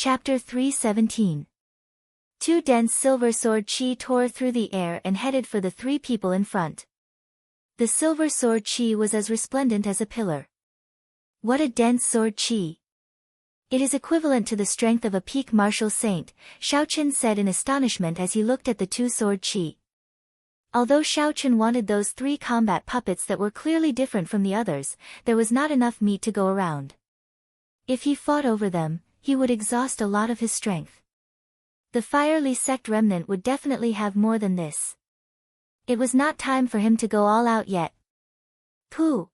Chapter 317. Two dense silver sword chi tore through the air and headed for the three people in front. The silver sword chi was as resplendent as a pillar. What a dense sword chi! It is equivalent to the strength of a peak martial saint, Xiaoqin said in astonishment as he looked at the two sword chi. Although Xiaoqin wanted those three combat puppets that were clearly different from the others, there was not enough meat to go around. If he fought over them, he would exhaust a lot of his strength. The fiery sect remnant would definitely have more than this. It was not time for him to go all out yet. Pooh!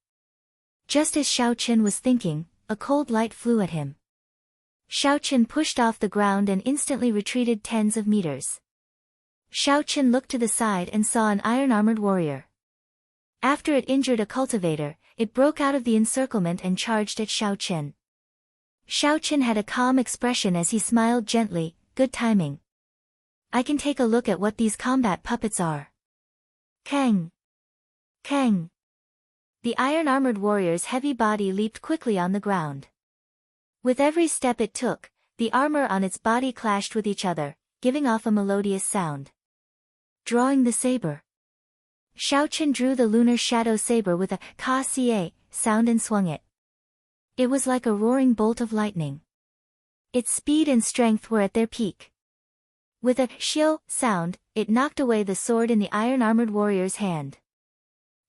Just as Xiaoqin was thinking, a cold light flew at him. Xiaoqin pushed off the ground and instantly retreated tens of meters. Xiaoqin looked to the side and saw an iron-armored warrior. After it injured a cultivator, it broke out of the encirclement and charged at Xiaoqin. Xiaoqin had a calm expression as he smiled gently. Good timing. I can take a look at what these combat puppets are. Kang! Kang! The iron-armored warrior's heavy body leaped quickly on the ground. With every step it took, the armor on its body clashed with each other, giving off a melodious sound. Drawing the saber. Xiaoqin drew the lunar shadow saber with a ka-ca sound and swung it. It was like a roaring bolt of lightning. Its speed and strength were at their peak. With a xiao sound, it knocked away the sword in the iron-armored warrior's hand.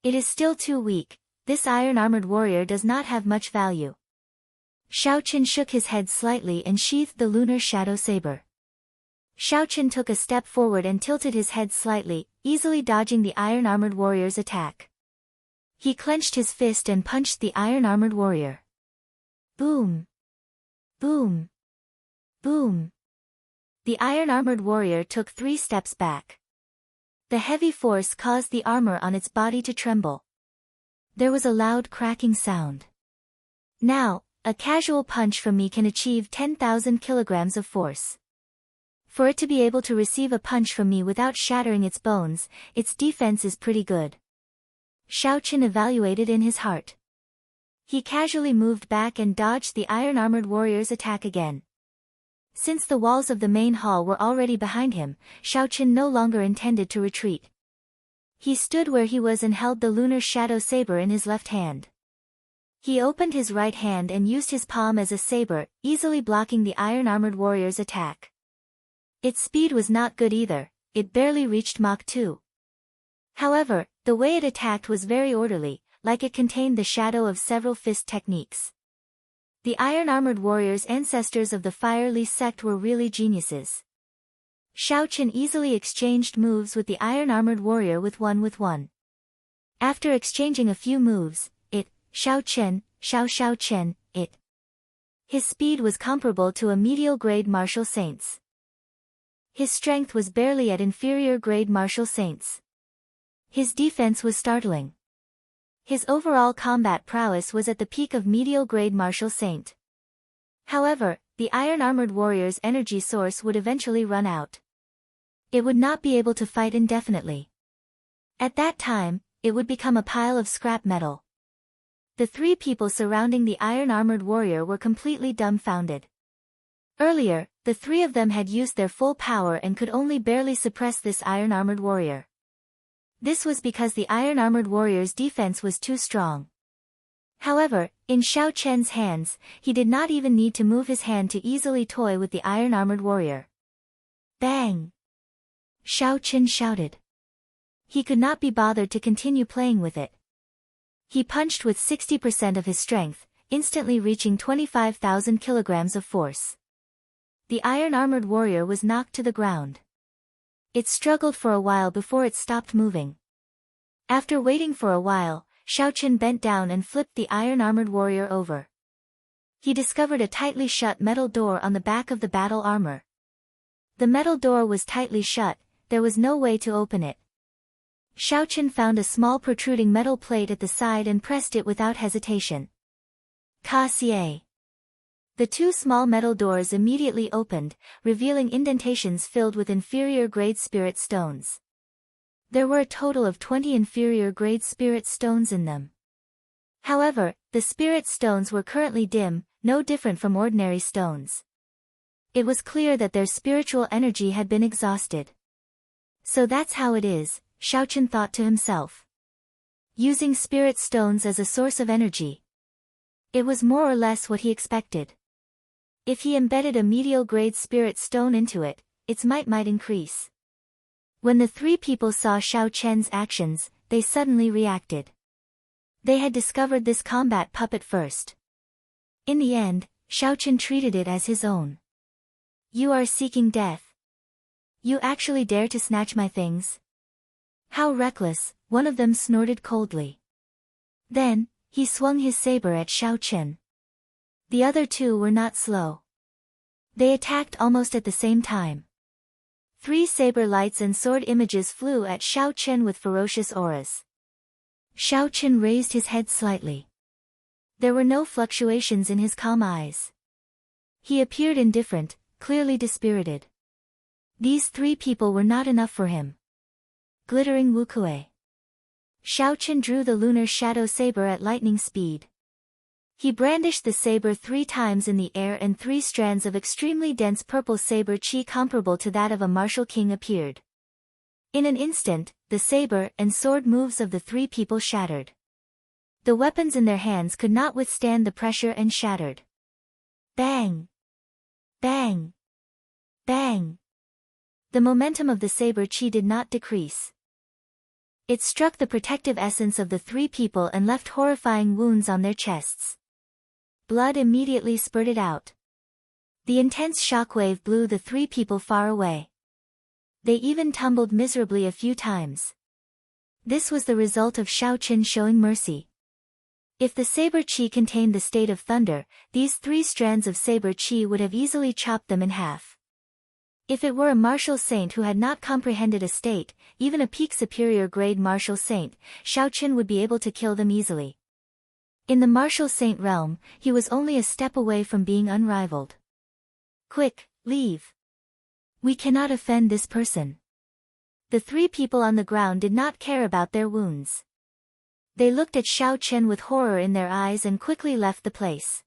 It is still too weak. This iron-armored warrior does not have much value. Xiaoqin shook his head slightly and sheathed the lunar shadow saber. Xiaoqin took a step forward and tilted his head slightly, easily dodging the iron-armored warrior's attack. He clenched his fist and punched the iron-armored warrior. Boom! Boom! Boom! The iron-armored warrior took 3 steps back. The heavy force caused the armor on its body to tremble. There was a loud cracking sound. Now, a casual punch from me can achieve 10,000 kilograms of force. For it to be able to receive a punch from me without shattering its bones, its defense is pretty good. Xiaoqin evaluated in his heart. He casually moved back and dodged the iron-armored warrior's attack again. Since the walls of the main hall were already behind him, Xiaoqin no longer intended to retreat. He stood where he was and held the lunar shadow saber in his left hand. He opened his right hand and used his palm as a saber, easily blocking the iron-armored warrior's attack. Its speed was not good either, it barely reached Mach 2. However, the way it attacked was very orderly, like it contained the shadow of several fist techniques. The iron-armored warrior's ancestors of the fiery sect were really geniuses. Xiaoqin easily exchanged moves with the iron-armored warrior with one. After exchanging a few moves, Xiaoqin, Xiaoqin, his speed was comparable to a medial-grade martial saint's. His strength was barely at inferior-grade martial saints. His defense was startling. His overall combat prowess was at the peak of medial-grade martial saint. However, the iron-armored warrior's energy source would eventually run out. It would not be able to fight indefinitely. At that time, it would become a pile of scrap metal. The 3 people surrounding the iron-armored warrior were completely dumbfounded. Earlier, the 3 of them had used their full power and could only barely suppress this iron-armored warrior. This was because the iron-armored warrior's defense was too strong. However, in Xiaoqin's hands, he did not even need to move his hand to easily toy with the iron-armored warrior. Bang! Xiaoqin shouted. He could not be bothered to continue playing with it. He punched with 60% of his strength, instantly reaching 25,000 kilograms of force. The iron-armored warrior was knocked to the ground. It struggled for a while before it stopped moving. After waiting for a while, Xiaoqin bent down and flipped the iron-armored warrior over. He discovered a tightly shut metal door on the back of the battle armor. The metal door was tightly shut, there was no way to open it. Xiaoqin found a small protruding metal plate at the side and pressed it without hesitation. Ka-ca. The 2 small metal doors immediately opened, revealing indentations filled with inferior-grade spirit stones. There were a total of 20 inferior-grade spirit stones in them. However, the spirit stones were currently dim, no different from ordinary stones. It was clear that their spiritual energy had been exhausted. So that's how it is, Xiaochen thought to himself. Using spirit stones as a source of energy. It was more or less what he expected. If he embedded a medial-grade spirit stone into it, its might increase. When the three people saw Xiaochen's actions, they suddenly reacted. They had discovered this combat puppet first. In the end, Xiaochen treated it as his own. You are seeking death. You actually dare to snatch my things? How reckless, one of them snorted coldly. Then, he swung his saber at Xiaochen. The other two were not slow. They attacked almost at the same time. 3 saber lights and sword images flew at Xiaochen with ferocious auras. Xiaochen raised his head slightly. There were no fluctuations in his calm eyes. He appeared indifferent, clearly dispirited. These 3 people were not enough for him. Glittering Wukue. Xiaochen drew the lunar shadow saber at lightning speed. He brandished the saber 3 times in the air and 3 strands of extremely dense purple saber chi comparable to that of a martial king appeared. In an instant, the saber and sword moves of the 3 people shattered. The weapons in their hands could not withstand the pressure and shattered. Bang! Bang! Bang! The momentum of the saber chi did not decrease. It struck the protective essence of the 3 people and left horrifying wounds on their chests. Blood immediately spurted out. The intense shockwave blew the 3 people far away. They even tumbled miserably a few times. This was the result of Xiaochen showing mercy. If the saber chi contained the state of thunder, these 3 strands of saber chi would have easily chopped them in half. If it were a martial saint who had not comprehended a state, even a peak superior grade martial saint, Xiaochen would be able to kill them easily. In the martial saint realm, he was only a step away from being unrivaled. Quick, leave. We cannot offend this person. The 3 people on the ground did not care about their wounds. They looked at Xiaochen with horror in their eyes and quickly left the place.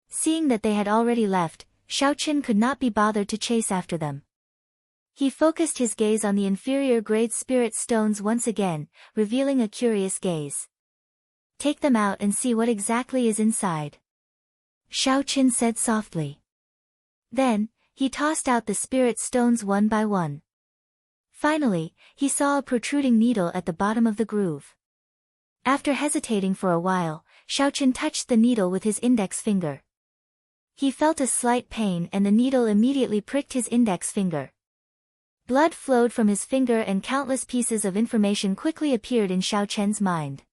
Seeing that they had already left, Xiaochen could not be bothered to chase after them. He focused his gaze on the inferior grade spirit stones once again, revealing a curious gaze. Take them out and see what exactly is inside. Xiaochen said softly. Then, he tossed out the spirit stones one by one. Finally, he saw a protruding needle at the bottom of the groove. After hesitating for a while, Xiaochen touched the needle with his index finger. He felt a slight pain and the needle immediately pricked his index finger. Blood flowed from his finger and countless pieces of information quickly appeared in Xiaochen's mind.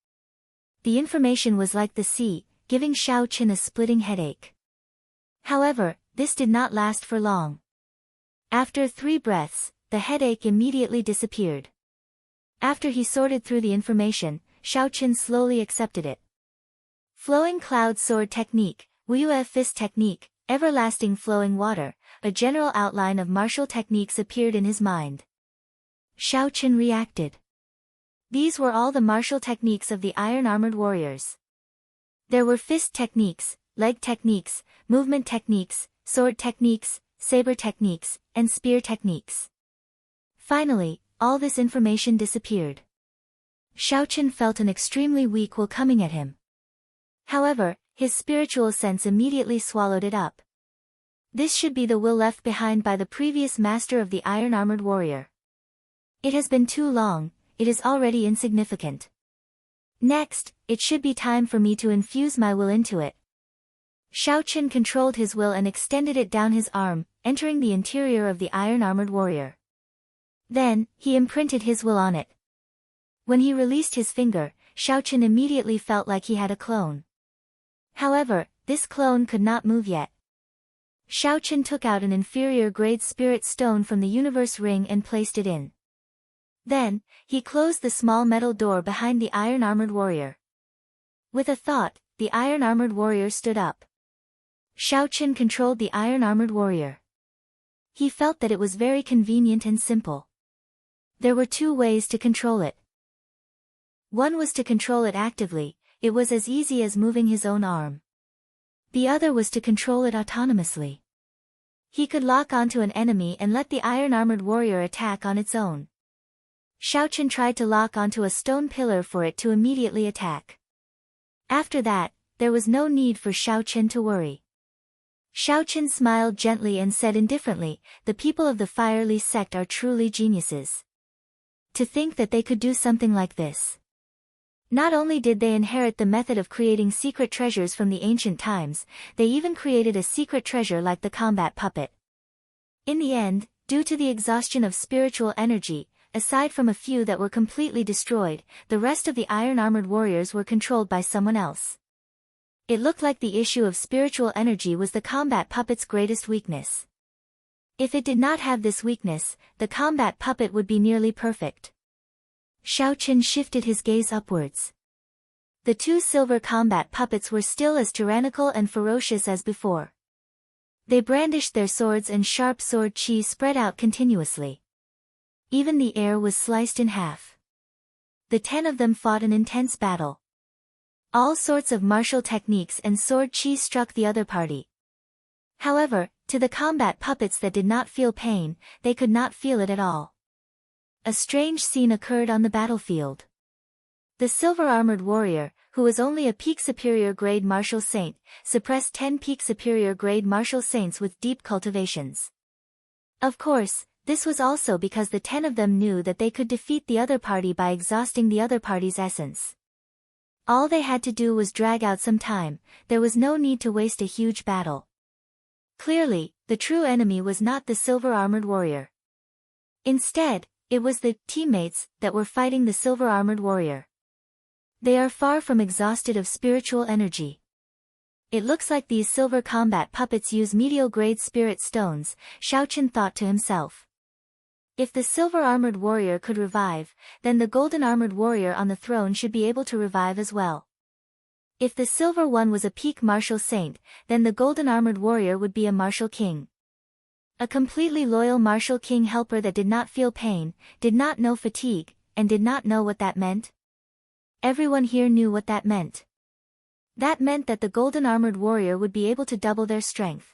The information was like the sea, giving Xiaochen a splitting headache. However, this did not last for long. After 3 breaths, the headache immediately disappeared. After he sorted through the information, Xiaochen slowly accepted it. Flowing cloud sword technique, Wuyue fist technique, everlasting flowing water, a general outline of martial techniques appeared in his mind. Xiaochen reacted. These were all the martial techniques of the iron-armored warriors. There were fist techniques, leg techniques, movement techniques, sword techniques, saber techniques, and spear techniques. Finally, all this information disappeared. Xiaochen felt an extremely weak will coming at him. However, his spiritual sense immediately swallowed it up. This should be the will left behind by the previous master of the iron-armored warrior. It has been too long, it is already insignificant. Next, it should be time for me to infuse my will into it. Xiaochen controlled his will and extended it down his arm, entering the interior of the iron-armored warrior. Then, he imprinted his will on it. When he released his finger, Xiaochen immediately felt like he had a clone. However, this clone could not move yet. Xiaochen took out an inferior grade spirit stone from the universe ring and placed it in. Then, he closed the small metal door behind the iron-armored warrior. With a thought, the iron-armored warrior stood up. Xiaochen controlled the iron-armored warrior. He felt that it was very convenient and simple. There were 2 ways to control it. One was to control it actively, it was as easy as moving his own arm. The other was to control it autonomously. He could lock onto an enemy and let the iron-armored warrior attack on its own. Xiaochen tried to lock onto a stone pillar for it to immediately attack. After that, there was no need for Xiaochen to worry. Xiaochen smiled gently and said indifferently, "The people of the Firely sect are truly geniuses. To think that they could do something like this." Not only did they inherit the method of creating secret treasures from the ancient times, they even created a secret treasure like the combat puppet. In the end, due to the exhaustion of spiritual energy, aside from a few that were completely destroyed, the rest of the iron-armored warriors were controlled by someone else. It looked like the issue of spiritual energy was the combat puppet's greatest weakness. If it did not have this weakness, the combat puppet would be nearly perfect. Xiaochen shifted his gaze upwards. The two silver combat puppets were still as tyrannical and ferocious as before. They brandished their swords and sharp sword chi spread out continuously. Even the air was sliced in half. The 10 of them fought an intense battle. All sorts of martial techniques and sword chi struck the other party. However, to the combat puppets that did not feel pain, they could not feel it at all. A strange scene occurred on the battlefield. The silver-armored warrior, who was only a peak superior grade martial saint, suppressed 10 peak superior grade martial saints with deep cultivations. Of course, this was also because the 10 of them knew that they could defeat the other party by exhausting the other party's essence. All they had to do was drag out some time, there was no need to waste a huge battle. Clearly, the true enemy was not the silver-armored warrior. Instead, it was the teammates that were fighting the silver-armored warrior. They are far from exhausted of spiritual energy. It looks like these silver combat puppets use medial-grade spirit stones, Xiaochen thought to himself. If the silver-armored warrior could revive, then the golden-armored warrior on the throne should be able to revive as well. If the silver one was a peak martial saint, then the golden-armored warrior would be a martial king. A completely loyal martial king helper that did not feel pain, did not know fatigue, and did not know what that meant. Everyone here knew what that meant. That meant that the golden-armored warrior would be able to double their strength.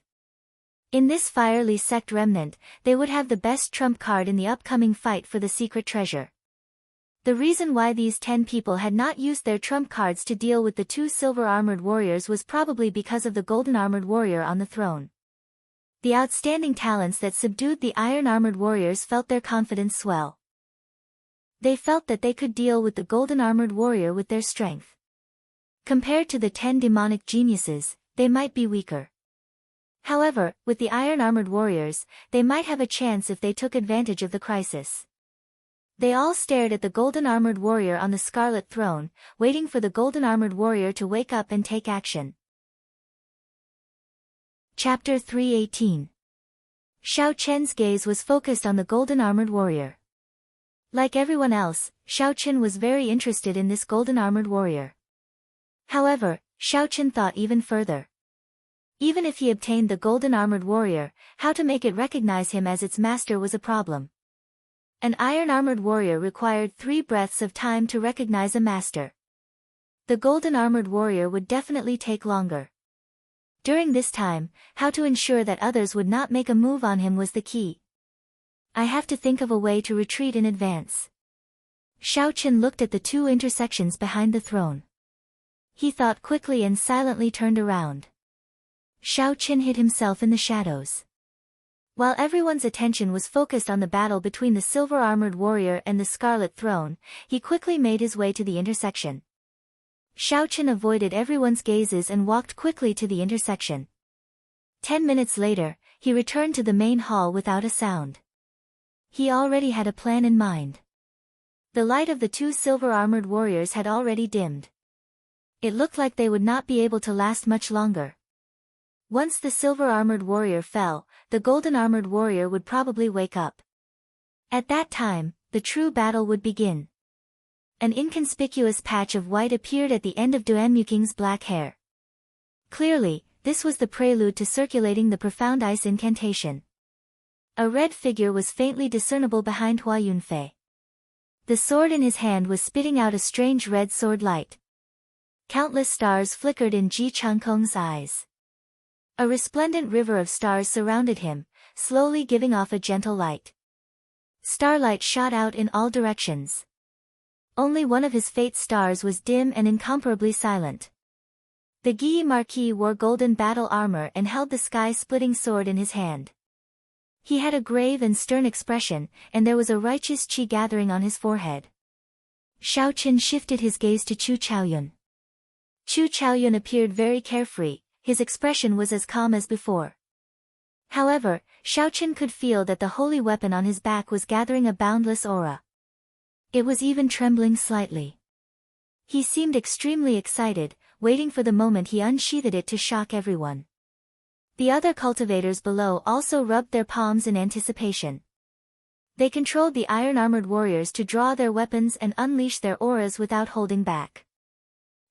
In this Firely sect remnant, they would have the best trump card in the upcoming fight for the secret treasure. The reason why these 10 people had not used their trump cards to deal with the two silver-armored warriors was probably because of the golden-armored warrior on the throne. The outstanding talents that subdued the iron-armored warriors felt their confidence swell. They felt that they could deal with the golden-armored warrior with their strength. Compared to the 10 demonic geniuses, they might be weaker. However, with the iron-armored warriors, they might have a chance if they took advantage of the crisis. They all stared at the golden-armored warrior on the scarlet throne, waiting for the golden-armored warrior to wake up and take action. Chapter 318. Xiaochen's gaze was focused on the golden-armored warrior. Like everyone else, Xiaochen was very interested in this golden-armored warrior. However, Xiaochen thought even further. Even if he obtained the golden-armored warrior, how to make it recognize him as its master was a problem. An iron-armored warrior required 3 breaths of time to recognize a master. The golden-armored warrior would definitely take longer. During this time, how to ensure that others would not make a move on him was the key. I have to think of a way to retreat in advance. Xiaochen looked at the 2 intersections behind the throne. He thought quickly and silently turned around. Xiaochen hid himself in the shadows. While everyone's attention was focused on the battle between the silver-armored warrior and the scarlet throne, he quickly made his way to the intersection. Xiaochen avoided everyone's gazes and walked quickly to the intersection. 10 minutes later, he returned to the main hall without a sound. He already had a plan in mind. The light of the 2 silver-armored warriors had already dimmed. It looked like they would not be able to last much longer. Once the silver-armored warrior fell, the golden-armored warrior would probably wake up. At that time, the true battle would begin. An inconspicuous patch of white appeared at the end of Duanmuking's black hair. Clearly, this was the prelude to circulating the profound ice incantation. A red figure was faintly discernible behind Hua Yunfei. The sword in his hand was spitting out a strange red sword light. Countless stars flickered in Ji Changkong's eyes. A resplendent river of stars surrounded him, slowly giving off a gentle light. Starlight shot out in all directions. Only one of his fate stars was dim and incomparably silent. The Guy Marquis wore golden battle armor and held the sky-splitting sword in his hand. He had a grave and stern expression, and there was a righteous chi gathering on his forehead. Xiao Chen shifted his gaze to Chu Chaoyun. Chu Chaoyun appeared very carefree, his expression was as calm as before. However, Xiao Chen could feel that the holy weapon on his back was gathering a boundless aura. It was even trembling slightly. He seemed extremely excited, waiting for the moment he unsheathed it to shock everyone. The other cultivators below also rubbed their palms in anticipation. They controlled the iron-armored warriors to draw their weapons and unleash their auras without holding back.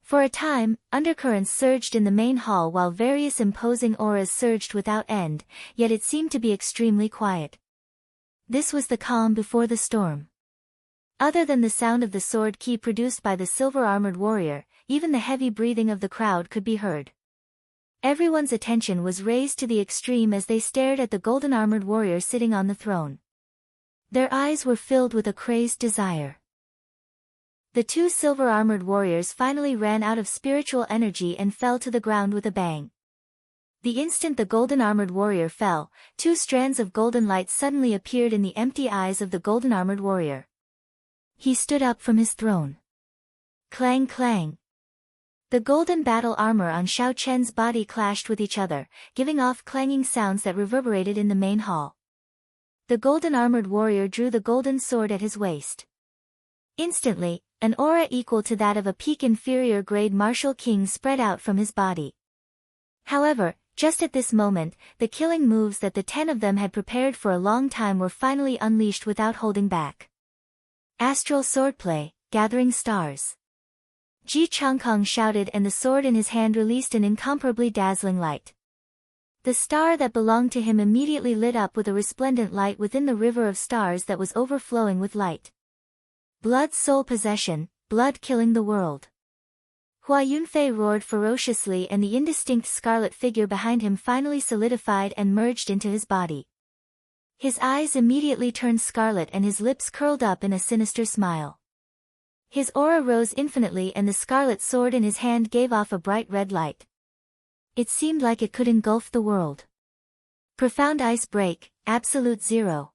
For a time, undercurrents surged in the main hall while various imposing auras surged without end, yet it seemed to be extremely quiet. This was the calm before the storm. Other than the sound of the sword key produced by the silver-armored warrior, even the heavy breathing of the crowd could be heard. Everyone's attention was raised to the extreme as they stared at the golden-armored warrior sitting on the throne. Their eyes were filled with a crazed desire. The two silver-armored warriors finally ran out of spiritual energy and fell to the ground with a bang. The instant the golden-armored warrior fell, two strands of golden light suddenly appeared in the empty eyes of the golden-armored warrior. He stood up from his throne. Clang clang. The golden battle armor on Xiao Chen's body clashed with each other, giving off clanging sounds that reverberated in the main hall. The golden-armored warrior drew the golden sword at his waist. Instantly, an aura equal to that of a peak inferior grade martial king spread out from his body. However, just at this moment, the killing moves that the 10 of them had prepared for a long time were finally unleashed without holding back. Astral swordplay, gathering stars. Ji Changkong shouted, and the sword in his hand released an incomparably dazzling light. The star that belonged to him immediately lit up with a resplendent light within the river of stars that was overflowing with light. Blood soul possession, blood killing the world. Hua Yunfei roared ferociously, and the indistinct scarlet figure behind him finally solidified and merged into his body. His eyes immediately turned scarlet and his lips curled up in a sinister smile. His aura rose infinitely and the scarlet sword in his hand gave off a bright red light. It seemed like it could engulf the world. Profound ice break, absolute zero.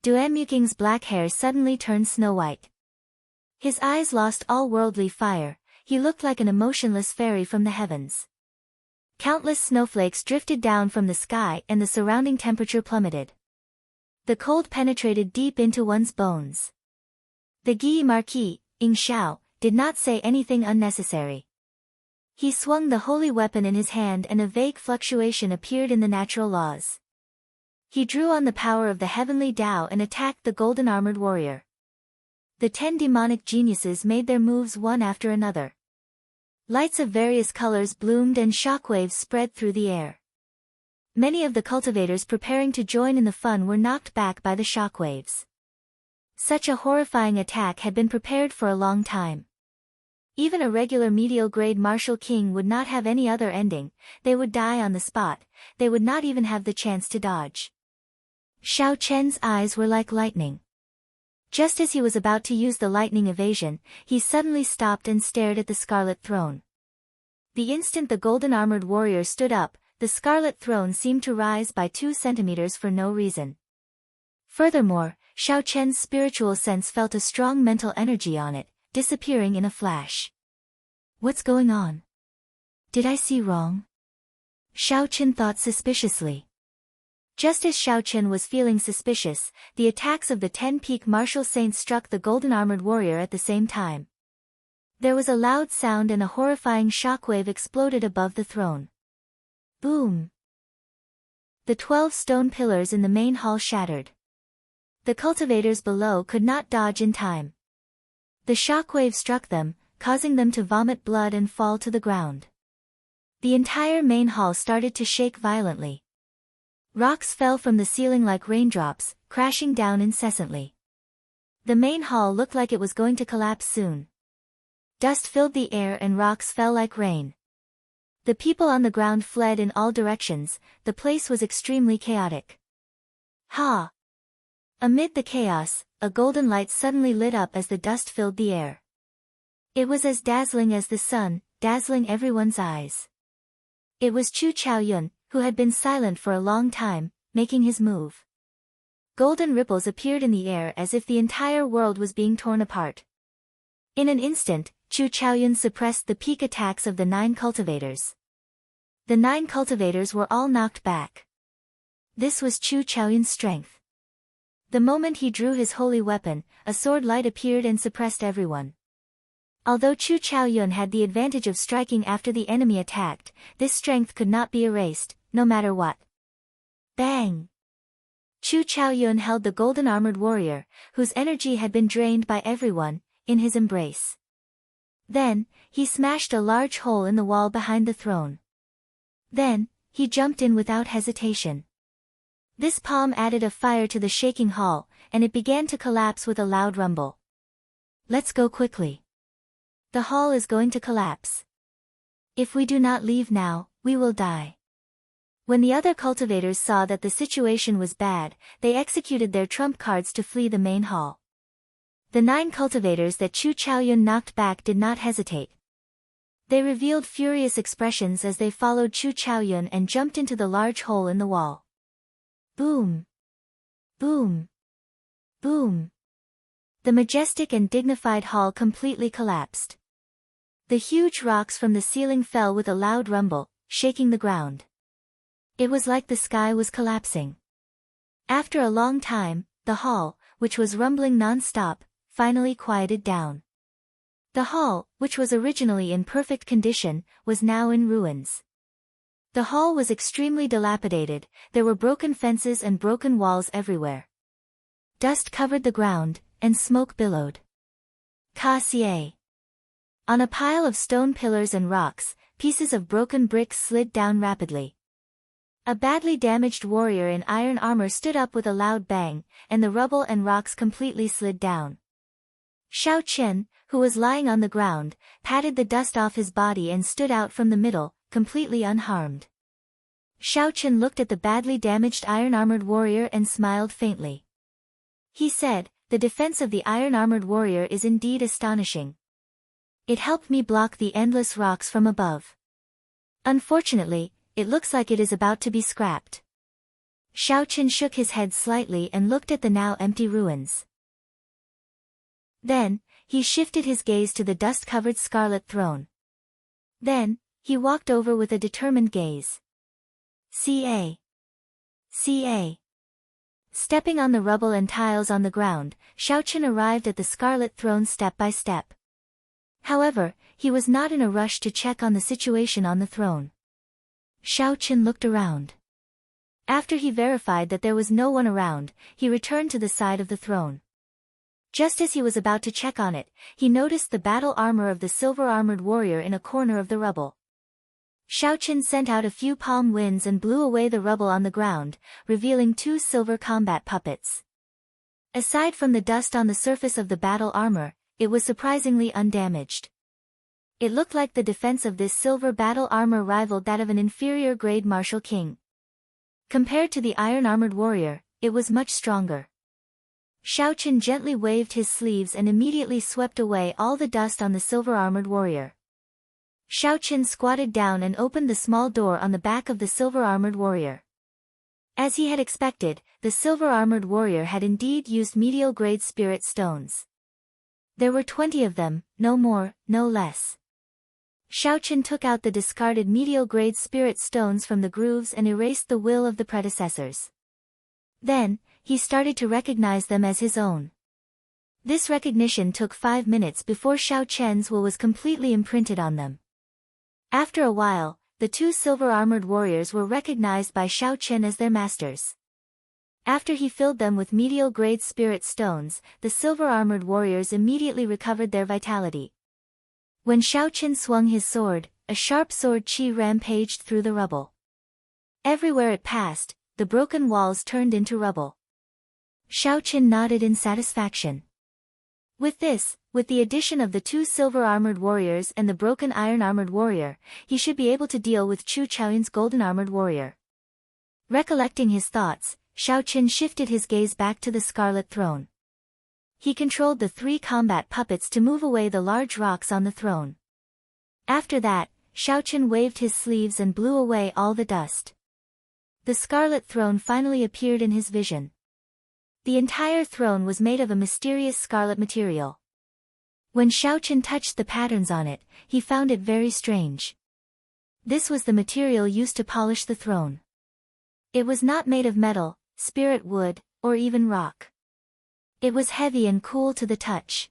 Duan Muking's black hair suddenly turned snow white. His eyes lost all worldly fire, he looked like an emotionless fairy from the heavens. Countless snowflakes drifted down from the sky and the surrounding temperature plummeted. The cold penetrated deep into one's bones. The Guy Marquis, Ying Xiao, did not say anything unnecessary. He swung the holy weapon in his hand and a vague fluctuation appeared in the natural laws. He drew on the power of the heavenly Tao and attacked the golden-armored warrior. The 10 demonic geniuses made their moves one after another. Lights of various colors bloomed and shockwaves spread through the air. Many of the cultivators preparing to join in the fun were knocked back by the shockwaves. Such a horrifying attack had been prepared for a long time. Even a regular medial-grade martial king would not have any other ending, they would die on the spot, they would not even have the chance to dodge. Xiao Chen's eyes were like lightning. Just as he was about to use the lightning evasion, he suddenly stopped and stared at the scarlet throne. The instant the golden-armored warrior stood up, the scarlet throne seemed to rise by 2 centimeters for no reason. Furthermore, Xiao Chen's spiritual sense felt a strong mental energy on it, disappearing in a flash. What's going on? Did I see wrong? Xiao Chen thought suspiciously. Just as Xiao Chen was feeling suspicious, the attacks of the 10 peak martial saints struck the golden-armored warrior at the same time. There was a loud sound and a horrifying shockwave exploded above the throne. Boom! The 12 stone pillars in the main hall shattered. The cultivators below could not dodge in time. The shockwave struck them, causing them to vomit blood and fall to the ground. The entire main hall started to shake violently. Rocks fell from the ceiling like raindrops, crashing down incessantly. The main hall looked like it was going to collapse soon. Dust filled the air and rocks fell like rain. The people on the ground fled in all directions, the place was extremely chaotic. Ha! Amid the chaos, a golden light suddenly lit up as the dust filled the air. It was as dazzling as the sun, dazzling everyone's eyes. It was Chu Chaoyun, who had been silent for a long time, making his move. Golden ripples appeared in the air as if the entire world was being torn apart. In an instant, Chu Chaoyun suppressed the peak attacks of the 9 cultivators. The 9 cultivators were all knocked back. This was Chu Chaoyun's strength. The moment he drew his holy weapon, a sword light appeared and suppressed everyone. Although Chu Chaoyun had the advantage of striking after the enemy attacked, this strength could not be erased, no matter what. Bang! Chu Chaoyun held the golden armored warrior, whose energy had been drained by everyone, in his embrace. Then, he smashed a large hole in the wall behind the throne. Then, he jumped in without hesitation. This palm added a fire to the shaking hall, and it began to collapse with a loud rumble. Let's go quickly. The hall is going to collapse. If we do not leave now, we will die. When the other cultivators saw that the situation was bad, they executed their trump cards to flee the main hall. The 9 cultivators that Chu Chaoyun knocked back did not hesitate. They revealed furious expressions as they followed Chu Chaoyun and jumped into the large hole in the wall. Boom! Boom! Boom! The majestic and dignified hall completely collapsed. The huge rocks from the ceiling fell with a loud rumble, shaking the ground. It was like the sky was collapsing. After a long time, the hall, which was rumbling non-stop, finally quieted down. The hall, which was originally in perfect condition, was now in ruins. The hall was extremely dilapidated, there were broken fences and broken walls everywhere. Dust covered the ground, and smoke billowed. Ka-sie. On a pile of stone pillars and rocks, pieces of broken bricks slid down rapidly. A badly damaged warrior in iron armor stood up with a loud bang, and the rubble and rocks completely slid down. Xiao Qian, who was lying on the ground, patted the dust off his body and stood out from the middle, completely unharmed. Xiao Qian looked at the badly damaged iron-armored warrior and smiled faintly. He said, "The defense of the iron-armored warrior is indeed astonishing. It helped me block the endless rocks from above. Unfortunately, it looks like it is about to be scrapped." Xiao Qian shook his head slightly and looked at the now empty ruins. Then, he shifted his gaze to the dust-covered scarlet throne. Then, he walked over with a determined gaze. Ca. Ca. Stepping on the rubble and tiles on the ground, Xiao Qian arrived at the scarlet throne step by step. However, he was not in a rush to check on the situation on the throne. Xiao Qian looked around. After he verified that there was no one around, he returned to the side of the throne. Just as he was about to check on it, he noticed the battle armor of the silver-armored warrior in a corner of the rubble. Xiao Qian sent out a few palm winds and blew away the rubble on the ground, revealing 2 silver combat puppets. Aside from the dust on the surface of the battle armor, it was surprisingly undamaged. It looked like the defense of this silver battle armor rivaled that of an inferior grade martial king. Compared to the iron-armored warrior, it was much stronger. Xiao Qian gently waved his sleeves and immediately swept away all the dust on the silver-armored warrior. Xiao Qian squatted down and opened the small door on the back of the silver-armored warrior. As he had expected, the silver-armored warrior had indeed used medial-grade spirit stones. There were 20 of them, no more, no less. Xiao Qian took out the discarded medial-grade spirit stones from the grooves and erased the will of the predecessors. Then, he started to recognize them as his own. This recognition took 5 minutes before Xiao Qian's will was completely imprinted on them. After a while, the 2 silver-armored warriors were recognized by Xiao Qian as their masters. After he filled them with medial-grade spirit stones, the silver-armored warriors immediately recovered their vitality. When Xiao Qian swung his sword, a sharp sword qi rampaged through the rubble. Everywhere it passed, the broken walls turned into rubble. Xiao Qian nodded in satisfaction. With the addition of the 2 silver-armored warriors and the broken iron-armored warrior, he should be able to deal with Chu Chaoyun's golden-armored warrior. Recollecting his thoughts, Shao Chen shifted his gaze back to the Scarlet Throne. He controlled the 3 combat puppets to move away the large rocks on the throne. After that, Shao Chen waved his sleeves and blew away all the dust. The Scarlet Throne finally appeared in his vision. The entire throne was made of a mysterious scarlet material. When Shao Chen touched the patterns on it, he found it very strange. This was the material used to polish the throne. It was not made of metal, spirit wood, or even rock. It was heavy and cool to the touch.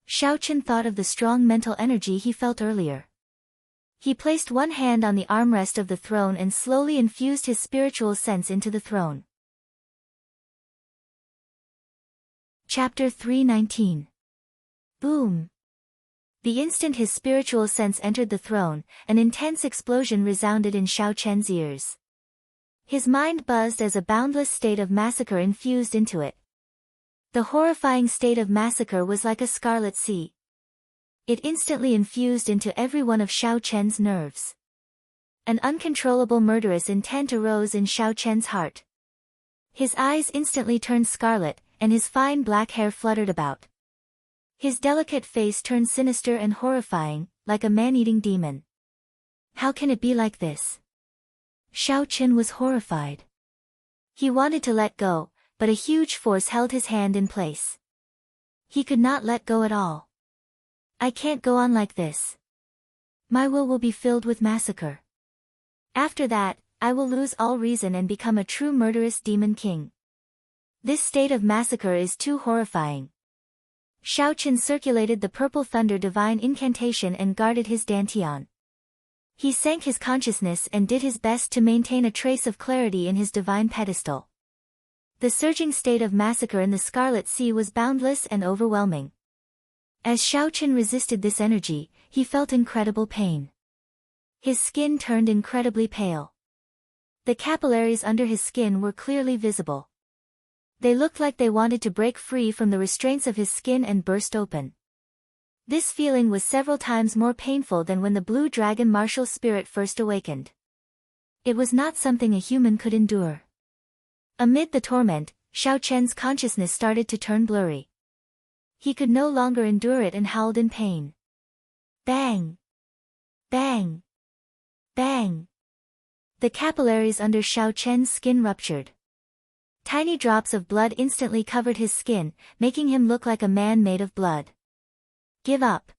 Shao Chen thought of the strong mental energy he felt earlier. He placed one hand on the armrest of the throne and slowly infused his spiritual sense into the throne. Chapter 319. Boom! The instant his spiritual sense entered the throne, an intense explosion resounded in Shao Chen's ears. His mind buzzed as a boundless state of massacre infused into it. The horrifying state of massacre was like a scarlet sea. It instantly infused into every one of Shao Chen's nerves. An uncontrollable murderous intent arose in Shao Chen's heart. His eyes instantly turned scarlet, and his fine black hair fluttered about. His delicate face turned sinister and horrifying, like a man-eating demon. How can it be like this? Shao Chen was horrified. He wanted to let go, but a huge force held his hand in place. He could not let go at all. I can't go on like this. My will be filled with massacre. After that, I will lose all reason and become a true murderous demon king. This state of massacre is too horrifying. Shao Chen circulated the purple thunder divine incantation and guarded his dantian. He sank his consciousness and did his best to maintain a trace of clarity in his divine pedestal. The surging state of massacre in the Scarlet Sea was boundless and overwhelming. As Shao Chen resisted this energy, he felt incredible pain. His skin turned incredibly pale. The capillaries under his skin were clearly visible. They looked like they wanted to break free from the restraints of his skin and burst open. This feeling was several times more painful than when the blue dragon martial spirit first awakened. It was not something a human could endure. Amid the torment, Shao Chen's consciousness started to turn blurry. He could no longer endure it and howled in pain. Bang! Bang! Bang! The capillaries under Shao Chen's skin ruptured. Tiny drops of blood instantly covered his skin, making him look like a man made of blood. Give up.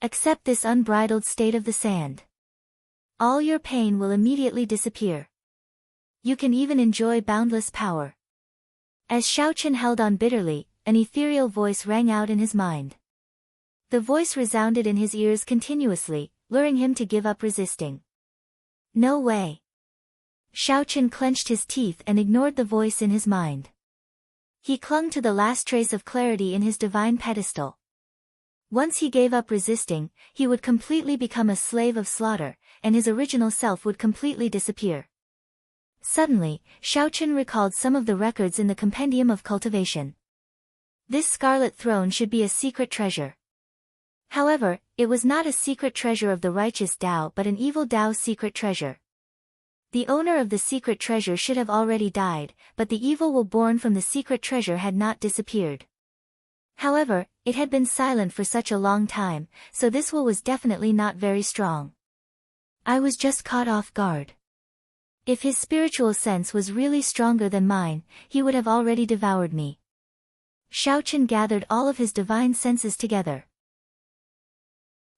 Accept this unbridled state of the sand. All your pain will immediately disappear. You can even enjoy boundless power. As Shao Chen held on bitterly, an ethereal voice rang out in his mind. The voice resounded in his ears continuously, luring him to give up resisting. No way. Shao Chen clenched his teeth and ignored the voice in his mind. He clung to the last trace of clarity in his divine pedestal. Once he gave up resisting, he would completely become a slave of slaughter, and his original self would completely disappear. Suddenly, Shao Chen recalled some of the records in the Compendium of Cultivation. This Scarlet Throne should be a secret treasure. However, it was not a secret treasure of the righteous Tao but an evil Tao secret treasure. The owner of the secret treasure should have already died, but the evil will born from the secret treasure had not disappeared. However, it had been silent for such a long time, so this will was definitely not very strong. I was just caught off guard. If his spiritual sense was really stronger than mine, he would have already devoured me. Shao Chen gathered all of his divine senses together.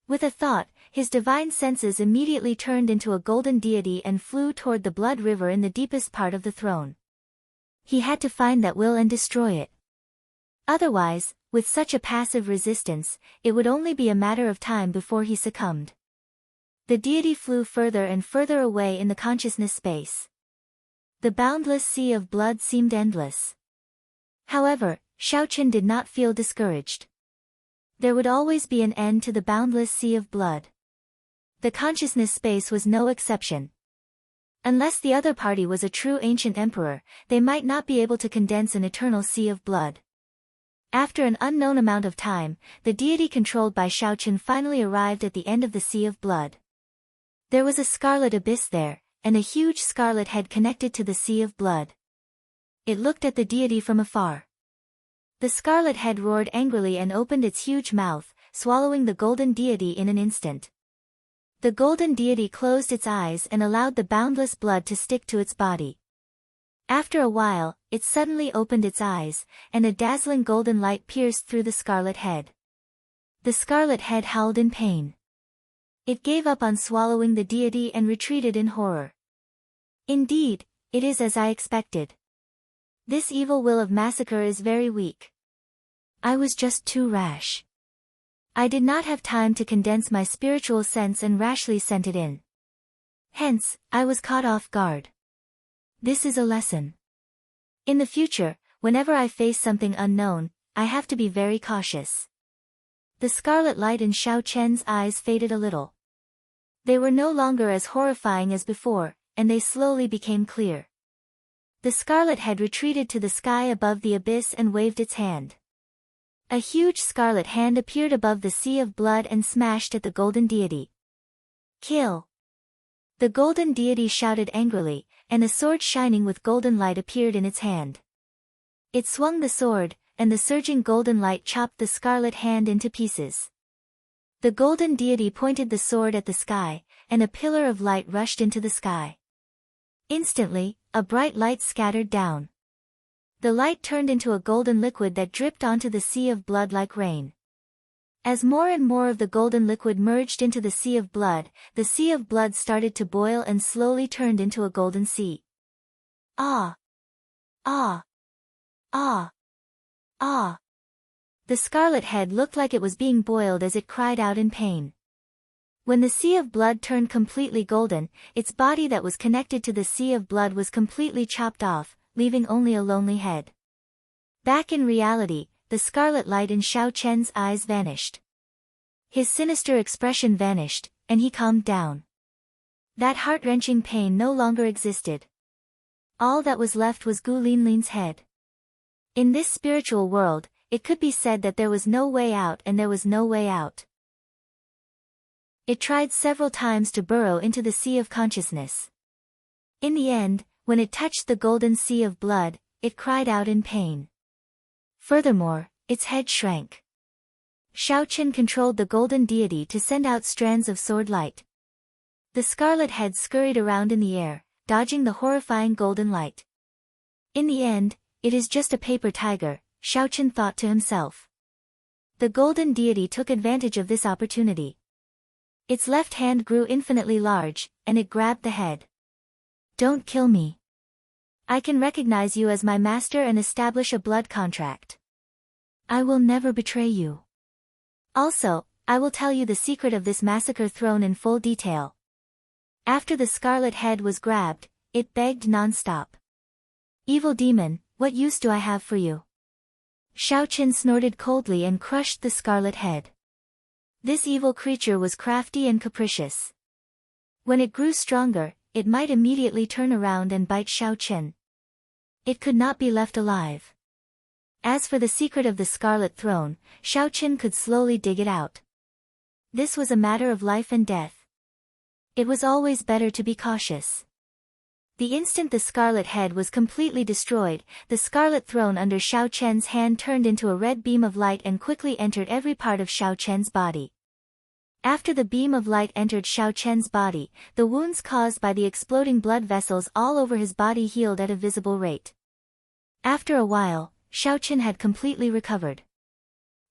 With a thought, his divine senses immediately turned into a golden deity and flew toward the blood river in the deepest part of the throne. He had to find that will and destroy it. Otherwise, with such a passive resistance, it would only be a matter of time before he succumbed. The deity flew further and further away in the consciousness space. The boundless sea of blood seemed endless. However, Shao Chen did not feel discouraged. There would always be an end to the boundless sea of blood. The consciousness space was no exception. Unless the other party was a true ancient emperor, they might not be able to condense an eternal sea of blood. After an unknown amount of time, the deity controlled by Shao Chen finally arrived at the end of the sea of blood. There was a scarlet abyss there, and a huge scarlet head connected to the sea of blood. it looked at the deity from afar. The scarlet head roared angrily and opened its huge mouth, swallowing the golden deity in an instant. The golden deity closed its eyes and allowed the boundless blood to stick to its body. After a while, it suddenly opened its eyes, and a dazzling golden light pierced through the scarlet head. The scarlet head howled in pain. It gave up on swallowing the deity and retreated in horror. Indeed, it is as I expected. This evil will of massacre is very weak. I was just too rash. I did not have time to condense my spiritual sense and rashly sent it in. Hence, I was caught off guard. This is a lesson. In the future, whenever I face something unknown, I have to be very cautious. The scarlet light in Xiao Chen's eyes faded a little. They were no longer as horrifying as before, and they slowly became clear. The scarlet head retreated to the sky above the abyss and waved its hand. A huge scarlet hand appeared above the sea of blood and smashed at the golden deity. Kill! The golden deity shouted angrily, and a sword shining with golden light appeared in its hand. It swung the sword, and the surging golden light chopped the scarlet hand into pieces. The golden deity pointed the sword at the sky, and a pillar of light rushed into the sky. Instantly, a bright light scattered down. The light turned into a golden liquid that dripped onto the sea of blood like rain. As more and more of the golden liquid merged into the sea of blood, the sea of blood started to boil and slowly turned into a golden sea. Ah! Ah! Ah! Ah! The scarlet head looked like it was being boiled as it cried out in pain. When the sea of blood turned completely golden, its body that was connected to the sea of blood was completely chopped off, leaving only a lonely head. Back in reality, the scarlet light in Xiao Chen's eyes vanished. His sinister expression vanished, and he calmed down. That heart-wrenching pain no longer existed. All that was left was Gu Linlin's head. In this spiritual world, it could be said that there was no way out and there was no way out. It tried several times to burrow into the sea of consciousness. In the end, when it touched the golden sea of blood, it cried out in pain. Furthermore, its head shrank. Xiao Chen controlled the golden deity to send out strands of sword light. The scarlet head scurried around in the air, dodging the horrifying golden light. In the end, it is just a paper tiger, Xiao Chen thought to himself. The golden deity took advantage of this opportunity. Its left hand grew infinitely large, and it grabbed the head. Don't kill me. I can recognize you as my master and establish a blood contract. I will never betray you. Also, I will tell you the secret of this massacre throne in full detail. After the scarlet head was grabbed, it begged non-stop. Evil demon, what use do I have for you? Xiao Chen snorted coldly and crushed the scarlet head. This evil creature was crafty and capricious. When it grew stronger, it might immediately turn around and bite Xiao Chen. It could not be left alive. As for the secret of the Scarlet Throne, Xiao Chen could slowly dig it out. This was a matter of life and death. It was always better to be cautious. The instant the scarlet head was completely destroyed, the Scarlet Throne under Xiao Chen's hand turned into a red beam of light and quickly entered every part of Xiao Chen's body. After the beam of light entered Xiao Chen's body, the wounds caused by the exploding blood vessels all over his body healed at a visible rate. After a while, Xiao Chen had completely recovered.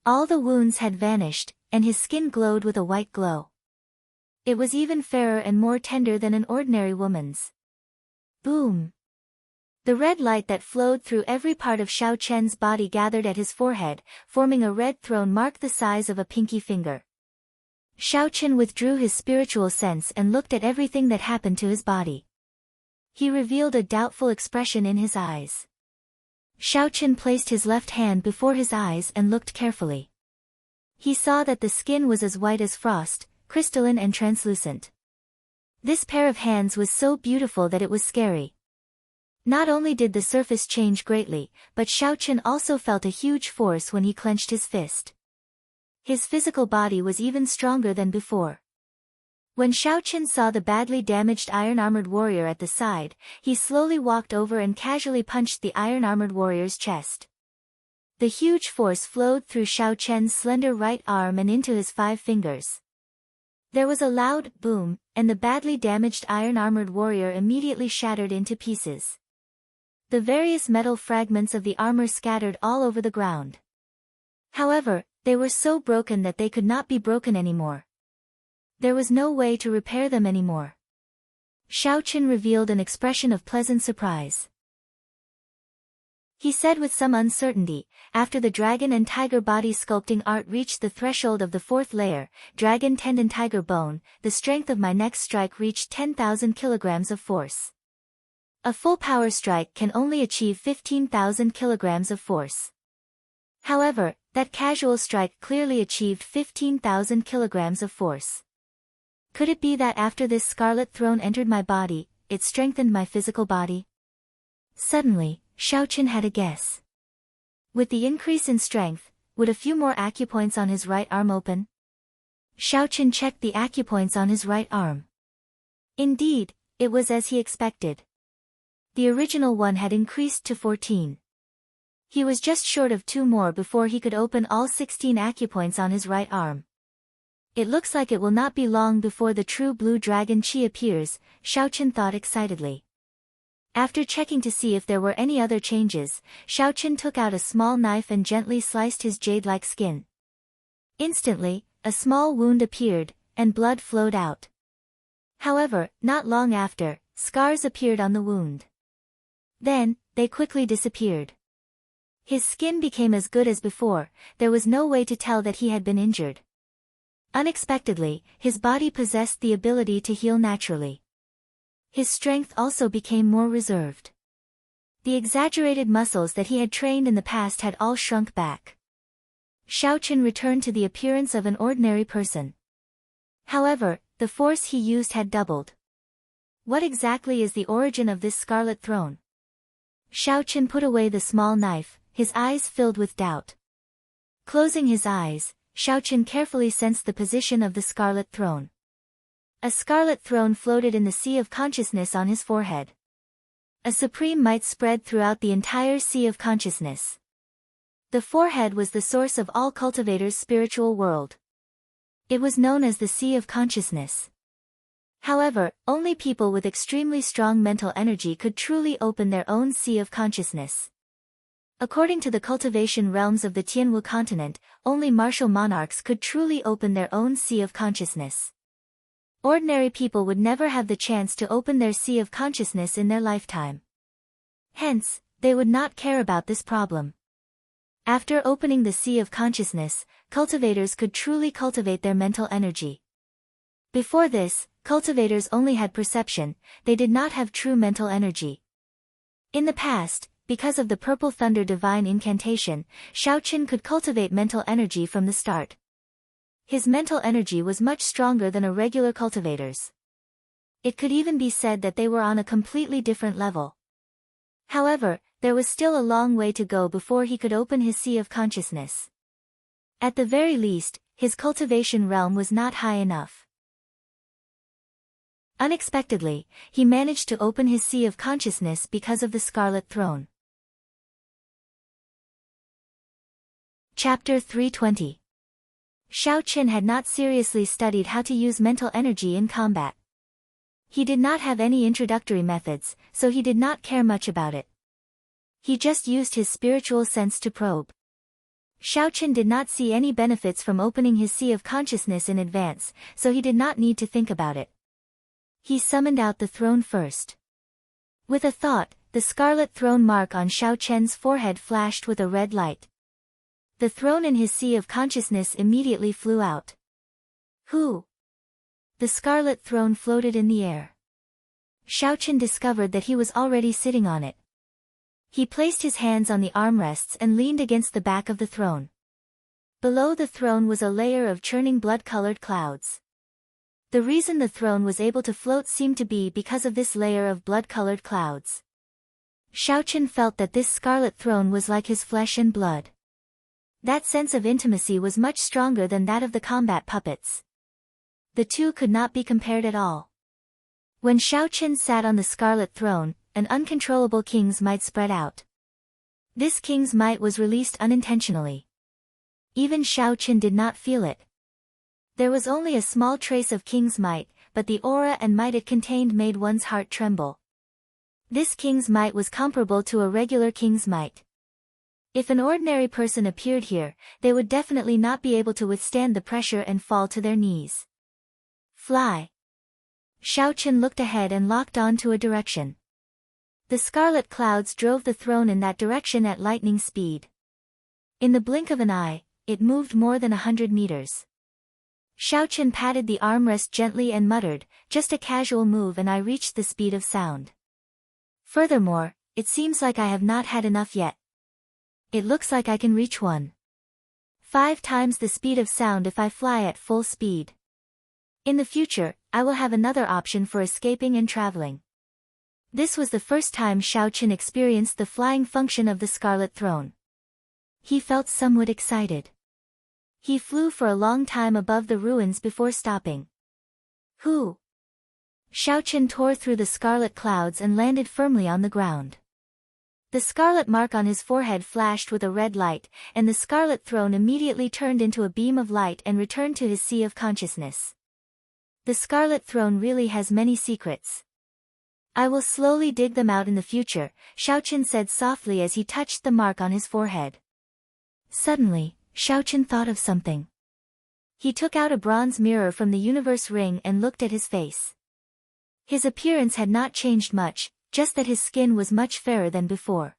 All the wounds had vanished, and his skin glowed with a white glow. It was even fairer and more tender than an ordinary woman's. Boom! The red light that flowed through every part of Xiao Chen's body gathered at his forehead, forming a red throne mark the size of a pinky finger. Xiao Chen withdrew his spiritual sense and looked at everything that happened to his body. He revealed a doubtful expression in his eyes. Xiao Chen placed his left hand before his eyes and looked carefully. He saw that the skin was as white as frost, crystalline and translucent. This pair of hands was so beautiful that it was scary. Not only did the surface change greatly, but Xiao Chen also felt a huge force when he clenched his fist. His physical body was even stronger than before. When Shao Chen saw the badly damaged iron-armored warrior at the side, he slowly walked over and casually punched the iron-armored warrior's chest. The huge force flowed through Shao Chen's slender right arm and into his 5 fingers. There was a loud boom, and the badly damaged iron-armored warrior immediately shattered into pieces. The various metal fragments of the armor scattered all over the ground. However, they were so broken that they could not be broken anymore. There was no way to repair them anymore. Shao Chen revealed an expression of pleasant surprise. He said with some uncertainty, after the dragon and tiger body sculpting art reached the threshold of the 4th layer, dragon tendon tiger bone, the strength of my next strike reached 10,000 kilograms of force. A full power strike can only achieve 15,000 kilograms of force. However, that casual strike clearly achieved 15,000 kilograms of force. Could it be that after this scarlet throne entered my body, it strengthened my physical body? Suddenly, Shao Chen had a guess. With the increase in strength, would a few more acupoints on his right arm open? Shao Chen checked the acupoints on his right arm. Indeed, it was as he expected. The original one had increased to 14. He was just short of 2 more before he could open all 16 acupoints on his right arm. It looks like it will not be long before the true blue dragon chi appears, Shao Chen thought excitedly. After checking to see if there were any other changes, Shao Chen took out a small knife and gently sliced his jade-like skin. Instantly, a small wound appeared, and blood flowed out. However, not long after, scars appeared on the wound. Then, they quickly disappeared. His skin became as good as before, there was no way to tell that he had been injured. Unexpectedly, his body possessed the ability to heal naturally. His strength also became more reserved. The exaggerated muscles that he had trained in the past had all shrunk back. Shao Chen returned to the appearance of an ordinary person. However, the force he used had doubled. What exactly is the origin of this scarlet throne? Shao Chen put away the small knife, his eyes filled with doubt. Closing his eyes, Shao Chen carefully sensed the position of the scarlet throne. A scarlet throne floated in the sea of consciousness on his forehead. A supreme might spread throughout the entire sea of consciousness. The forehead was the source of all cultivators' spiritual world. It was known as the sea of consciousness. However, only people with extremely strong mental energy could truly open their own sea of consciousness. According to the cultivation realms of the Tianwu continent, only martial monarchs could truly open their own sea of consciousness. Ordinary people would never have the chance to open their sea of consciousness in their lifetime. Hence, they would not care about this problem. After opening the sea of consciousness, cultivators could truly cultivate their mental energy. Before this, cultivators only had perception, they did not have true mental energy. In the past, because of the Purple Thunder divine incantation, Shao Chen could cultivate mental energy from the start. His mental energy was much stronger than a regular cultivator's. It could even be said that they were on a completely different level. However, there was still a long way to go before he could open his sea of consciousness. At the very least, his cultivation realm was not high enough. Unexpectedly, he managed to open his sea of consciousness because of the Scarlet Throne. Chapter 320. Shao Chen had not seriously studied how to use mental energy in combat. He did not have any introductory methods, so he did not care much about it. He just used his spiritual sense to probe. Shao Chen did not see any benefits from opening his sea of consciousness in advance, so he did not need to think about it. He summoned out the throne first. With a thought, the scarlet throne mark on Shao Chen's forehead flashed with a red light. The throne in his sea of consciousness immediately flew out. Who? The scarlet throne floated in the air. Shao Chen discovered that he was already sitting on it. He placed his hands on the armrests and leaned against the back of the throne. Below the throne was a layer of churning blood-colored clouds. The reason the throne was able to float seemed to be because of this layer of blood-colored clouds. Shao Chen felt that this scarlet throne was like his flesh and blood. That sense of intimacy was much stronger than that of the combat puppets. The two could not be compared at all. When Shao Qin sat on the scarlet throne, an uncontrollable king's might spread out. This king's might was released unintentionally. Even Shao Qin did not feel it. There was only a small trace of king's might, but the aura and might it contained made one's heart tremble. This king's might was comparable to a regular king's might. If an ordinary person appeared here, they would definitely not be able to withstand the pressure and fall to their knees. Fly. Shao Qin looked ahead and locked on to a direction. The scarlet clouds drove the throne in that direction at lightning speed. In the blink of an eye, it moved more than 100 meters. Shao Qin patted the armrest gently and muttered, "Just a casual move and I reached the speed of sound. Furthermore, it seems like I have not had enough yet. It looks like I can reach 1.5 times the speed of sound if I fly at full speed. In the future, I will have another option for escaping and traveling." This was the first time Shao Qin experienced the flying function of the Scarlet Throne. He felt somewhat excited. He flew for a long time above the ruins before stopping. Whoo! Shao Qin tore through the scarlet clouds and landed firmly on the ground. The scarlet mark on his forehead flashed with a red light, and the Scarlet Throne immediately turned into a beam of light and returned to his sea of consciousness. The Scarlet Throne really has many secrets. I will slowly dig them out in the future, Shao Qin said softly as he touched the mark on his forehead. Suddenly, Shao Qin thought of something. He took out a bronze mirror from the universe ring and looked at his face. His appearance had not changed much, just that his skin was much fairer than before.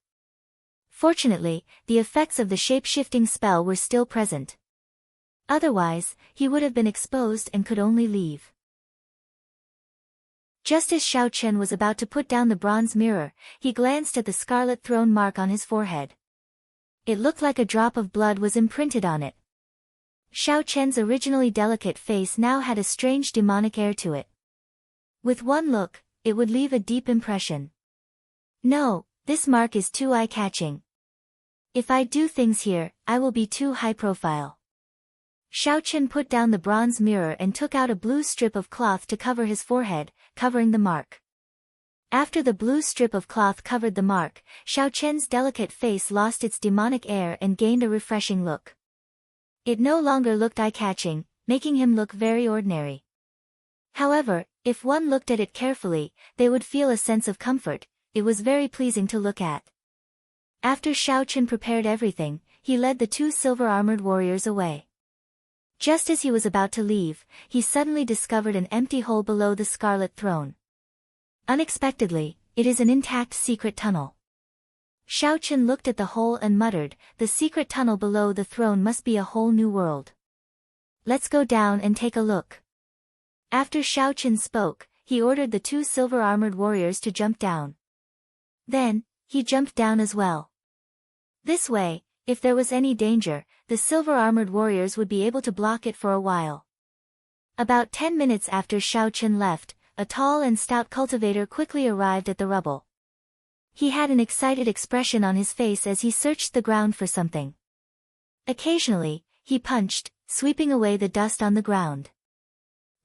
Fortunately, the effects of the shape-shifting spell were still present. Otherwise, he would have been exposed and could only leave. Just as Shao Qin was about to put down the bronze mirror, he glanced at the Scarlet Throne mark on his forehead. It looked like a drop of blood was imprinted on it. Shao Qin's originally delicate face now had a strange demonic air to it. With one look, it would leave a deep impression. No, this mark is too eye-catching. If I do things here, I will be too high-profile. Shao Qin put down the bronze mirror and took out a blue strip of cloth to cover his forehead, covering the mark. After the blue strip of cloth covered the mark, Shao Qin's delicate face lost its demonic air and gained a refreshing look. It no longer looked eye-catching, making him look very ordinary. However, if one looked at it carefully, they would feel a sense of comfort. It was very pleasing to look at. After Shao Qin prepared everything, he led the two silver-armored warriors away. Just as he was about to leave, he suddenly discovered an empty hole below the Scarlet Throne. Unexpectedly, it is an intact secret tunnel. Shao Qin looked at the hole and muttered, "The secret tunnel below the throne must be a whole new world. Let's go down and take a look." After Shao Qin spoke, he ordered the two silver-armored warriors to jump down. Then, he jumped down as well. This way, if there was any danger, the silver-armored warriors would be able to block it for a while. About 10 minutes after Shao Qin left, a tall and stout cultivator quickly arrived at the rubble. He had an excited expression on his face as he searched the ground for something. Occasionally, he punched, sweeping away the dust on the ground.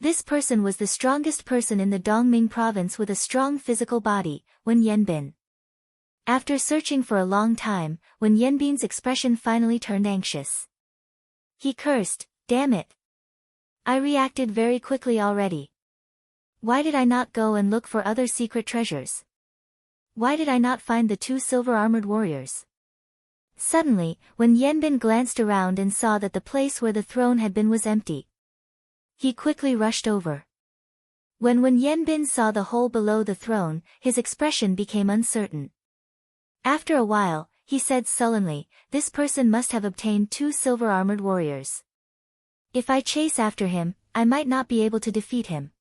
This person was the strongest person in the Dongming province with a strong physical body, Wen Yanbin. After searching for a long time, Wen Yanbin's expression finally turned anxious. He cursed, "Damn it! I reacted very quickly already. Why did I not go and look for other secret treasures? Why did I not find the two silver-armored warriors?" Suddenly, Wen Yanbin glanced around and saw that the place where the throne had been was empty. He quickly rushed over. When Wen Yanbin saw the hole below the throne, his expression became uncertain. After a while, he said sullenly, "This person must have obtained two silver-armored warriors. If I chase after him, I might not be able to defeat him.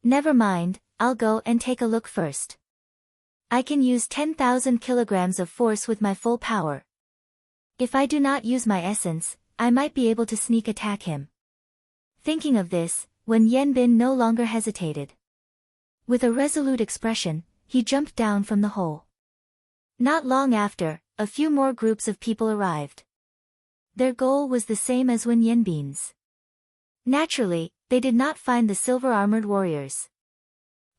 Never mind, I'll go and take a look first. I can use 10,000 kilograms of force with my full power. If I do not use my essence, I might be able to sneak attack him." Thinking of this, Wen Yanbin no longer hesitated. With a resolute expression, he jumped down from the hole. Not long after, a few more groups of people arrived. Their goal was the same as Wen Yanbin's. Naturally, they did not find the silver-armored warriors.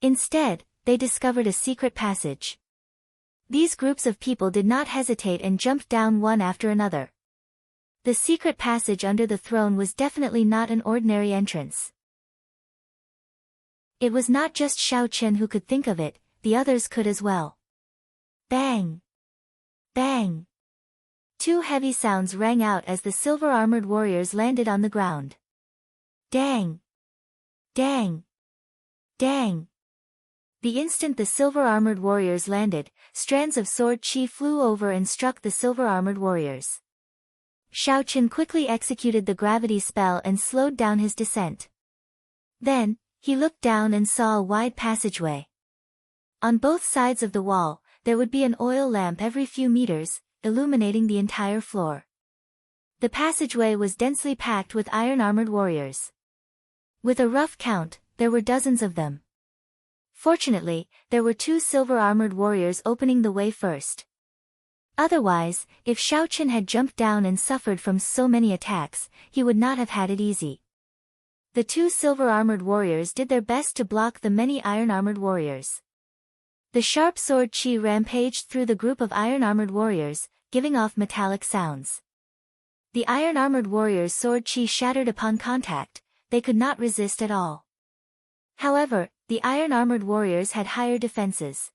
Instead, they discovered a secret passage. These groups of people did not hesitate and jumped down one after another. The secret passage under the throne was definitely not an ordinary entrance. It was not just Xiao Qian who could think of it, the others could as well. Bang! Bang! Two heavy sounds rang out as the silver-armored warriors landed on the ground. Dang! Dang! Dang! The instant the silver-armored warriors landed, strands of sword qi flew over and struck the silver-armored warriors. Xiao Qian quickly executed the gravity spell and slowed down his descent. Then, he looked down and saw a wide passageway. On both sides of the wall, there would be an oil lamp every few meters, illuminating the entire floor. The passageway was densely packed with iron-armored warriors. With a rough count, there were dozens of them. Fortunately, there were two silver-armored warriors opening the way first. Otherwise, if Xiao Qian had jumped down and suffered from so many attacks, he would not have had it easy. The two silver-armored warriors did their best to block the many iron-armored warriors. The sharp sword qi rampaged through the group of iron-armored warriors, giving off metallic sounds. The iron-armored warriors' sword qi shattered upon contact, they could not resist at all. However, the iron-armored warriors had higher defenses.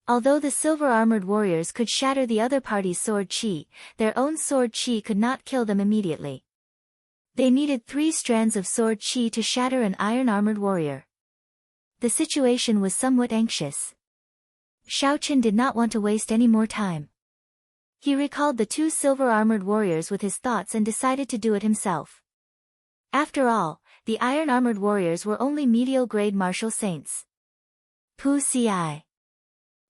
Although the silver-armored warriors could shatter the other party's sword qi, their own sword qi could not kill them immediately. They needed 3 strands of sword qi to shatter an iron-armored warrior. The situation was somewhat anxious. Xiao Qian did not want to waste any more time. He recalled the 2 silver-armored warriors with his thoughts and decided to do it himself. After all, the iron-armored warriors were only medial-grade martial saints. Pu Ci.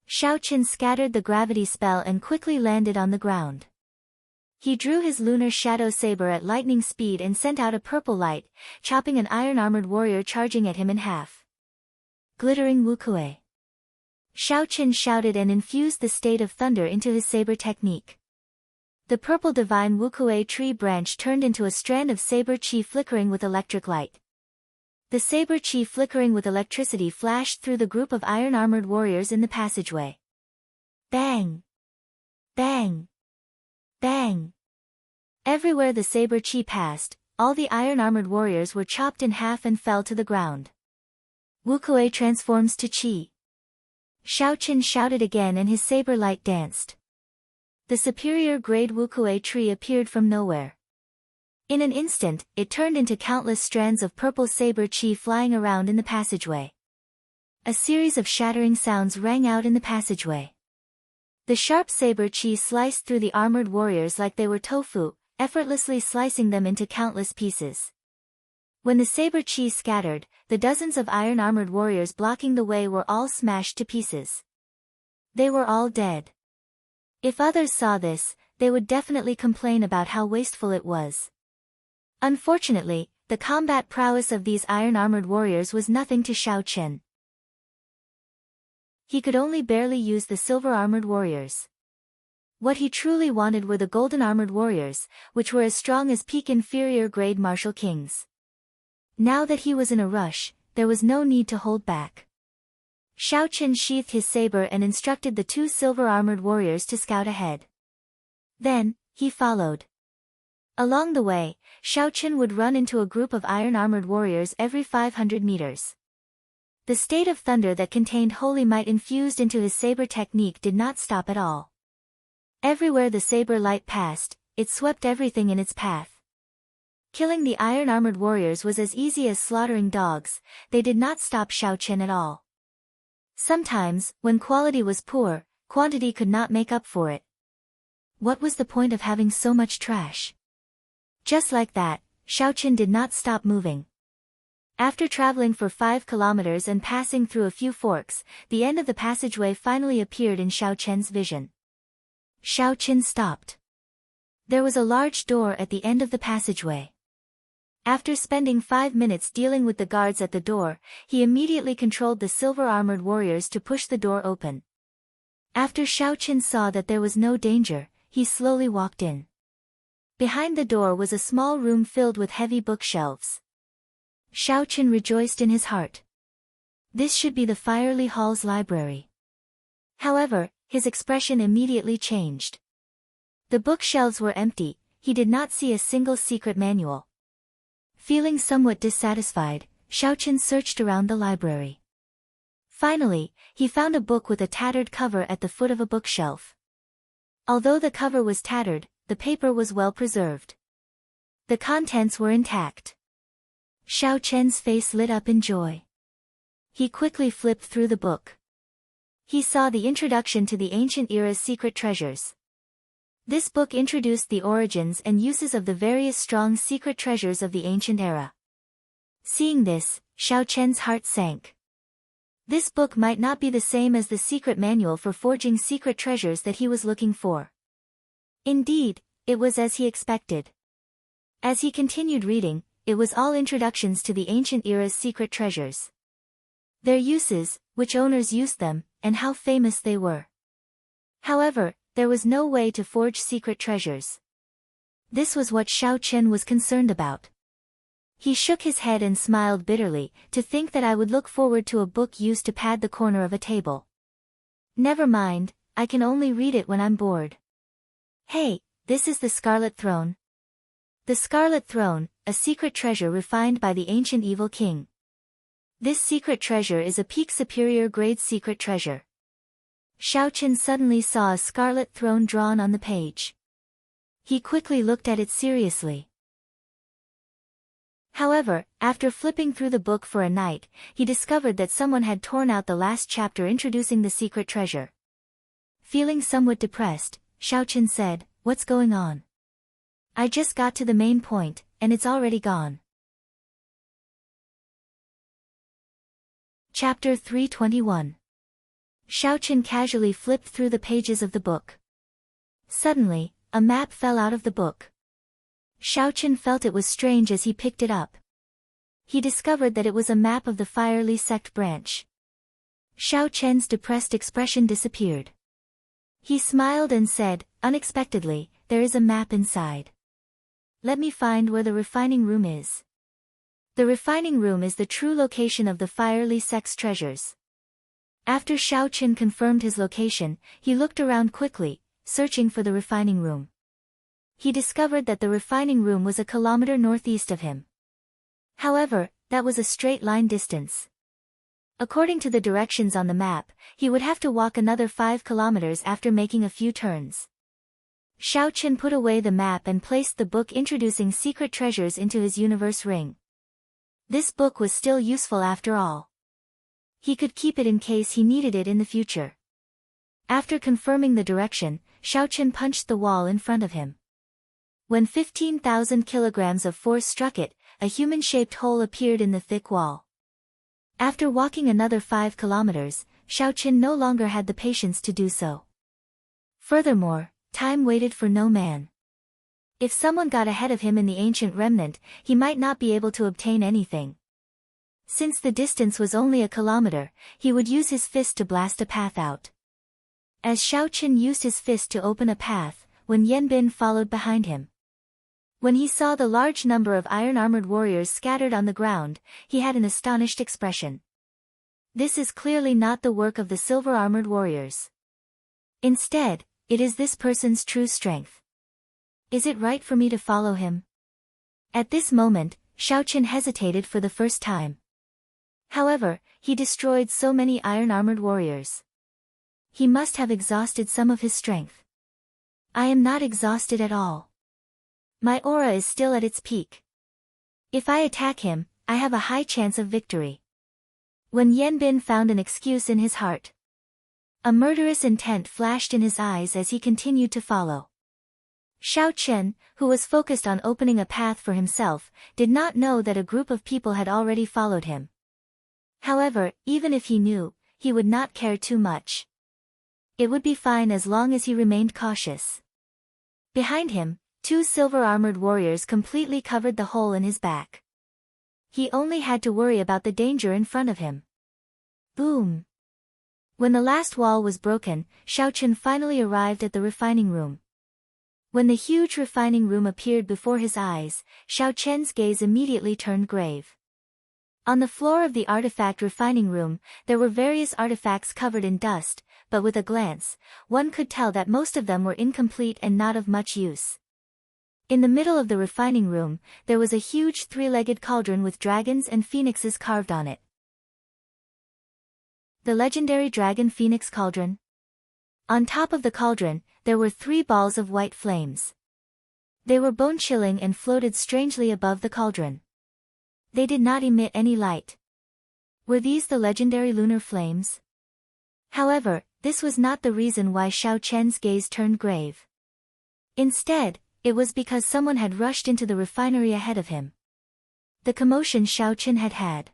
Xiao Qian scattered the gravity spell and quickly landed on the ground. He drew his lunar shadow saber at lightning speed and sent out a purple light, chopping an iron-armored warrior charging at him in half. Glittering Wukue. Xiao Qian shouted and infused the state of thunder into his saber technique. The purple divine Wukue tree branch turned into a strand of saber qi flickering with electric light. The saber qi flickering with electricity flashed through the group of iron-armored warriors in the passageway. Bang! Bang! Bang! Everywhere the saber qi passed, all the iron-armored warriors were chopped in half and fell to the ground. Wukue transforms to qi. Xiao Qian shouted again and his saber light danced. The superior grade Wukue tree appeared from nowhere. In an instant, it turned into countless strands of purple saber qi flying around in the passageway. A series of shattering sounds rang out in the passageway. The sharp saber qi sliced through the armored warriors like they were tofu, effortlessly slicing them into countless pieces. When the saber qi scattered, the dozens of iron-armored warriors blocking the way were all smashed to pieces. They were all dead. If others saw this, they would definitely complain about how wasteful it was. Unfortunately, the combat prowess of these iron-armored warriors was nothing to Xiao Qian. He could only barely use the silver-armored warriors. What he truly wanted were the golden-armored warriors, which were as strong as peak inferior grade martial kings. Now that he was in a rush, there was no need to hold back. Xiao Qian sheathed his saber and instructed the 2 silver-armored warriors to scout ahead. Then, he followed. Along the way, Xiao Qian would run into a group of iron-armored warriors every 500 meters. The state of thunder that contained holy might infused into his saber technique did not stop at all. Everywhere the saber light passed, it swept everything in its path. Killing the iron-armored warriors was as easy as slaughtering dogs, they did not stop Xiao Qian at all. Sometimes, when quality was poor, quantity could not make up for it. What was the point of having so much trash? Just like that, Xiao Qian did not stop moving. After traveling for 5 kilometers and passing through a few forks, the end of the passageway finally appeared in Xiao Qian's vision. Xiao Qian stopped. There was a large door at the end of the passageway. After spending 5 minutes dealing with the guards at the door, he immediately controlled the silver-armored warriors to push the door open. After Xiao Qian saw that there was no danger, he slowly walked in. Behind the door was a small room filled with heavy bookshelves. Xiao Chen rejoiced in his heart. This should be the Firely Hall's library. However, his expression immediately changed. The bookshelves were empty, he did not see a single secret manual. Feeling somewhat dissatisfied, Xiao Chen searched around the library. Finally, he found a book with a tattered cover at the foot of a bookshelf. Although the cover was tattered, the paper was well preserved. The contents were intact. Xiao Chen's face lit up in joy. He quickly flipped through the book. He saw the introduction to the ancient era's secret treasures. This book introduced the origins and uses of the various strong secret treasures of the ancient era. Seeing this, Xiao Chen's heart sank. This book might not be the same as the secret manual for forging secret treasures that he was looking for. Indeed, it was as he expected. As he continued reading, it was all introductions to the ancient era's secret treasures. Their uses, which owners used them, and how famous they were. However, there was no way to forge secret treasures. This was what Xiao Chen was concerned about. He shook his head and smiled bitterly, to think that I would look forward to a book used to pad the corner of a table. Never mind, I can only read it when I'm bored. Hey, this is the Scarlet Throne. The Scarlet Throne, a secret treasure refined by the ancient evil king. This secret treasure is a peak superior grade secret treasure. Xiao Chen suddenly saw a scarlet throne drawn on the page. He quickly looked at it seriously. However, after flipping through the book for a night, he discovered that someone had torn out the last chapter introducing the secret treasure. Feeling somewhat depressed, Xiao Chen said, "What's going on? I just got to the main point, and it's already gone." Chapter 321. Xiao Chen casually flipped through the pages of the book. Suddenly, a map fell out of the book. Xiao Chen felt it was strange as he picked it up. He discovered that it was a map of the Firely sect branch. Xiao Chen's depressed expression disappeared. He smiled and said, unexpectedly, "There is a map inside. Let me find where the refining room is." The refining room is the true location of the Firely sect's treasures. After Xiao Chen confirmed his location, he looked around quickly, searching for the refining room. He discovered that the refining room was a kilometer northeast of him. However, that was a straight line distance. According to the directions on the map, he would have to walk another 5 kilometers after making a few turns. Xiao Chen put away the map and placed the book introducing secret treasures into his universe ring. This book was still useful after all. He could keep it in case he needed it in the future. After confirming the direction, Xiao Chen punched the wall in front of him. When 15,000 kilograms of force struck it, a human-shaped hole appeared in the thick wall. After walking another 5 kilometers, Xiao Chen no longer had the patience to do so. Furthermore, time waited for no man. If someone got ahead of him in the ancient remnant, he might not be able to obtain anything. Since the distance was only a kilometer, he would use his fist to blast a path out. As Xiao Chen used his fist to open a path, Wen Yanbin followed behind him. When he saw the large number of iron-armored warriors scattered on the ground, he had an astonished expression. This is clearly not the work of the silver-armored warriors. Instead, it is this person's true strength. Is it right for me to follow him? At this moment, Xiao Chen hesitated for the first time. However, he destroyed so many iron-armored warriors. He must have exhausted some of his strength. I am not exhausted at all. My aura is still at its peak. If I attack him, I have a high chance of victory. When Yanbin found an excuse in his heart. A murderous intent flashed in his eyes as he continued to follow. Xiao Chen, who was focused on opening a path for himself, did not know that a group of people had already followed him. However, even if he knew, he would not care too much. It would be fine as long as he remained cautious. Behind him, 2 silver-armored warriors completely covered the hole in his back. He only had to worry about the danger in front of him. Boom! When the last wall was broken, Xiao Chen finally arrived at the refining room. When the huge refining room appeared before his eyes, Xiao Chen's gaze immediately turned grave. On the floor of the artifact refining room, there were various artifacts covered in dust, but with a glance, one could tell that most of them were incomplete and not of much use. In the middle of the refining room, there was a huge three-legged cauldron with dragons and phoenixes carved on it. The legendary Dragon Phoenix Cauldron. On top of the cauldron, there were 3 balls of white flames. They were bone-chilling and floated strangely above the cauldron. They did not emit any light. Were these the legendary lunar flames? However, this was not the reason why Xiao Chen's gaze turned grave. Instead, it was because someone had rushed into the refinery ahead of him. The commotion Xiao Chen had had.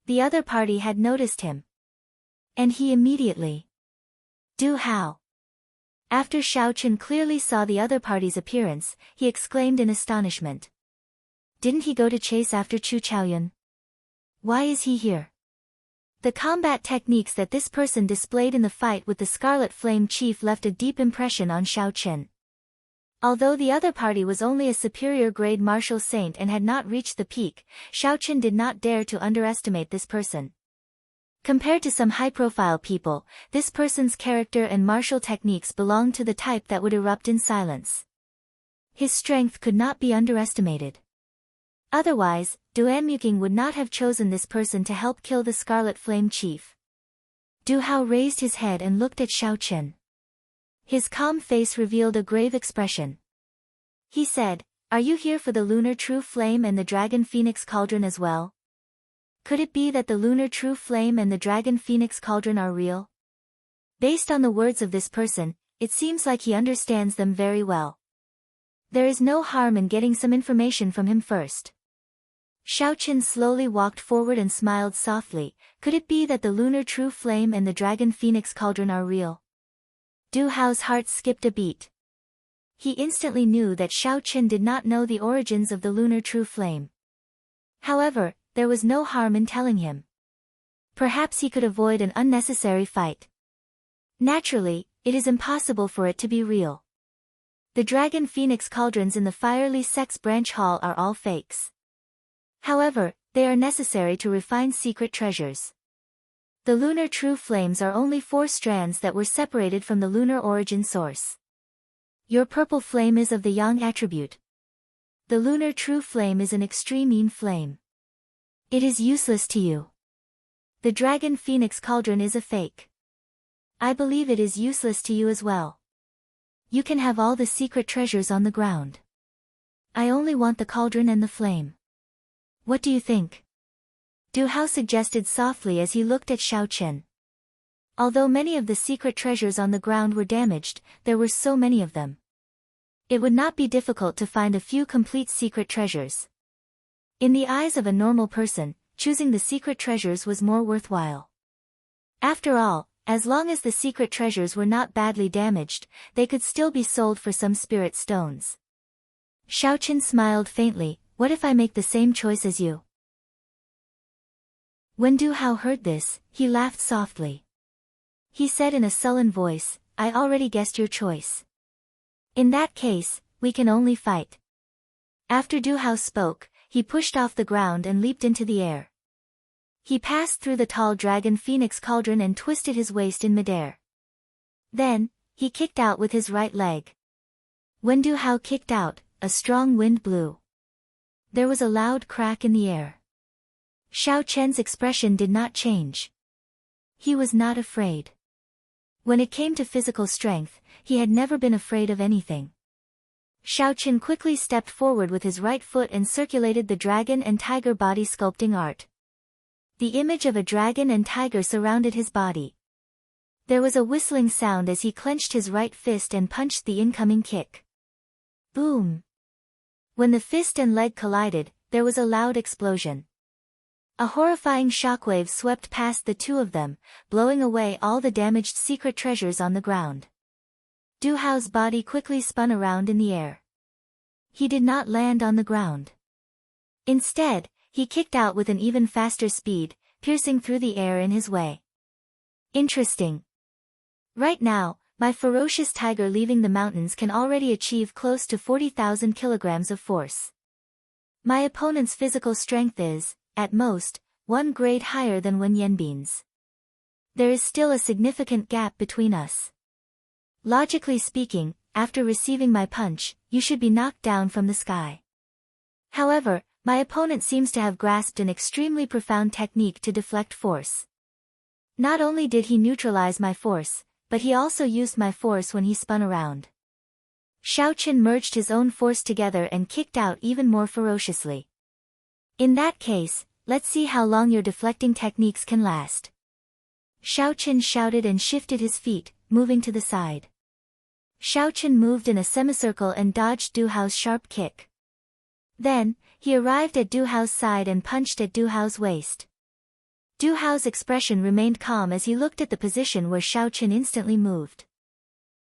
The other party had noticed him. And he immediately. Du Hao. After Xiao Chen clearly saw the other party's appearance, he exclaimed in astonishment. Didn't he go to chase after Chu Chaoyun? Why is he here? The combat techniques that this person displayed in the fight with the Scarlet Flame Chief left a deep impression on Xiao Chen. Although the other party was only a superior grade martial saint and had not reached the peak, Xiao Chen did not dare to underestimate this person. Compared to some high-profile people, this person's character and martial techniques belonged to the type that would erupt in silence. His strength could not be underestimated. Otherwise, Duan Muking would not have chosen this person to help kill the Scarlet Flame Chief. Du Hao raised his head and looked at Xiao Chen. His calm face revealed a grave expression. He said, "Are you here for the Lunar True Flame and the Dragon Phoenix Cauldron as well? Could it be that the Lunar True Flame and the Dragon Phoenix Cauldron are real?" Based on the words of this person, it seems like he understands them very well. There is no harm in getting some information from him first. Xiao Chen slowly walked forward and smiled softly. Could it be that the Lunar True Flame and the Dragon Phoenix Cauldron are real? Du Hao's heart skipped a beat. He instantly knew that Xiao Chen did not know the origins of the Lunar True Flame. However, there was no harm in telling him. Perhaps he could avoid an unnecessary fight. Naturally, it is impossible for it to be real. The Dragon Phoenix Cauldrons in the Firely Sex Branch Hall are all fakes. However, they are necessary to refine secret treasures. The Lunar True Flames are only 4 strands that were separated from the lunar origin source. Your purple flame is of the Yang attribute. The Lunar True Flame is an extreme yin flame. It is useless to you. The Dragon Phoenix Cauldron is a fake. I believe it is useless to you as well. You can have all the secret treasures on the ground. I only want the cauldron and the flame. What do you think? Du Hao suggested softly as he looked at Xiao Chen. Although many of the secret treasures on the ground were damaged, there were so many of them. It would not be difficult to find a few complete secret treasures. In the eyes of a normal person, choosing the secret treasures was more worthwhile. After all, as long as the secret treasures were not badly damaged, they could still be sold for some spirit stones. Xiao Chen smiled faintly. What if I make the same choice as you? When Du Hao heard this, he laughed softly. He said in a sullen voice, I already guessed your choice. In that case, we can only fight. After Du Hao spoke, he pushed off the ground and leaped into the air. He passed through the tall Dragon Phoenix Cauldron and twisted his waist in midair. Then, he kicked out with his right leg. When Du Hao kicked out, a strong wind blew. There was a loud crack in the air. Xiao Chen's expression did not change. He was not afraid. When it came to physical strength, he had never been afraid of anything. Xiao Chen quickly stepped forward with his right foot and circulated the dragon and tiger body sculpting art. The image of a dragon and tiger surrounded his body. There was a whistling sound as he clenched his right fist and punched the incoming kick. Boom! When the fist and leg collided, there was a loud explosion. A horrifying shockwave swept past the two of them, blowing away all the damaged secret treasures on the ground. Du Hao's body quickly spun around in the air. He did not land on the ground. Instead, he kicked out with an even faster speed, piercing through the air in his way. Interesting. Right now, my ferocious tiger leaving the mountains can already achieve close to 40,000 kilograms of force. My opponent's physical strength is, at most, 1 grade higher than Wen Yanbin's. There is still a significant gap between us. Logically speaking, after receiving my punch, you should be knocked down from the sky. However, my opponent seems to have grasped an extremely profound technique to deflect force. Not only did he neutralize my force, but he also used my force when he spun around. Xiaoqin merged his own force together and kicked out even more ferociously. In that case, let's see how long your deflecting techniques can last. Xiaoqin shouted and shifted his feet, moving to the side. Xiaoqin moved in a semicircle and dodged Du Hao's sharp kick. Then, he arrived at Du Hao's side and punched at Du Hao's waist. Du Hao's expression remained calm as he looked at the position where Xiaoqin instantly moved.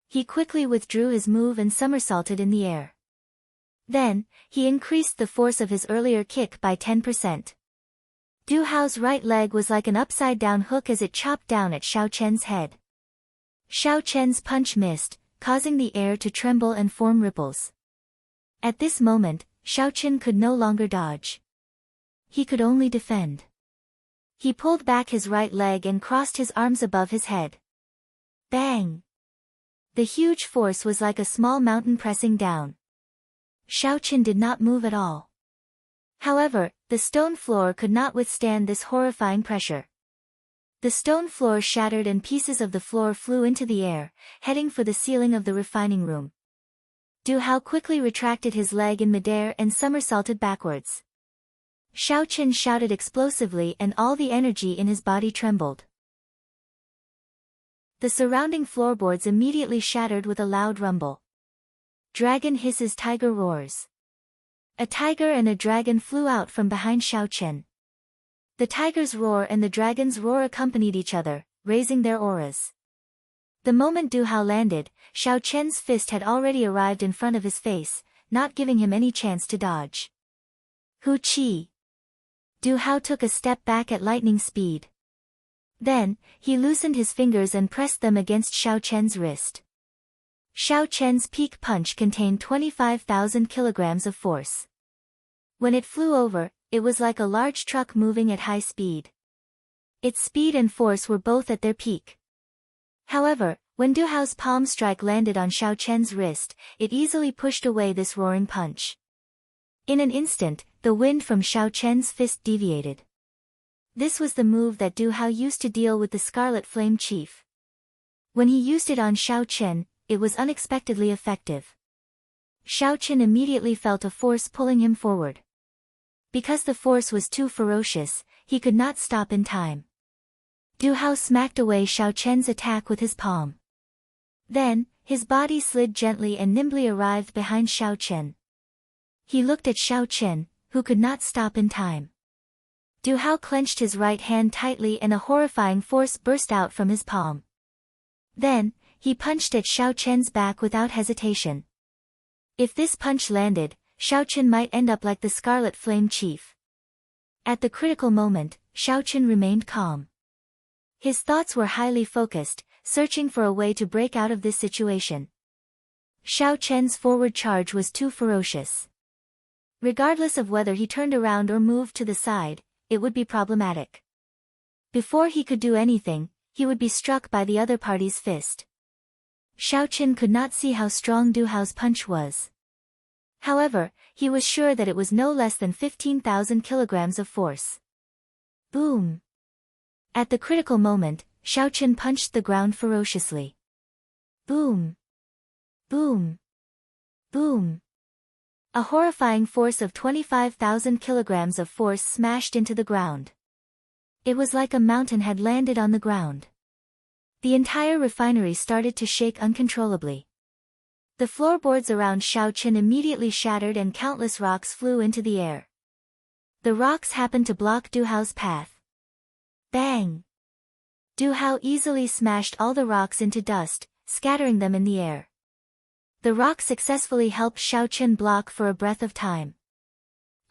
He quickly withdrew his move and somersaulted in the air. Then, he increased the force of his earlier kick by 10%. Du Hao's right leg was like an upside-down hook as it chopped down at Xiaoqian's head. Xiaoqian's punch missed, causing the air to tremble and form ripples. At this moment, Xiaoqin could no longer dodge. He could only defend. He pulled back his right leg and crossed his arms above his head. Bang! The huge force was like a small mountain pressing down. Xiaoqin did not move at all. However, the stone floor could not withstand this horrifying pressure. The stone floor shattered and pieces of the floor flew into the air, heading for the ceiling of the refining room. Du Hao quickly retracted his leg in midair and somersaulted backwards. Xiaoqin shouted explosively and all the energy in his body trembled. The surrounding floorboards immediately shattered with a loud rumble. Dragon hisses, tiger roars. A tiger and a dragon flew out from behind Xiaoqin. The tiger's roar and the dragon's roar accompanied each other, raising their auras. The moment Du Hao landed, Xiaoqian's fist had already arrived in front of his face, not giving him any chance to dodge. Hu Qi. Du Hao took a step back at lightning speed. Then, he loosened his fingers and pressed them against Xiaoqian's wrist. Xiaoqian's peak punch contained 25,000 kilograms of force. When it flew over, it was like a large truck moving at high speed. Its speed and force were both at their peak. However, when Du Hao's palm strike landed on Xiaoqian's wrist, it easily pushed away this roaring punch. In an instant, the wind from Xiaoqian's fist deviated. This was the move that Du Hao used to deal with the Scarlet Flame Chief. When he used it on Xiaoqian, it was unexpectedly effective. Xiaoqian immediately felt a force pulling him forward. Because the force was too ferocious, he could not stop in time. Du Hao smacked away Xiaoqian's attack with his palm. Then, his body slid gently and nimbly arrived behind Xiaoqian. He looked at Xiaoqian, who could not stop in time. Du Hao clenched his right hand tightly and a horrifying force burst out from his palm. Then, he punched at Xiaoqian's back without hesitation. If this punch landed, Xiaoqian might end up like the Scarlet Flame Chief. At the critical moment, Xiaoqian remained calm. His thoughts were highly focused, searching for a way to break out of this situation. Xiaoqian's forward charge was too ferocious. Regardless of whether he turned around or moved to the side, it would be problematic. Before he could do anything, he would be struck by the other party's fist. Xiaoqian could not see how strong Du Hao's punch was. However, he was sure that it was no less than 15,000 kilograms of force. Boom! At the critical moment, Xiaoqian punched the ground ferociously. Boom! Boom! Boom! A horrifying force of 25,000 kilograms of force smashed into the ground. It was like a mountain had landed on the ground. The entire refinery started to shake uncontrollably. The floorboards around Xiaoqian immediately shattered and countless rocks flew into the air. The rocks happened to block Du Hao's path. Bang! Du Hao easily smashed all the rocks into dust, scattering them in the air. The rock successfully helped Xiaoqian block for a breath of time.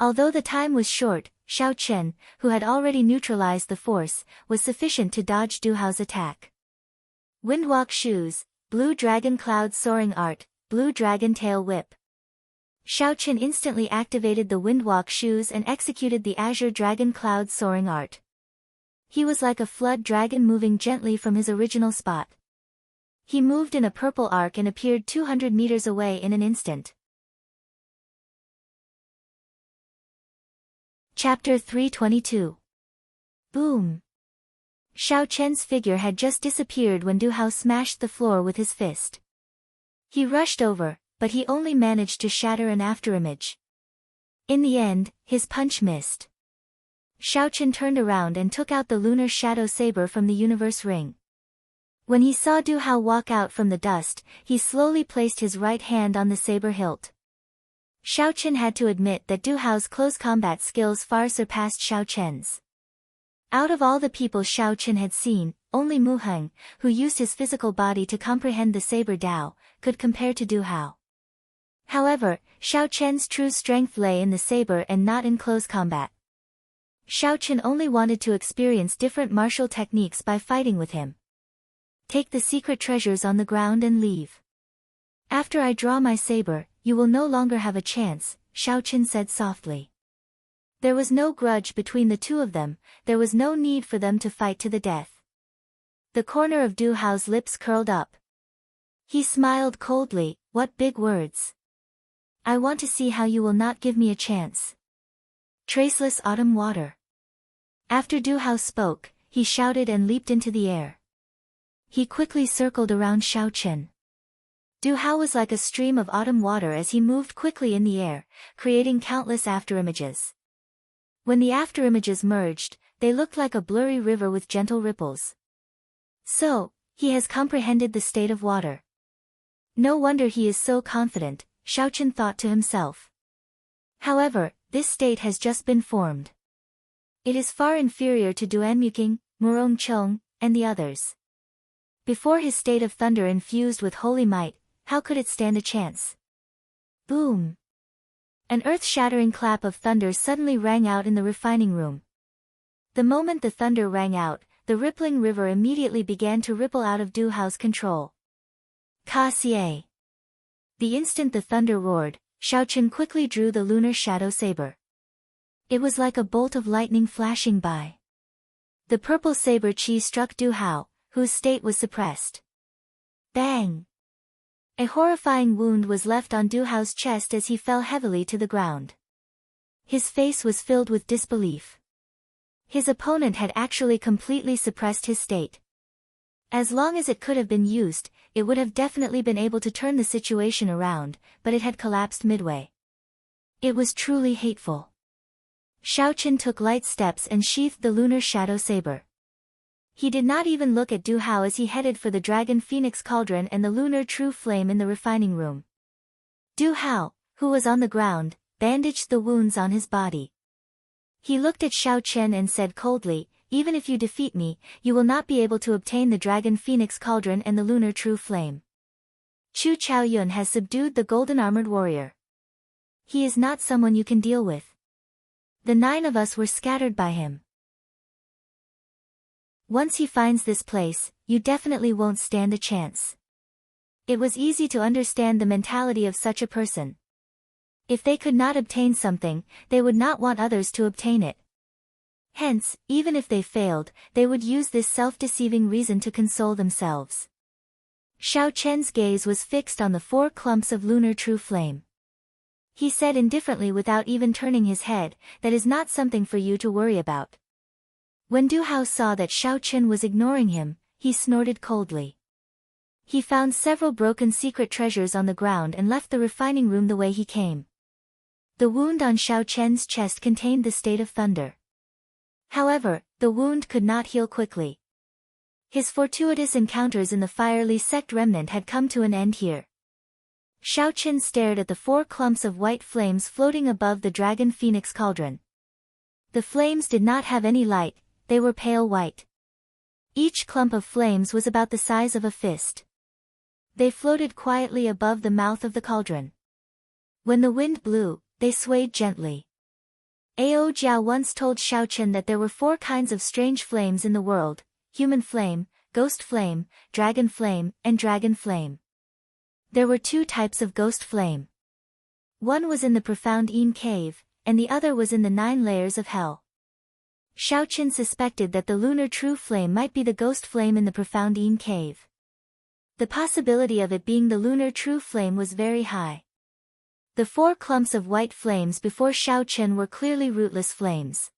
Although the time was short, Xiaoqian, who had already neutralized the force, was sufficient to dodge Du Hao's attack. Windwalk shoes, blue dragon cloud soaring art, blue dragon tail whip. Xiaochen instantly activated the windwalk shoes and executed the azure dragon cloud soaring art. He was like a flood dragon moving gently from his original spot. He moved in a purple arc and appeared 200 meters away in an instant. Chapter 322. Boom! Xiaochen's figure had just disappeared when Du Hao smashed the floor with his fist. He rushed over, but he only managed to shatter an afterimage. In the end, his punch missed. Xiaochen turned around and took out the lunar shadow saber from the universe ring. When he saw Du Hao walk out from the dust, he slowly placed his right hand on the saber hilt. Xiaochen had to admit that Du Hao's close combat skills far surpassed Xiaochen's. Out of all the people Xiaochen had seen, only Mu Heng, who used his physical body to comprehend the saber Dao, could compare to Du Hao. However, Xiaochen's true strength lay in the saber and not in close combat. Xiaochen only wanted to experience different martial techniques by fighting with him. Take the secret treasures on the ground and leave. After I draw my saber, you will no longer have a chance, Xiaochen said softly. There was no grudge between the two of them, there was no need for them to fight to the death. The corner of Du Hao's lips curled up. He smiled coldly, what big words. I want to see how you will not give me a chance. Traceless autumn water. After Du Hao spoke, he shouted and leaped into the air. He quickly circled around Xiaochen. Du Hao was like a stream of autumn water as he moved quickly in the air, creating countless afterimages. When the afterimages merged, they looked like a blurry river with gentle ripples. So, he has comprehended the state of water. No wonder he is so confident, Xiaochen thought to himself. However, this state has just been formed. It is far inferior to Duanmuking, Murongcheng, and the others. Before his state of thunder infused with holy might, how could it stand a chance? Boom! An earth-shattering clap of thunder suddenly rang out in the refining room. The moment the thunder rang out, the rippling river immediately began to ripple out of Du Hao's control. Ka-xie! The instant the thunder roared, Xiaochen quickly drew the lunar shadow saber. It was like a bolt of lightning flashing by. The purple saber chi struck Du Hao, whose state was suppressed. Bang! A horrifying wound was left on Du Hao's chest as he fell heavily to the ground. His face was filled with disbelief. His opponent had actually completely suppressed his state. As long as it could have been used, it would have definitely been able to turn the situation around, but it had collapsed midway. It was truly hateful. Xiaochen took light steps and sheathed the lunar shadow saber. He did not even look at Du Hao as he headed for the dragon phoenix cauldron and the lunar true flame in the refining room. Du Hao, who was on the ground, bandaged the wounds on his body. He looked at Xiaochen and said coldly, even if you defeat me, you will not be able to obtain the dragon phoenix cauldron and the lunar true flame. Chu Chaoyun has subdued the golden armored warrior. He is not someone you can deal with. The 9 of us were scattered by him. Once he finds this place, you definitely won't stand a chance. It was easy to understand the mentality of such a person. If they could not obtain something, they would not want others to obtain it. Hence, even if they failed, they would use this self-deceiving reason to console themselves. Xiaochen's gaze was fixed on the 4 clumps of lunar true flame. He said indifferently without even turning his head, that is not something for you to worry about. When Du Hao saw that Xiaochen was ignoring him, he snorted coldly. He found several broken secret treasures on the ground and left the refining room the way he came. The wound on Xiaochen's chest contained the state of thunder. However, the wound could not heal quickly. His fortuitous encounters in the fiery sect remnant had come to an end here. Xiaochen stared at the 4 clumps of white flames floating above the dragon phoenix cauldron. The flames did not have any light, they were pale white. Each clump of flames was about the size of a fist. They floated quietly above the mouth of the cauldron. When the wind blew, they swayed gently. Ao Jiao once told Xiaochen that there were 4 kinds of strange flames in the world: human flame, ghost flame, dragon flame, and dragon flame. There were 2 types of ghost flame. One was in the profound Yin cave, and the other was in the 9 layers of hell. Xiaoqin suspected that the lunar true flame might be the ghost flame in the profound Yin cave. The possibility of it being the lunar true flame was very high. The 4 clumps of white flames before Xiaoqin were clearly rootless flames.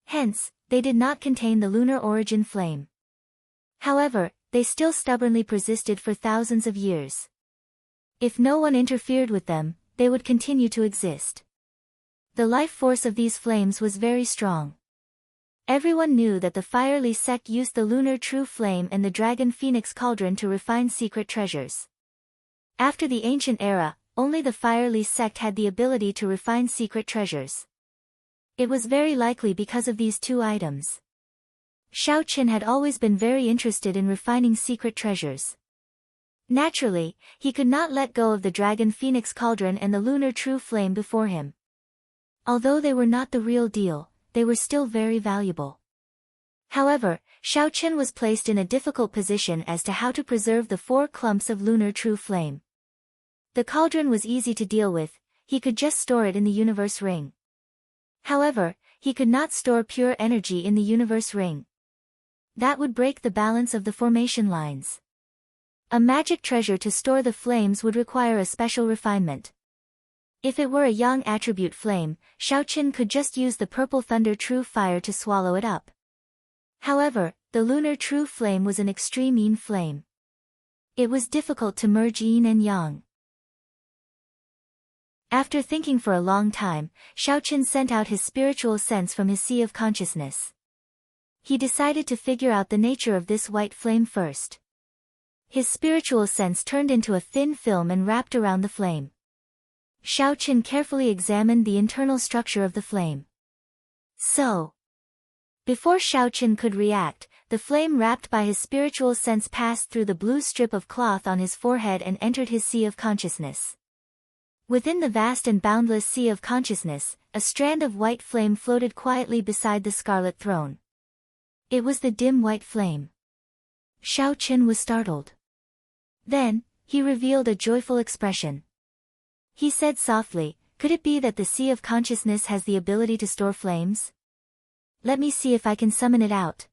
Hence, they did not contain the lunar origin flame. However, they still stubbornly persisted for thousands of years. If no one interfered with them, they would continue to exist. The life force of these flames was very strong. Everyone knew that the fiery sect used the lunar true flame and the dragon phoenix cauldron to refine secret treasures. After the ancient era, only the fiery sect had the ability to refine secret treasures. It was very likely because of these 2 items. Xiaoqin had always been very interested in refining secret treasures. Naturally, he could not let go of the dragon phoenix cauldron and the lunar true flame before him. Although they were not the real deal, they were still very valuable. However, Xiaoqin was placed in a difficult position as to how to preserve the 4 clumps of lunar true flame. The cauldron was easy to deal with, he could just store it in the universe ring. However, he could not store pure energy in the universe ring. That would break the balance of the formation lines. A magic treasure to store the flames would require a special refinement. If it were a yang attribute flame, Xiaoqin could just use the purple thunder true fire to swallow it up. However, the lunar true flame was an extreme yin flame. It was difficult to merge yin and yang. After thinking for a long time, Xiaoqin sent out his spiritual sense from his sea of consciousness. He decided to figure out the nature of this white flame first. His spiritual sense turned into a thin film and wrapped around the flame. Xiaoqin carefully examined the internal structure of the flame. Before Xiaoqin could react, the flame wrapped by his spiritual sense passed through the blue strip of cloth on his forehead and entered his sea of consciousness. Within the vast and boundless sea of consciousness, a strand of white flame floated quietly beside the scarlet throne. It was the dim white flame. Xiaoqin was startled. Then, he revealed a joyful expression. He said softly, "Could it be that the sea of consciousness has the ability to store flames? Let me see if I can summon it out."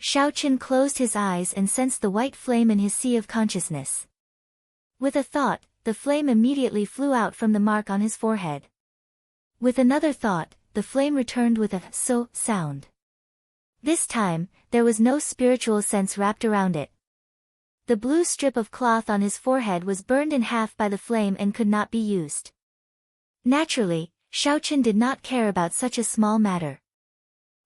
Xiaoqin closed his eyes and sensed the white flame in his sea of consciousness. With a thought, the flame immediately flew out from the mark on his forehead. With another thought, the flame returned with a "so" sound. This time, there was no spiritual sense wrapped around it. The blue strip of cloth on his forehead was burned in half by the flame and could not be used. Naturally, Xiaoqin did not care about such a small matter.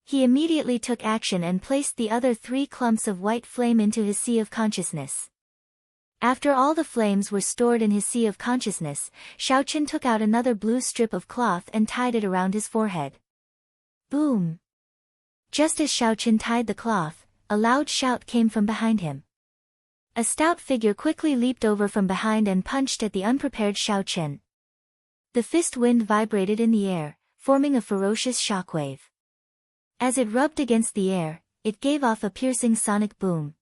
He immediately took action and placed the other 3 clumps of white flame into his sea of consciousness. After all the flames were stored in his sea of consciousness, Xiaoqin took out another blue strip of cloth and tied it around his forehead. Boom! Just as Xiaoqin tied the cloth, a loud shout came from behind him. A stout figure quickly leaped over from behind and punched at the unprepared Xiaoqin. The fist wind vibrated in the air, forming a ferocious shockwave. As it rubbed against the air, it gave off a piercing sonic boom.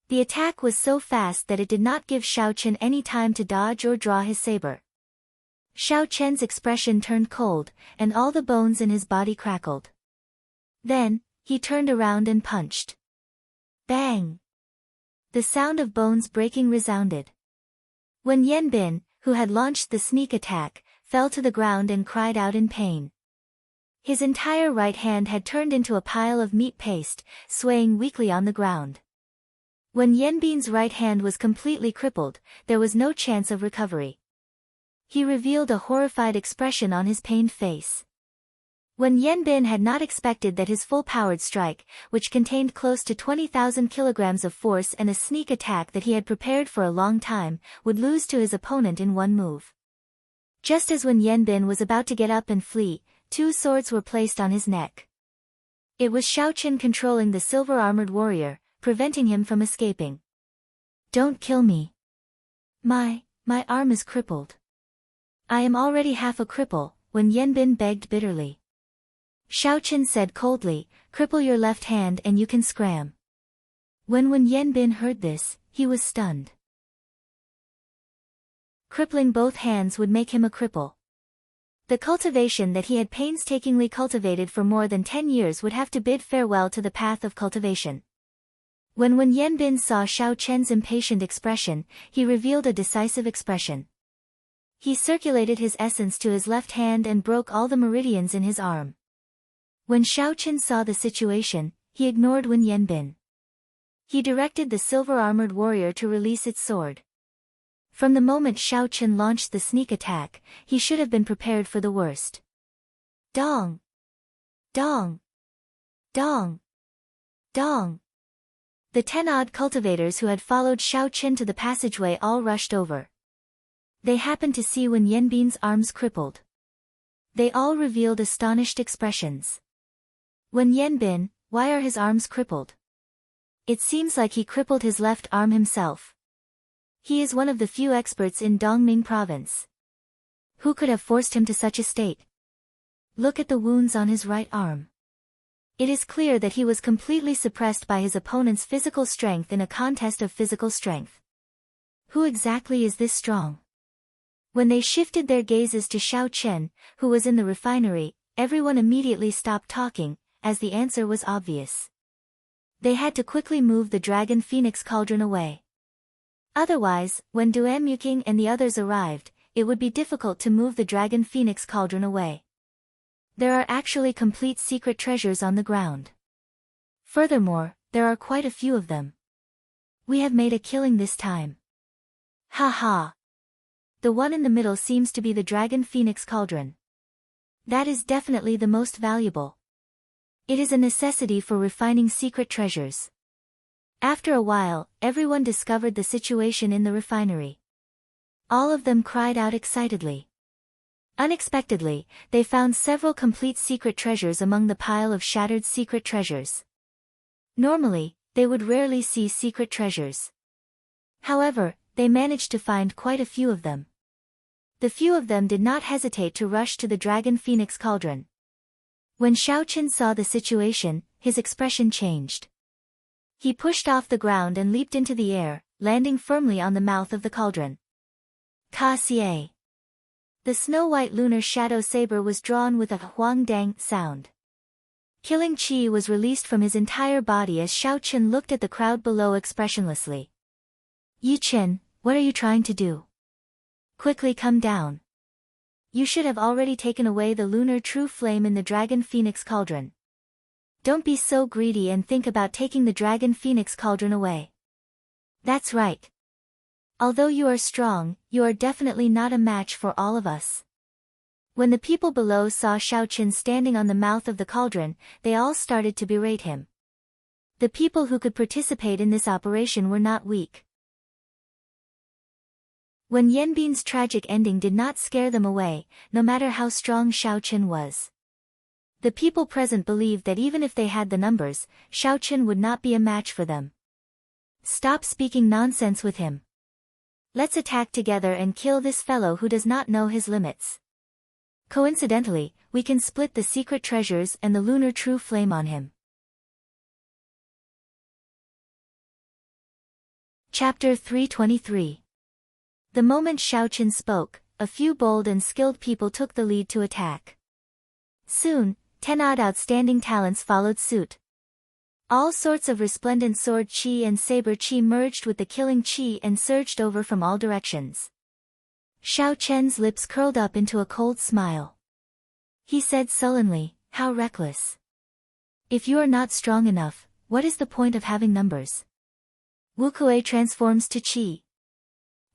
The attack was so fast that it did not give Xiaoqin any time to dodge or draw his saber. Xiaoqin's expression turned cold, and all the bones in his body crackled. Then, he turned around and punched. Bang! The sound of bones breaking resounded. When Yanbin, who had launched the sneak attack, fell to the ground and cried out in pain. His entire right hand had turned into a pile of meat paste, swaying weakly on the ground. When Yanbin's right hand was completely crippled, there was no chance of recovery. He revealed a horrified expression on his pained face. When Yanbin had not expected that his full-powered strike, which contained close to 20,000 kilograms of force and a sneak attack that he had prepared for a long time, would lose to his opponent in one move. Just as when Yanbin was about to get up and flee, 2 swords were placed on his neck. It was Xiaoqin controlling the silver-armored warrior, preventing him from escaping. "Don't kill me. My arm is crippled." "I am already half a cripple," when Yanbin begged bitterly. Xiaoqin said coldly, "Cripple your left hand and you can scram." When Yanbin heard this, he was stunned. Crippling both hands would make him a cripple. The cultivation that he had painstakingly cultivated for more than 10 years would have to bid farewell to the path of cultivation. When Yanbin saw Xiao Chen's impatient expression, he revealed a decisive expression. He circulated his essence to his left hand and broke all the meridians in his arm. When Xiao Chen saw the situation, he ignored Yanbin. He directed the silver-armored warrior to release its sword. From the moment Xiao Chen launched the sneak attack, he should have been prepared for the worst. Dong! Dong! Dong! Dong! The 10-odd cultivators who had followed Xiao Chen to the passageway all rushed over. They happened to see Yanbin's arms crippled. They all revealed astonished expressions. Yanbin, why are his arms crippled? It seems like he crippled his left arm himself. He is one of the few experts in Dongming province. Who could have forced him to such a state? Look at the wounds on his right arm. It is clear that he was completely suppressed by his opponent's physical strength in a contest of physical strength. Who exactly is this strong? When they shifted their gazes to Xiao Chen, who was in the refinery, everyone immediately stopped talking, as the answer was obvious. They had to quickly move the Dragon Phoenix Cauldron away. Otherwise, when Duan and the others arrived, it would be difficult to move the Dragon Phoenix Cauldron away. There are actually complete secret treasures on the ground. Furthermore, there are quite a few of them. We have made a killing this time. Ha ha! The one in the middle seems to be the Dragon Phoenix Cauldron. That is definitely the most valuable. It is a necessity for refining secret treasures. After a while, everyone discovered the situation in the refinery. All of them cried out excitedly. Unexpectedly, they found several complete secret treasures among the pile of shattered secret treasures. Normally, they would rarely see secret treasures. However, they managed to find quite a few of them. The few of them did not hesitate to rush to the Dragon Phoenix Cauldron. When Xiao Chen saw the situation, his expression changed. He pushed off the ground and leaped into the air, landing firmly on the mouth of the cauldron. Ka-xie. The snow-white lunar shadow saber was drawn with a huang-dang sound. Killing chi was released from his entire body as Xiao Chen looked at the crowd below expressionlessly. Yi Chen, what are you trying to do? Quickly come down. You should have already taken away the lunar true flame in the Dragon Phoenix Cauldron. Don't be so greedy and think about taking the Dragon Phoenix Cauldron away. That's right. Although you are strong, you are definitely not a match for all of us. When the people below saw Xiao Chen standing on the mouth of the cauldron, they all started to berate him. The people who could participate in this operation were not weak. Yanbin's tragic ending did not scare them away, no matter how strong Xiao Chen was. The people present believed that even if they had the numbers, Xiao Chen would not be a match for them. Stop speaking nonsense with him. Let's attack together and kill this fellow who does not know his limits. Coincidentally, we can split the secret treasures and the lunar true flame on him. Chapter 323. The moment Xiao Chen spoke, a few bold and skilled people took the lead to attack. Soon, 10 odd outstanding talents followed suit. All sorts of resplendent sword chi and saber chi merged with the killing chi and surged over from all directions. Xiao Chen's lips curled up into a cold smile. He said sullenly, "How reckless. If you are not strong enough, what is the point of having numbers?" Wukuei transforms to chi.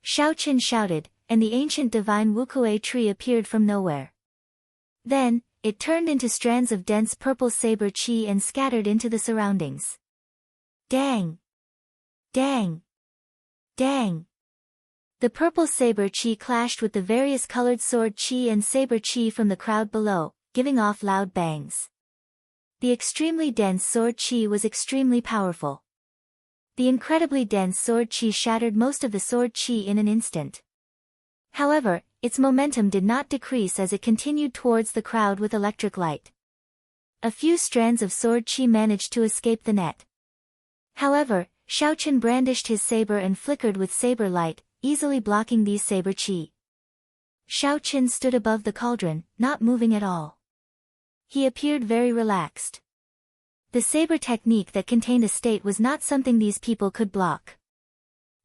Xiao Chen shouted, and the ancient divine Wukuei tree appeared from nowhere. Then, it turned into strands of dense purple saber chi and scattered into the surroundings. Dang! Dang! Dang! The purple saber chi clashed with the various colored sword chi and saber chi from the crowd below, giving off loud bangs. The extremely dense sword chi was extremely powerful. The incredibly dense sword chi shattered most of the sword chi in an instant. However, its momentum did not decrease as it continued towards the crowd with electric light. A few strands of sword chi managed to escape the net. However, Xiao Chen brandished his saber and flickered with saber light, easily blocking these saber chi. Xiao Qin stood above the cauldron, not moving at all. He appeared very relaxed. The saber technique that contained a state was not something these people could block.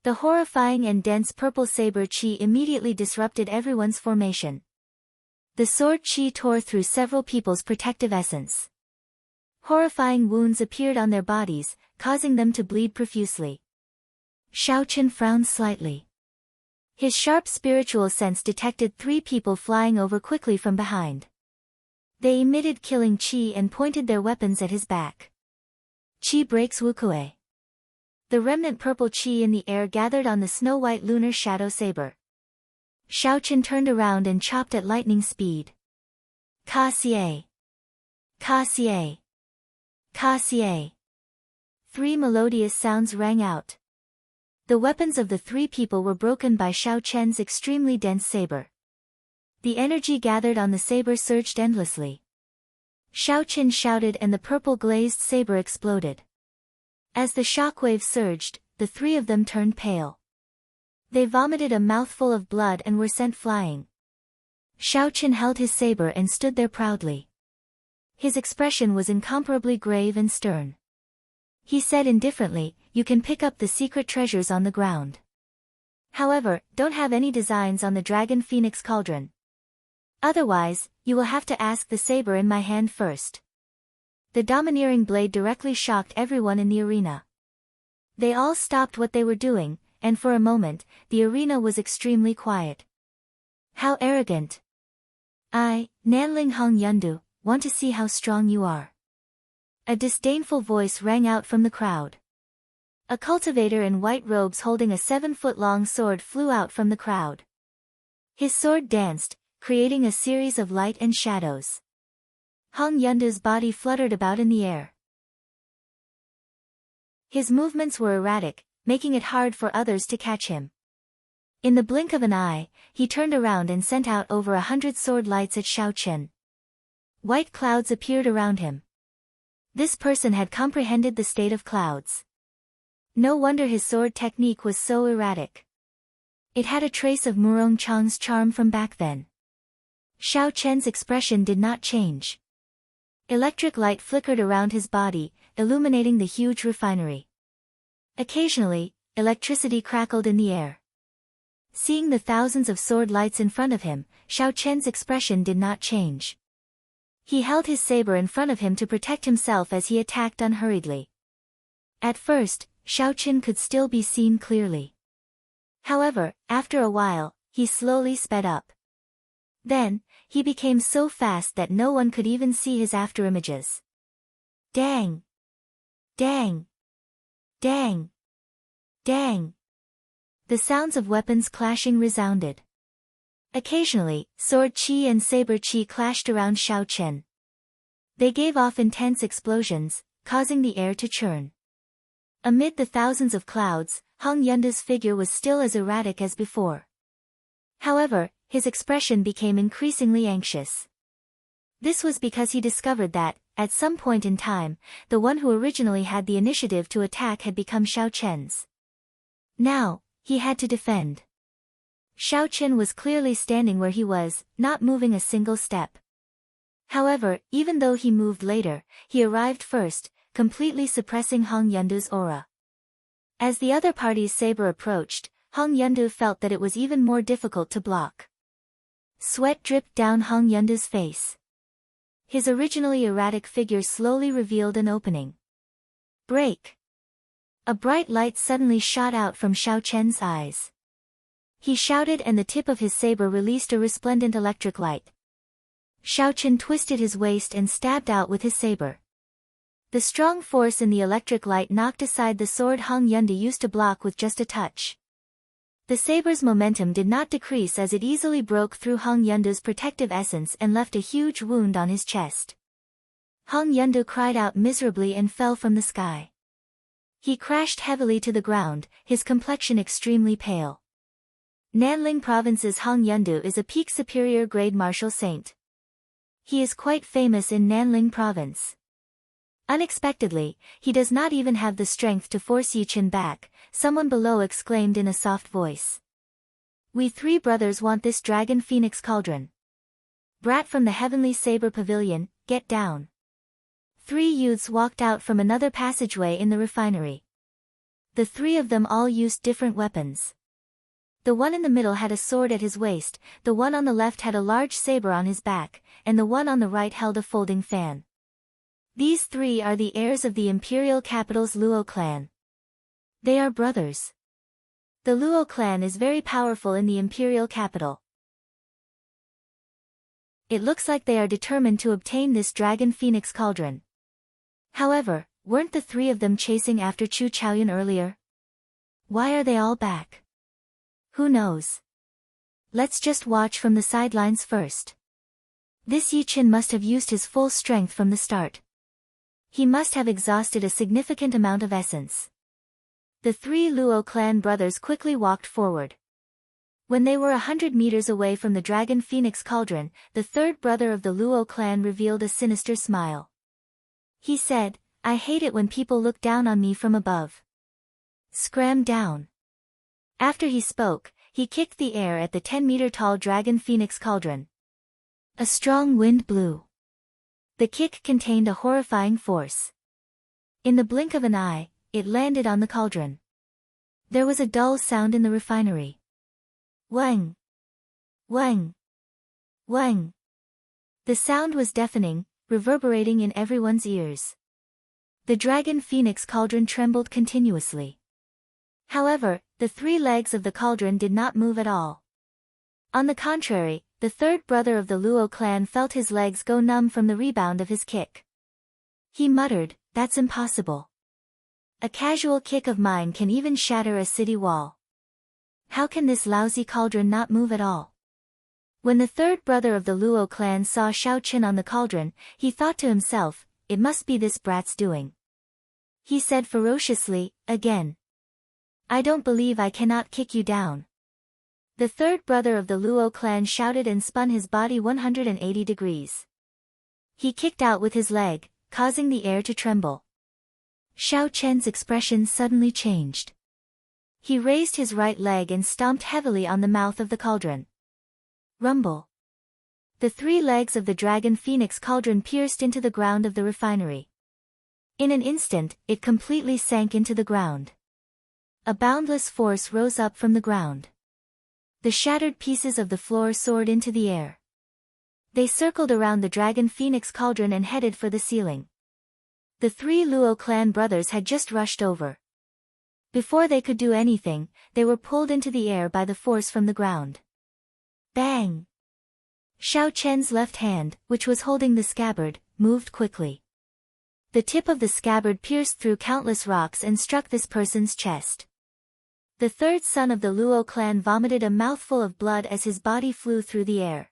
The horrifying and dense purple saber chi immediately disrupted everyone's formation. The sword chi tore through several people's protective essence. Horrifying wounds appeared on their bodies, causing them to bleed profusely. Xiao Qin frowned slightly. His sharp spiritual sense detected 3 people flying over quickly from behind. They emitted killing chi and pointed their weapons at his back. Chi breaks Wukue. The remnant purple chi in the air gathered on the snow-white lunar shadow saber. Xiao Qin turned around and chopped at lightning speed. Ka xie. Ka xie. Ka xie. 3 melodious sounds rang out. The weapons of the 3 people were broken by Xiao Chen's extremely dense saber. The energy gathered on the saber surged endlessly. Xiao Qin shouted and the purple glazed saber exploded. As the shockwave surged, the 3 of them turned pale. They vomited a mouthful of blood and were sent flying. Xiao Qin held his saber and stood there proudly. His expression was incomparably grave and stern. He said indifferently, "You can pick up the secret treasures on the ground. However, don't have any designs on the dragon phoenix cauldron. Otherwise, you will have to ask the saber in my hand first." The domineering blade directly shocked everyone in the arena. They all stopped what they were doing, and for a moment, the arena was extremely quiet. How arrogant! I, Nanling Hong Yundu, want to see how strong you are. A disdainful voice rang out from the crowd. A cultivator in white robes holding a 7-foot-long sword flew out from the crowd. His sword danced, creating a series of light and shadows. Hong Yundu's body fluttered about in the air. His movements were erratic, making it hard for others to catch him. In the blink of an eye, he turned around and sent out over 100 sword lights at Xiao Qin. White clouds appeared around him. This person had comprehended the state of clouds. No wonder his sword technique was so erratic. It had a trace of Murong Chang's charm from back then. Xiao Chen's expression did not change. Electric light flickered around his body, illuminating the huge refinery. Occasionally, electricity crackled in the air. Seeing the thousands of sword lights in front of him, Xiao Chen's expression did not change. He held his saber in front of him to protect himself as he attacked unhurriedly. At first, Xiao Qin could still be seen clearly. However, after a while, he slowly sped up. Then, he became so fast that no one could even see his afterimages. Dang! Dang! Dang! Dang! The sounds of weapons clashing resounded. Occasionally, sword chi and saber chi clashed around Xiao Qin. They gave off intense explosions, causing the air to churn. Amid the thousands of clouds, Hong Yundu's figure was still as erratic as before. However, his expression became increasingly anxious. This was because he discovered that, at some point in time, the one who originally had the initiative to attack had become Xiao Chen's. Now, he had to defend. Xiao Qin was clearly standing where he was, not moving a single step. However, even though he moved later, he arrived first, completely suppressing Hong Yundu's aura. As the other party's saber approached, Hong Yundu felt that it was even more difficult to block. Sweat dripped down Hong Yundu's face. His originally erratic figure slowly revealed an opening. Break! A bright light suddenly shot out from Xiao Chen's eyes. He shouted and the tip of his saber released a resplendent electric light. Xiao Chen twisted his waist and stabbed out with his saber. The strong force in the electric light knocked aside the sword Hong Yundu used to block with just a touch. The saber's momentum did not decrease as it easily broke through Hong Yundu's protective essence and left a huge wound on his chest. Hong Yundu cried out miserably and fell from the sky. He crashed heavily to the ground, his complexion extremely pale. Nanling Province's Hong Yundu is a peak superior grade martial saint. He is quite famous in Nanling Province. Unexpectedly, he does not even have the strength to force Yi Chen back, someone below exclaimed in a soft voice. We 3 brothers want this dragon phoenix cauldron. Brat from the heavenly saber pavilion, get down. 3 youths walked out from another passageway in the refinery. The 3 of them all used different weapons. The one in the middle had a sword at his waist, the one on the left had a large saber on his back, and the one on the right held a folding fan. These 3 are the heirs of the imperial capital's Luo clan. They are brothers. The Luo clan is very powerful in the imperial capital. It looks like they are determined to obtain this dragon phoenix cauldron. However, weren't the 3 of them chasing after Chu Chaoyun earlier? Why are they all back? Who knows? Let's just watch from the sidelines first. This Yi Qin must have used his full strength from the start. He must have exhausted a significant amount of essence. The 3 Luo clan brothers quickly walked forward. When they were 100 meters away from the dragon phoenix cauldron, the 3rd brother of the Luo clan revealed a sinister smile. He said, I hate it when people look down on me from above. Scram down. After he spoke, he kicked the air at the 10-meter-tall dragon phoenix cauldron. A strong wind blew. The kick contained a horrifying force. In the blink of an eye, it landed on the cauldron. There was a dull sound in the refinery. Wang! Wang! Wang! The sound was deafening, reverberating in everyone's ears. The dragon phoenix cauldron trembled continuously. However, the 3 legs of the cauldron did not move at all. On the contrary, the 3rd brother of the Luo clan felt his legs go numb from the rebound of his kick. He muttered, that's impossible. A casual kick of mine can even shatter a city wall. How can this lousy cauldron not move at all? When the 3rd brother of the Luo clan saw Xiao Qin on the cauldron, he thought to himself, it must be this brat's doing. He said ferociously, again. I don't believe I cannot kick you down. The 3rd brother of the Luo clan shouted and spun his body 180 degrees. He kicked out with his leg, causing the air to tremble. Xiao Chen's expression suddenly changed. He raised his right leg and stomped heavily on the mouth of the cauldron. Rumble. The 3 legs of the dragon phoenix cauldron pierced into the ground of the refinery. In an instant, it completely sank into the ground. A boundless force rose up from the ground. The shattered pieces of the floor soared into the air. They circled around the dragon phoenix cauldron and headed for the ceiling. The 3 Luo clan brothers had just rushed over. Before they could do anything, they were pulled into the air by the force from the ground. Bang! Xiao Chen's left hand, which was holding the scabbard, moved quickly. The tip of the scabbard pierced through countless rocks and struck this person's chest. The 3rd son of the Luo clan vomited a mouthful of blood as his body flew through the air.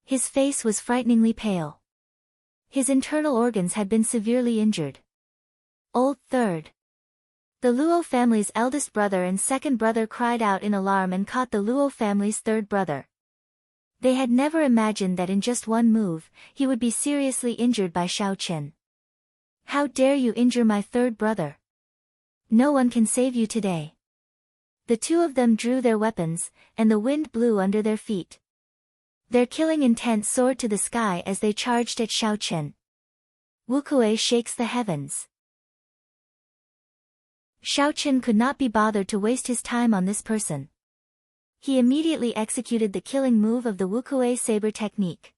His face was frighteningly pale. His internal organs had been severely injured. Old 3rd. The Luo family's eldest brother and 2nd brother cried out in alarm and caught the Luo family's 3rd brother. They had never imagined that in just one move, he would be seriously injured by Xiao Qin. How dare you injure my 3rd brother? No one can save you today. The 2 of them drew their weapons, and the wind blew under their feet. Their killing intent soared to the sky as they charged at Xiao Qin. Wukuei shakes the heavens. Xiao Qin could not be bothered to waste his time on this person. He immediately executed the killing move of the Wukuei saber technique.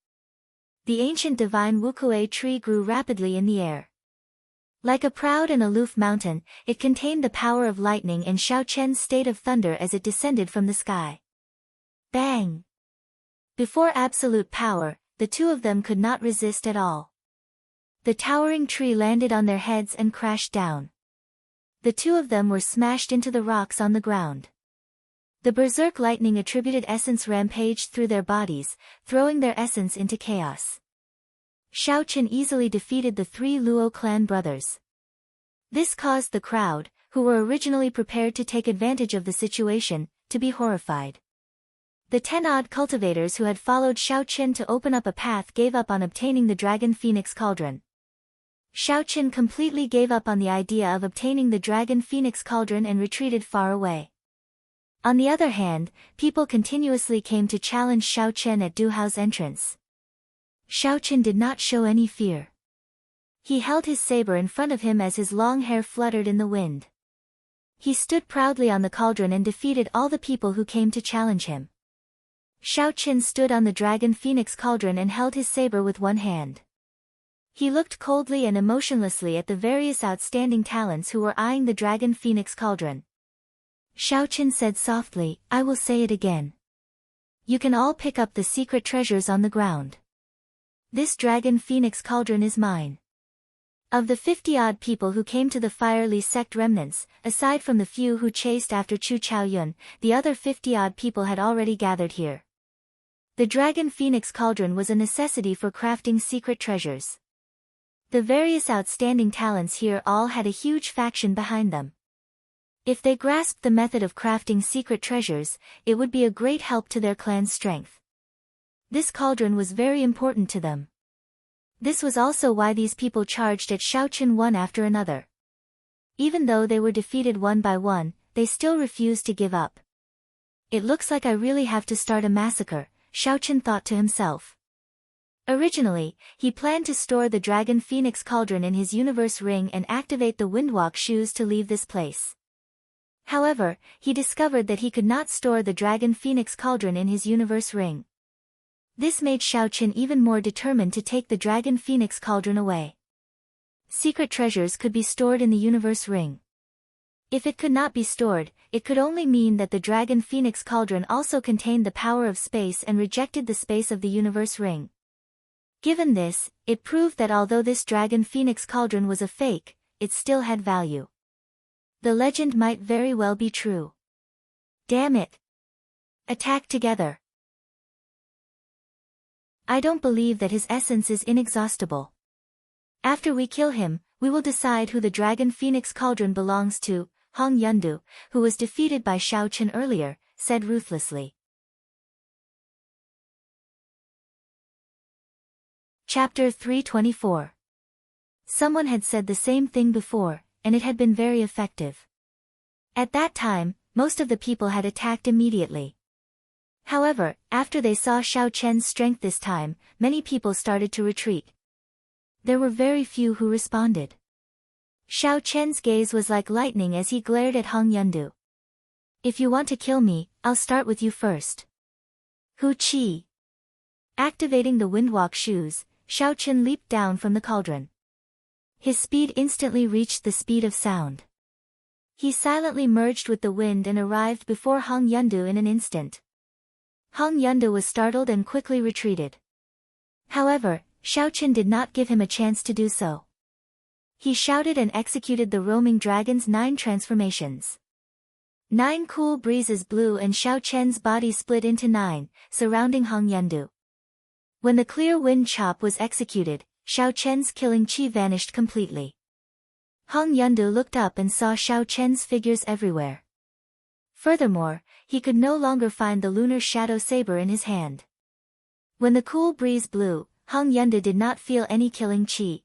The ancient divine Wukuei tree grew rapidly in the air. Like a proud and aloof mountain, it contained the power of lightning and Xiao Chen's state of thunder as it descended from the sky. Bang! Before absolute power, the 2 of them could not resist at all. The towering tree landed on their heads and crashed down. The 2 of them were smashed into the rocks on the ground. The berserk lightning attributed essence rampaged through their bodies, throwing their essence into chaos. Xiao Qin easily defeated the 3 Luo clan brothers. This caused the crowd, who were originally prepared to take advantage of the situation, to be horrified. The 10-odd cultivators who had followed Xiao Qin to open up a path gave up on obtaining the dragon phoenix cauldron. Xiao Qin completely gave up on the idea of obtaining the dragon phoenix cauldron and retreated far away. On the other hand, people continuously came to challenge Xiao Chen at Du Hao's entrance. Xiao Chen did not show any fear. He held his saber in front of him as his long hair fluttered in the wind. He stood proudly on the cauldron and defeated all the people who came to challenge him. Xiao Chen stood on the dragon phoenix cauldron and held his saber with one hand. He looked coldly and emotionlessly at the various outstanding talents who were eyeing the dragon phoenix cauldron. Xiao Chen said softly, "I will say it again. You can all pick up the secret treasures on the ground. This dragon phoenix cauldron is mine." Of the 50-odd people who came to the Fire Li sect remnants, aside from the few who chased after Chu Chaoyun, the other 50-odd people had already gathered here. The dragon phoenix cauldron was a necessity for crafting secret treasures. The various outstanding talents here all had a huge faction behind them. If they grasped the method of crafting secret treasures, it would be a great help to their clan's strength. This cauldron was very important to them. This was also why these people charged at Xiao Chen one after another. Even though they were defeated one by one, they still refused to give up. It looks like I really have to start a massacre, Xiao Chen thought to himself. Originally, he planned to store the dragon phoenix cauldron in his universe ring and activate the windwalk shoes to leave this place. However, he discovered that he could not store the dragon phoenix cauldron in his universe ring. This made Xiao Chen even more determined to take the dragon phoenix cauldron away. Secret treasures could be stored in the universe ring. If it could not be stored, it could only mean that the dragon phoenix cauldron also contained the power of space and rejected the space of the universe ring. Given this, it proved that although this dragon phoenix cauldron was a fake, it still had value. The legend might very well be true. Damn it! Attack together! I don't believe that his essence is inexhaustible. After we kill him, we will decide who the dragon phoenix cauldron belongs to, Hong Yundu, who was defeated by Xiao Chen earlier, said ruthlessly. Chapter 324. Someone had said the same thing before, and it had been very effective. At that time, most of the people had attacked immediately. However, after they saw Xiao Chen's strength this time, many people started to retreat. There were very few who responded. Xiao Chen's gaze was like lightning as he glared at Hong Yundu. If you want to kill me, I'll start with you first. Hu Qi. Activating the windwalk shoes, Xiao Chen leaped down from the cauldron. His speed instantly reached the speed of sound. He silently merged with the wind and arrived before Hong Yundu in an instant. Hong Yundu was startled and quickly retreated. However, Xiao Chen did not give him a chance to do so. He shouted and executed the roaming dragon's 9 transformations. 9 cool breezes blew and Xiao Chen's body split into 9, surrounding Hong Yundu. When the clear wind chop was executed, Xiao Chen's killing chi vanished completely. Hong Yundu looked up and saw Xiao Chen's figures everywhere. Furthermore, he could no longer find the lunar shadow saber in his hand. When the cool breeze blew, Hong Yundu did not feel any killing chi.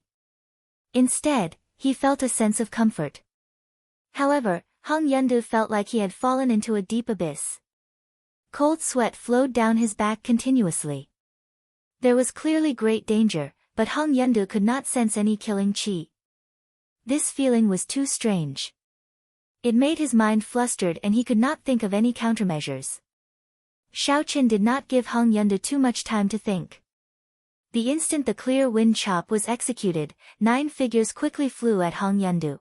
Instead, he felt a sense of comfort. However, Hong Yundu felt like he had fallen into a deep abyss. Cold sweat flowed down his back continuously. There was clearly great danger, but Hong Yundu could not sense any killing chi. This feeling was too strange. It made his mind flustered and he could not think of any countermeasures. Xiao Chen did not give Hong Yundu too much time to think. The instant the clear wind chop was executed, 9 figures quickly flew at Hong Yundu.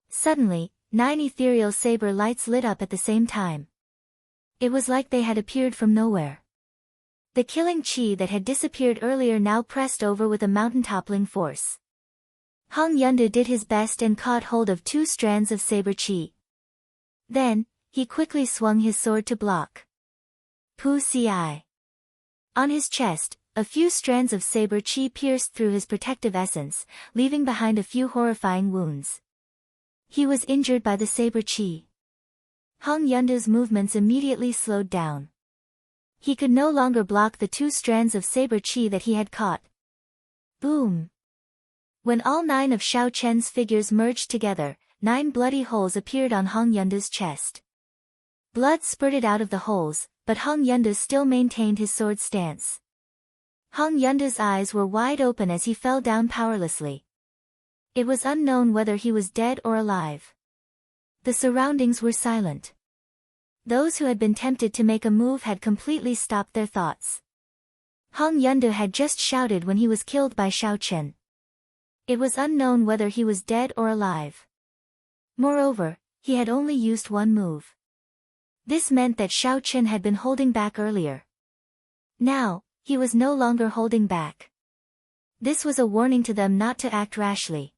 Suddenly, 9 ethereal saber lights lit up at the same time. It was like they had appeared from nowhere. The killing chi that had disappeared earlier now pressed over with a mountain-toppling force. Hong Yundu did his best and caught hold of 2 strands of saber chi. Then, he quickly swung his sword to block. Pu Ci. On his chest, a few strands of saber chi pierced through his protective essence, leaving behind a few horrifying wounds. He was injured by the saber chi. Hong Yundu's movements immediately slowed down. He could no longer block the 2 strands of saber chi that he had caught. Boom! When all 9 of Xiao Chen's figures merged together, 9 bloody holes appeared on Hong Yundu's chest. Blood spurted out of the holes, but Hung Yunde still maintained his sword stance. Hung Yunde's eyes were wide open as he fell down powerlessly. It was unknown whether he was dead or alive. The surroundings were silent. Those who had been tempted to make a move had completely stopped their thoughts. Hung Yunde had just shouted when he was killed by Xiao Chen. It was unknown whether he was dead or alive. Moreover, he had only used one move. This meant that Xiao Chen had been holding back earlier. Now, he was no longer holding back. This was a warning to them not to act rashly.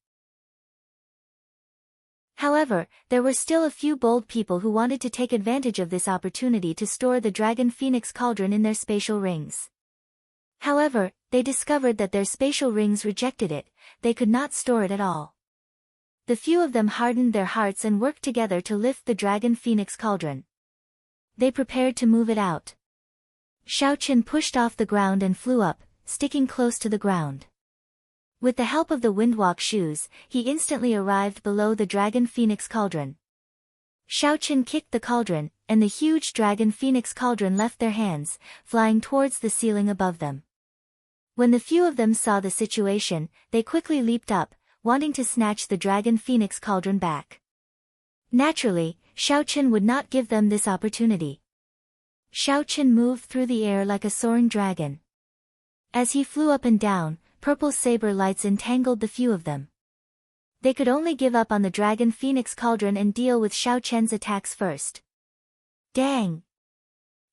However, there were still a few bold people who wanted to take advantage of this opportunity to store the Dragon Phoenix Cauldron in their spatial rings. However, they discovered that their spatial rings rejected it, they could not store it at all. The few of them hardened their hearts and worked together to lift the Dragon Phoenix Cauldron. They prepared to move it out. Xiao Chen pushed off the ground and flew up, sticking close to the ground. With the help of the windwalk shoes, he instantly arrived below the Dragon Phoenix Cauldron. Xiao Chen kicked the cauldron, and the huge Dragon Phoenix Cauldron left their hands, flying towards the ceiling above them. When the few of them saw the situation, they quickly leaped up, wanting to snatch the Dragon Phoenix Cauldron back. Naturally, Xiao Chen would not give them this opportunity. Xiao Chen moved through the air like a soaring dragon. As he flew up and down, purple saber lights entangled the few of them. They could only give up on the Dragon Phoenix Cauldron and deal with Xiao Chen's attacks first. Dang!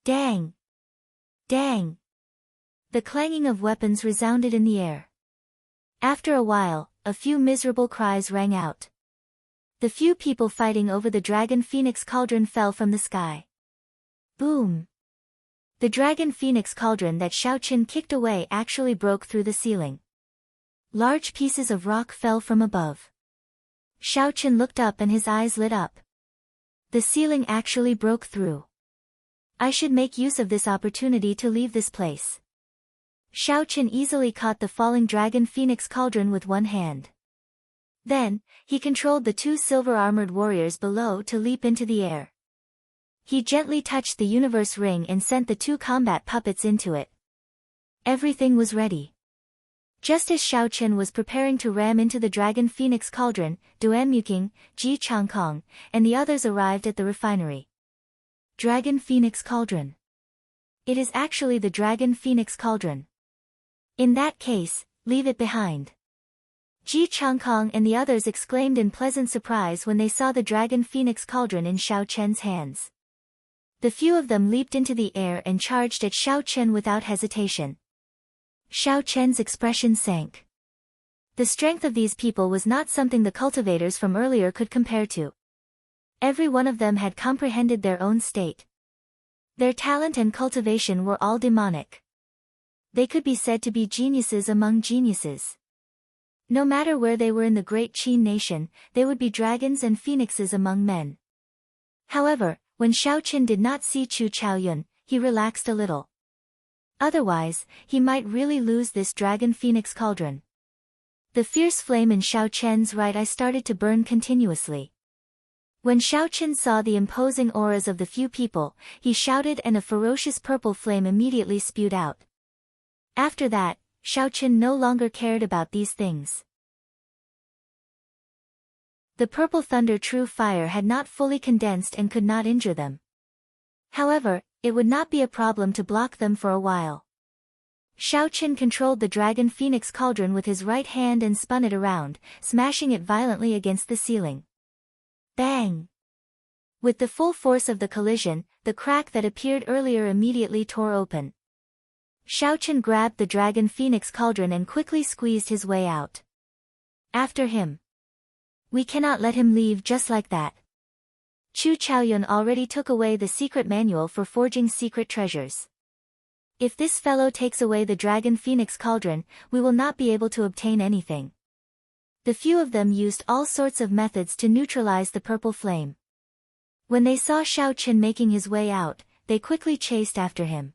Dang! Dang! The clanging of weapons resounded in the air. After a while, a few miserable cries rang out. The few people fighting over the Dragon Phoenix Cauldron fell from the sky. Boom! The Dragon Phoenix Cauldron that Xiao Chen kicked away actually broke through the ceiling. Large pieces of rock fell from above. Xiao Chen looked up and his eyes lit up. The ceiling actually broke through. I should make use of this opportunity to leave this place. Xiao Chen easily caught the falling Dragon Phoenix Cauldron with one hand. Then, he controlled the two silver-armored warriors below to leap into the air. He gently touched the universe ring and sent the two combat puppets into it. Everything was ready. Just as Xiao Chen was preparing to ram into the Dragon Phoenix Cauldron, Duan Muking, Ji Changkong, and the others arrived at the refinery. Dragon Phoenix Cauldron. It is actually the Dragon Phoenix Cauldron. In that case, leave it behind. Ji Changkong and the others exclaimed in pleasant surprise when they saw the Dragon Phoenix Cauldron in Xiao Chen's hands. The few of them leaped into the air and charged at Xiao Chen without hesitation. Xiao Chen's expression sank. The strength of these people was not something the cultivators from earlier could compare to. Every one of them had comprehended their own state. Their talent and cultivation were all demonic. They could be said to be geniuses among geniuses. No matter where they were in the great Qin nation, they would be dragons and phoenixes among men. However, when Xiao Chen did not see Chu Chaoyun, he relaxed a little. Otherwise, he might really lose this Dragon Phoenix Cauldron. The fierce flame in Xiao Chen's right eye started to burn continuously. When Xiao Chen saw the imposing auras of the few people, he shouted and a ferocious purple flame immediately spewed out. After that, Xiao Chen no longer cared about these things. The purple thunder true fire had not fully condensed and could not injure them. However, it would not be a problem to block them for a while. Xiao Chen controlled the Dragon Phoenix Cauldron with his right hand and spun it around, smashing it violently against the ceiling. Bang! With the full force of the collision, the crack that appeared earlier immediately tore open. Xiao Chen grabbed the Dragon Phoenix Cauldron and quickly squeezed his way out. After him. We cannot let him leave just like that. Chu Chaoyun already took away the secret manual for forging secret treasures. If this fellow takes away the Dragon Phoenix Cauldron, we will not be able to obtain anything. The few of them used all sorts of methods to neutralize the purple flame. When they saw Xiao Chen making his way out, they quickly chased after him.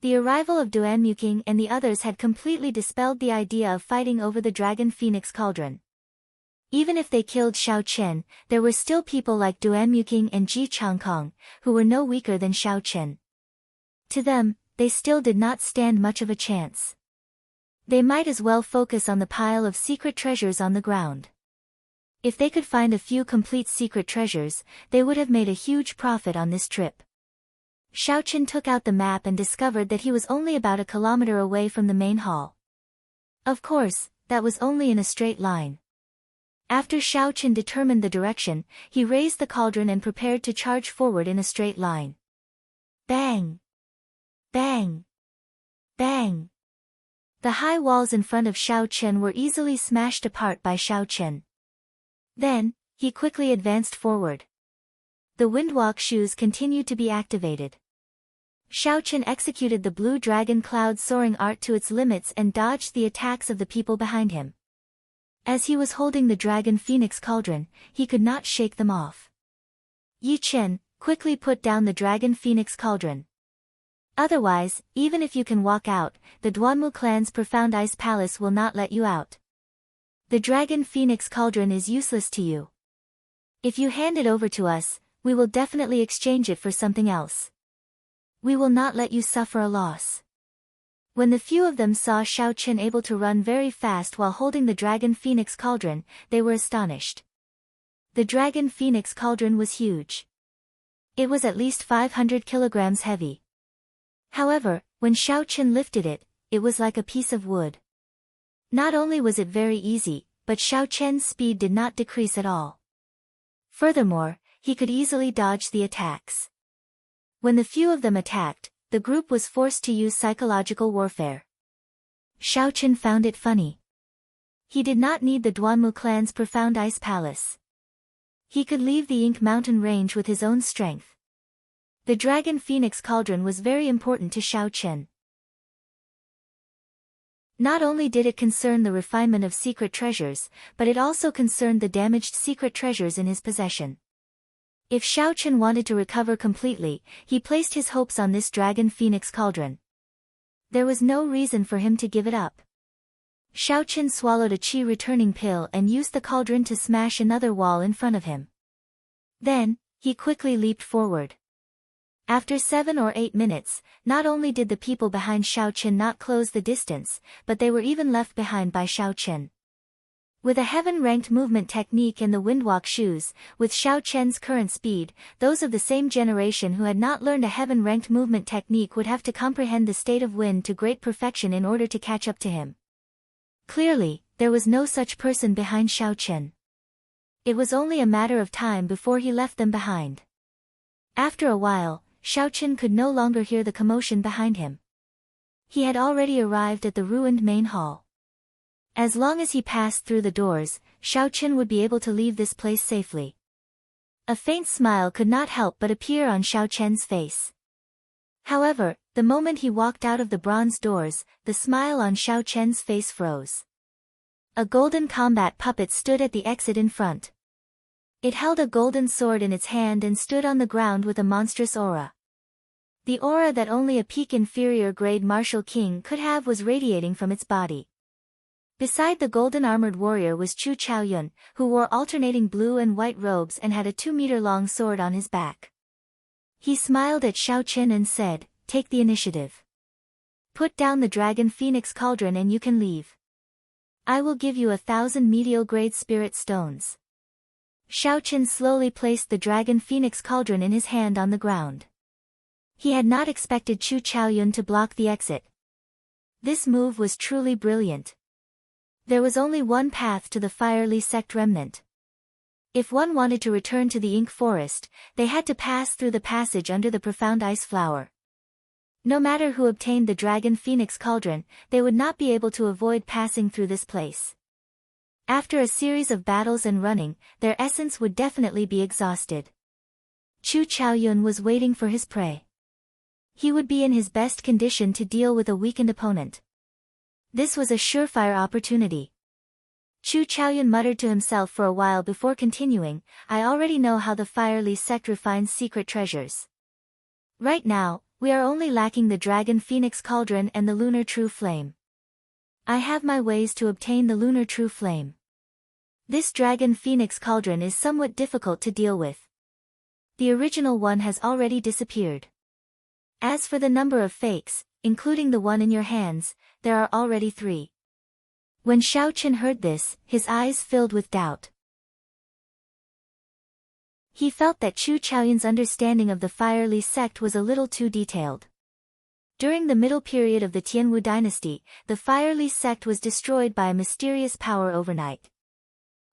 The arrival of Duan Muking and the others had completely dispelled the idea of fighting over the Dragon Phoenix Cauldron. Even if they killed Xiao Chen, there were still people like Duan Muqing and Ji Changkong, who were no weaker than Xiao Chen. To them, they still did not stand much of a chance. They might as well focus on the pile of secret treasures on the ground. If they could find a few complete secret treasures, they would have made a huge profit on this trip. Xiao Chen took out the map and discovered that he was only about a kilometer away from the main hall. Of course, that was only in a straight line. After Xiao Chen determined the direction, he raised the cauldron and prepared to charge forward in a straight line. Bang! Bang! Bang! The high walls in front of Xiao Chen were easily smashed apart by Xiao Chen. Then, he quickly advanced forward. The windwalk shoes continued to be activated. Xiao Chen executed the blue dragon cloud soaring art to its limits and dodged the attacks of the people behind him. As he was holding the dragon phoenix cauldron, he could not shake them off. Yi Chen, quickly put down the dragon phoenix cauldron. Otherwise, even if you can walk out, the Duanmu clan's profound ice palace will not let you out. The dragon phoenix cauldron is useless to you. If you hand it over to us, we will definitely exchange it for something else. We will not let you suffer a loss. When the few of them saw Xiao Chen able to run very fast while holding the dragon phoenix cauldron, they were astonished. The dragon phoenix cauldron was huge. It was at least 500 kilograms heavy. However, when Xiao Chen lifted it, it was like a piece of wood. Not only was it very easy, but Xiao Chen's speed did not decrease at all. Furthermore, he could easily dodge the attacks. When the few of them attacked, the group was forced to use psychological warfare. Xiao Chen found it funny. He did not need the Duanmu clan's profound ice palace. He could leave the Ink Mountain range with his own strength. The dragon phoenix cauldron was very important to Xiao Chen. Not only did it concern the refinement of secret treasures, but it also concerned the damaged secret treasures in his possession. If Xiao Chen wanted to recover completely, he placed his hopes on this dragon phoenix cauldron. There was no reason for him to give it up. Xiao Chen swallowed a qi returning pill and used the cauldron to smash another wall in front of him. Then, he quickly leaped forward. After 7 or 8 minutes, not only did the people behind Xiao Chen not close the distance, but they were even left behind by Xiao Chen. With a heaven-ranked movement technique and the windwalk shoes, with Xiao Chen's current speed, those of the same generation who had not learned a heaven-ranked movement technique would have to comprehend the state of wind to great perfection in order to catch up to him. Clearly, there was no such person behind Xiao Chen. It was only a matter of time before he left them behind. After a while, Xiao Chen could no longer hear the commotion behind him. He had already arrived at the ruined main hall. As long as he passed through the doors, Xiao Chen would be able to leave this place safely. A faint smile could not help but appear on Xiao Chen's face. However, the moment he walked out of the bronze doors, the smile on Xiao Chen's face froze. A golden combat puppet stood at the exit in front. It held a golden sword in its hand and stood on the ground with a monstrous aura. The aura that only a peak inferior grade martial king could have was radiating from its body. Beside the golden armored warrior was Chu Chaoyun, who wore alternating blue and white robes and had a 2-meter-long sword on his back. He smiled at Xiao Chen and said, "Take the initiative. Put down the dragon phoenix cauldron and you can leave. I will give you 1,000 medial-grade spirit stones." Xiao Chen slowly placed the dragon phoenix cauldron in his hand on the ground. He had not expected Chu Chaoyun to block the exit. This move was truly brilliant. There was only one path to the Firely sect remnant. If one wanted to return to the Ink Forest, they had to pass through the passage under the profound ice flower. No matter who obtained the dragon phoenix cauldron, they would not be able to avoid passing through this place. After a series of battles and running, their essence would definitely be exhausted. Chu Chaoyun was waiting for his prey. He would be in his best condition to deal with a weakened opponent. This was a surefire opportunity. Chu Chaoyun muttered to himself for a while before continuing, "I already know how the Firely sect refines secret treasures. Right now, we are only lacking the dragon phoenix cauldron and the lunar true flame. I have my ways to obtain the lunar true flame. This dragon phoenix cauldron is somewhat difficult to deal with. The original one has already disappeared. As for the number of fakes, including the one in your hands, there are already 3. When Xiaochen heard this, his eyes filled with doubt. He felt that Chu Chaoyun's understanding of the Fire Li sect was a little too detailed. During the middle period of the Tianwu dynasty, the Fire Li sect was destroyed by a mysterious power overnight.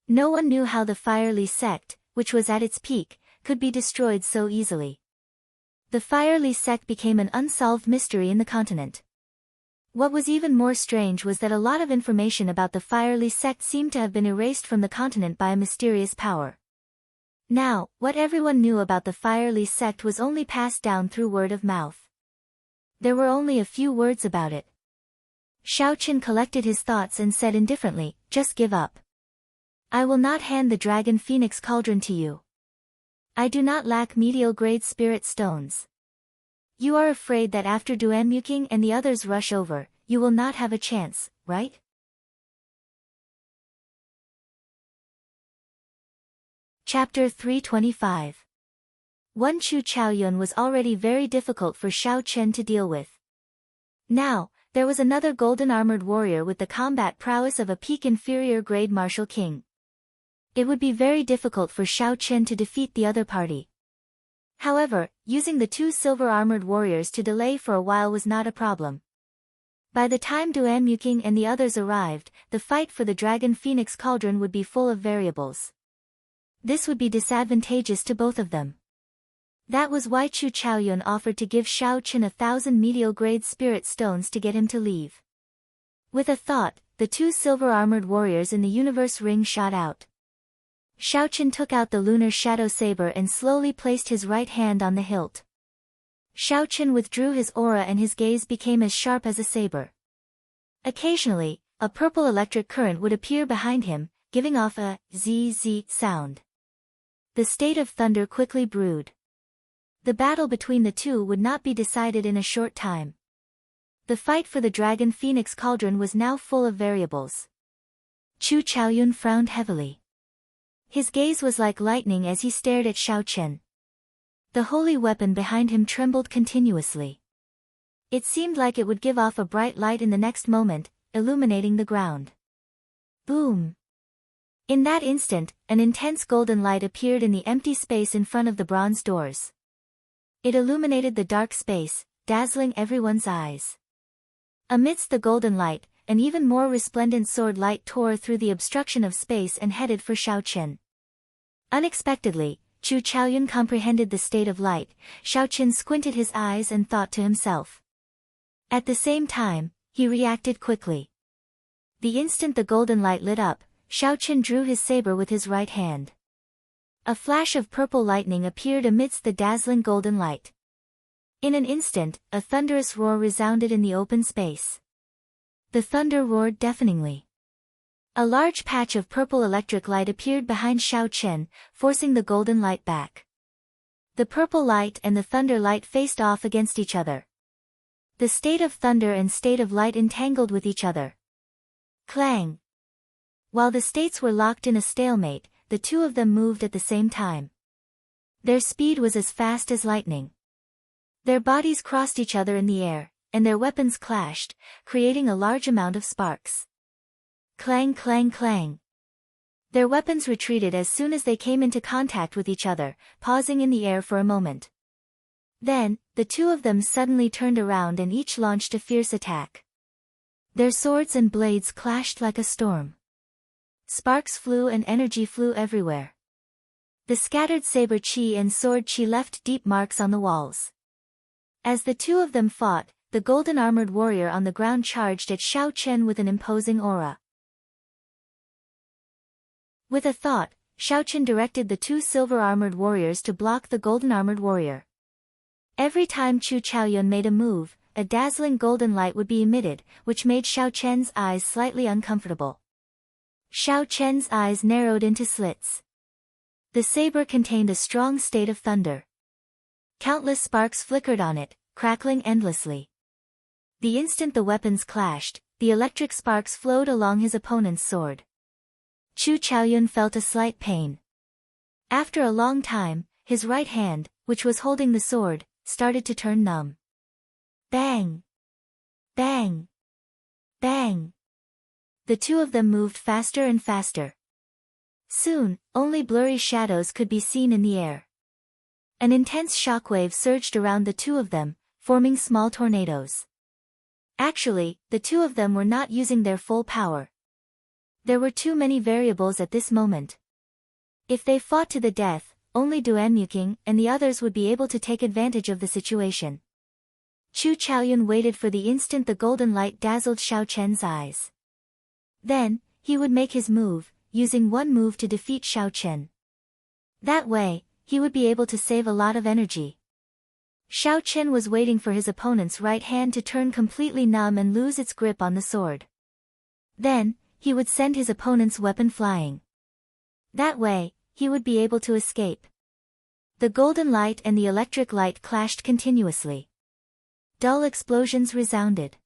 No one knew how the Fire Li sect, which was at its peak, could be destroyed so easily. The Fire Li sect became an unsolved mystery in the continent. What was even more strange was that a lot of information about the Fire Li sect seemed to have been erased from the continent by a mysterious power. Now, what everyone knew about the Fire Li sect was only passed down through word of mouth. There were only a few words about it. Xiaochen collected his thoughts and said indifferently, "Just give up. I will not hand the Dragon Phoenix Cauldron to you. I do not lack medial-grade spirit stones. You are afraid that after Duanmuking and the others rush over, you will not have a chance, right?" Chapter 325. One Chu Chaoyun was already very difficult for Xiaochen to deal with. Now, there was another golden-armored warrior with the combat prowess of a peak inferior grade martial king. It would be very difficult for Xiaochen to defeat the other party. However, using the 2 silver-armored warriors to delay for a while was not a problem. By the time Duanmuking and the others arrived, the fight for the Dragon Phoenix Cauldron would be full of variables. This would be disadvantageous to both of them. That was why Chu Chaoyun offered to give Xiaochen 1,000 medial-grade spirit stones to get him to leave. With a thought, the 2 silver-armored warriors in the universe ring shot out. Xiaochen took out the lunar shadow saber and slowly placed his right hand on the hilt. Xiaochen withdrew his aura and his gaze became as sharp as a saber. Occasionally, a purple electric current would appear behind him, giving off a zzz sound. The state of thunder quickly brewed. The battle between the two would not be decided in a short time. The fight for the Dragon Phoenix Cauldron was now full of variables. Chu Chaoyun frowned heavily. His gaze was like lightning as he stared at Xiaochen. The holy weapon behind him trembled continuously. It seemed like it would give off a bright light in the next moment, illuminating the ground. Boom! In that instant, an intense golden light appeared in the empty space in front of the bronze doors. It illuminated the dark space, dazzling everyone's eyes. Amidst the golden light, an even more resplendent sword light tore through the obstruction of space and headed for Xiaochen. Unexpectedly, Chu Chaoyun comprehended the state of light. Xiaochen squinted his eyes and thought to himself. At the same time, he reacted quickly. The instant the golden light lit up, Xiaochen drew his saber with his right hand. A flash of purple lightning appeared amidst the dazzling golden light. In an instant, a thunderous roar resounded in the open space. The thunder roared deafeningly. A large patch of purple electric light appeared behind Xiaochen, forcing the golden light back. The purple light and the thunder light faced off against each other. The state of thunder and state of light entangled with each other. Clang! While the states were locked in a stalemate, the two of them moved at the same time. Their speed was as fast as lightning. Their bodies crossed each other in the air, and their weapons clashed, creating a large amount of sparks. Clang clang clang. Their weapons retreated as soon as they came into contact with each other, pausing in the air for a moment. Then, the two of them suddenly turned around and each launched a fierce attack. Their swords and blades clashed like a storm. Sparks flew and energy flew everywhere. The scattered saber chi and sword chi left deep marks on the walls. As the two of them fought, the golden-armored warrior on the ground charged at Xiaochen with an imposing aura. With a thought, Xiaochen directed the 2 silver-armored warriors to block the golden-armored warrior. Every time Chu Chaoyun made a move, a dazzling golden light would be emitted, which made Xiaochen's eyes slightly uncomfortable. Xiaochen's eyes narrowed into slits. The saber contained a strong state of thunder. Countless sparks flickered on it, crackling endlessly. The instant the weapons clashed, the electric sparks flowed along his opponent's sword. Chu Chaoyun felt a slight pain. After a long time, his right hand, which was holding the sword, started to turn numb. Bang! Bang! Bang! The two of them moved faster and faster. Soon, only blurry shadows could be seen in the air. An intense shockwave surged around the two of them, forming small tornadoes. Actually, the two of them were not using their full power. There were too many variables at this moment. If they fought to the death, only Duanmuking and the others would be able to take advantage of the situation. Chu Chaoyun waited for the instant the golden light dazzled Xiao Chen's eyes. Then, he would make his move, using one move to defeat Xiao Chen. That way, he would be able to save a lot of energy. Xiao Chen was waiting for his opponent's right hand to turn completely numb and lose its grip on the sword. Then, he would send his opponent's weapon flying. That way, he would be able to escape. The golden light and the electric light clashed continuously. Dull explosions resounded.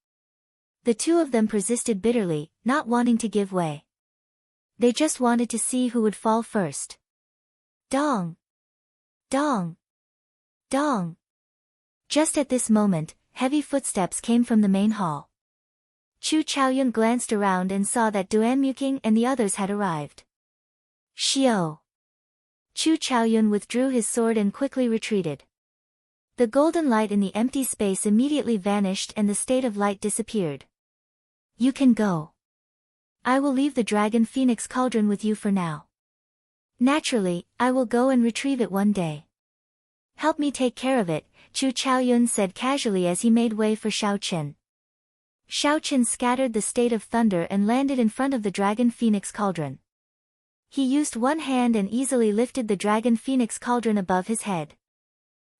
The two of them persisted bitterly, not wanting to give way. They just wanted to see who would fall first. Dong! Dong! Dong! Just at this moment, heavy footsteps came from the main hall. Chu Chaoyun glanced around and saw that Duanmuking and the others had arrived. Xiao! Chu Chaoyun withdrew his sword and quickly retreated. The golden light in the empty space immediately vanished and the state of light disappeared. You can go. I will leave the Dragon Phoenix Cauldron with you for now. Naturally, I will go and retrieve it one day. Help me take care of it, Chu Chaoyun said casually as he made way for Xiao Chen. Xiao Chen scattered the state of thunder and landed in front of the Dragon Phoenix Cauldron. He used one hand and easily lifted the Dragon Phoenix Cauldron above his head.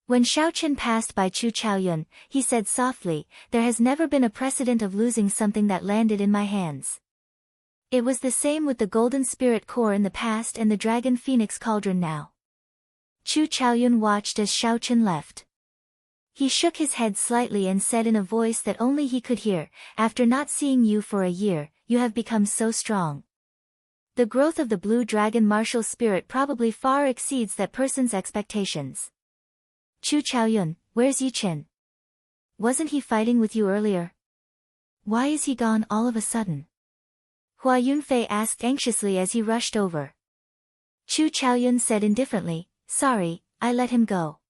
When Xiao Chen passed by Chu Chaoyun, he said softly, "There has never been a precedent of losing something that landed in my hands." It was the same with the Golden Spirit Core in the past and the Dragon Phoenix Cauldron now. Chu Chaoyun watched as Xiao Chen left. He shook his head slightly and said in a voice that only he could hear, "After not seeing you for a year, you have become so strong." The growth of the blue dragon martial spirit probably far exceeds that person's expectations. Chu Chaoyun, where's Yi Chen? Wasn't he fighting with you earlier? Why is he gone all of a sudden? Hua Yunfei asked anxiously as he rushed over. Chu Chaoyun said indifferently, "Sorry, I let him go."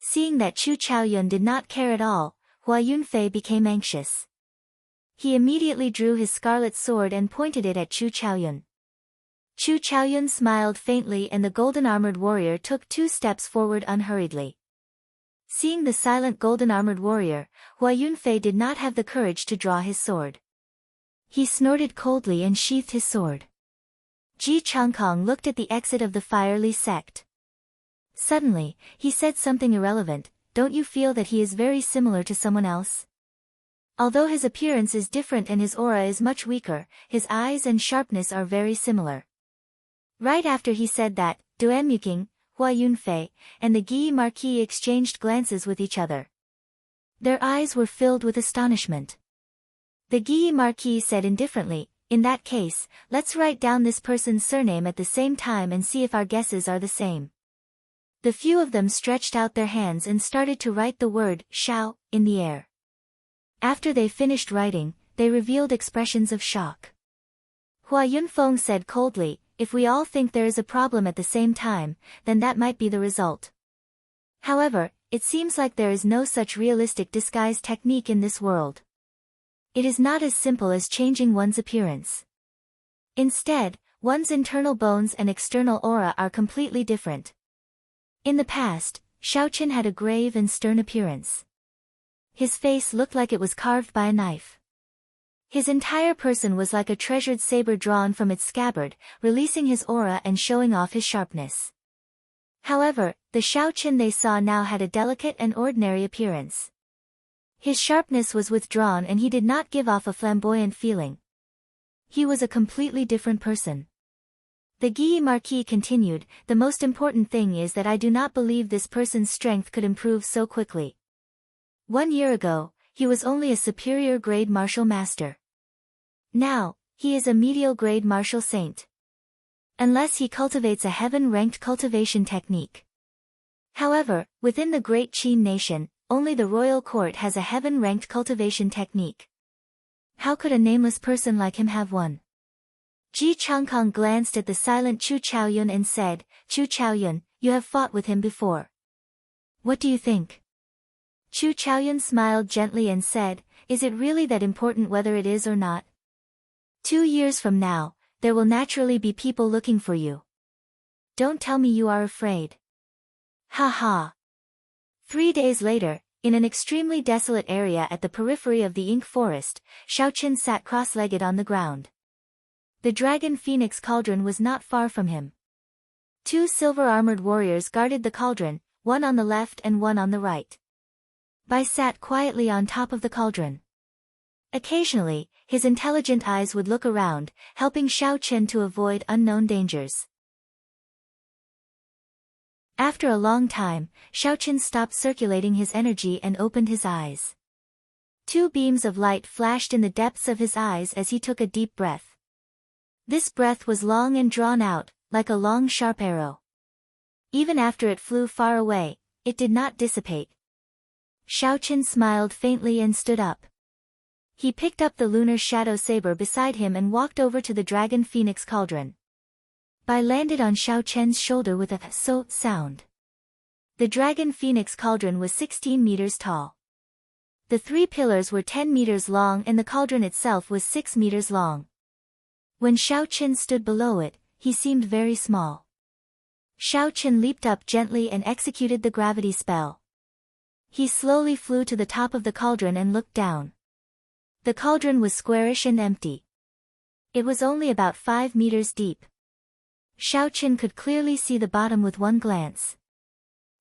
Seeing that Chu Chaoyun did not care at all, Hua Yunfei became anxious. He immediately drew his scarlet sword and pointed it at Chu Chaoyun. Chu Chaoyun smiled faintly and the golden-armored warrior took 2 steps forward unhurriedly. Seeing the silent golden-armored warrior, Hua Yunfei did not have the courage to draw his sword. He snorted coldly and sheathed his sword. Ji Changkong looked at the exit of the Fire Li sect. Suddenly, he said something irrelevant, "Don't you feel that he is very similar to someone else? Although his appearance is different and his aura is much weaker, his eyes and sharpness are very similar." Right after he said that, Duanmuking, Hua Yunfei, and the Guyi Marquis exchanged glances with each other. Their eyes were filled with astonishment. The Guyi Marquis said indifferently, "In that case, let's write down this person's surname at the same time and see if our guesses are the same." The few of them stretched out their hands and started to write the word, Shao, in the air. After they finished writing, they revealed expressions of shock. Hua Yunfeng said coldly, "If we all think there is a problem at the same time, then that might be the result. However, it seems like there is no such realistic disguise technique in this world. It is not as simple as changing one's appearance. Instead, one's internal bones and external aura are completely different." In the past, Xiao Chen had a grave and stern appearance. His face looked like it was carved by a knife. His entire person was like a treasured saber drawn from its scabbard, releasing his aura and showing off his sharpness. However, the Xiao Chen they saw now had a delicate and ordinary appearance. His sharpness was withdrawn and he did not give off a flamboyant feeling. He was a completely different person. The Guyi Marquis continued, "The most important thing is that I do not believe this person's strength could improve so quickly. 1 year ago, he was only a superior grade martial master. Now, he is a medial-grade martial saint. Unless he cultivates a heaven-ranked cultivation technique. However, within the Great Qin nation, only the royal court has a heaven-ranked cultivation technique. How could a nameless person like him have one? Ji Changkong glanced at the silent Chu Chaoyun and said, Chu Chaoyun, you have fought with him before. What do you think? Chu Chaoyun smiled gently and said, is it really that important whether it is or not? 2 years from now, there will naturally be people looking for you. Don't tell me you are afraid. Ha ha. 3 days later, in an extremely desolate area at the periphery of the ink forest, Xiaoqin sat cross-legged on the ground. The dragon phoenix cauldron was not far from him. 2 silver-armored warriors guarded the cauldron, one on the left and one on the right. Bai sat quietly on top of the cauldron. Occasionally, his intelligent eyes would look around, helping Xiaoqin to avoid unknown dangers. After a long time, Xiaoqin stopped circulating his energy and opened his eyes. 2 beams of light flashed in the depths of his eyes as he took a deep breath. This breath was long and drawn out, like a long sharp arrow. Even after it flew far away, it did not dissipate. Xiaoqin smiled faintly and stood up. He picked up the lunar shadow saber beside him and walked over to the dragon phoenix cauldron. Bai landed on Xiaoqin's shoulder with a so sound. The dragon phoenix cauldron was 16 meters tall. The 3 pillars were 10 meters long and the cauldron itself was 6 meters long. When Xiaoqin stood below it, he seemed very small. Xiaoqin leaped up gently and executed the gravity spell. He slowly flew to the top of the cauldron and looked down. The cauldron was squarish and empty. It was only about 5 meters deep. Xiaoqin could clearly see the bottom with one glance.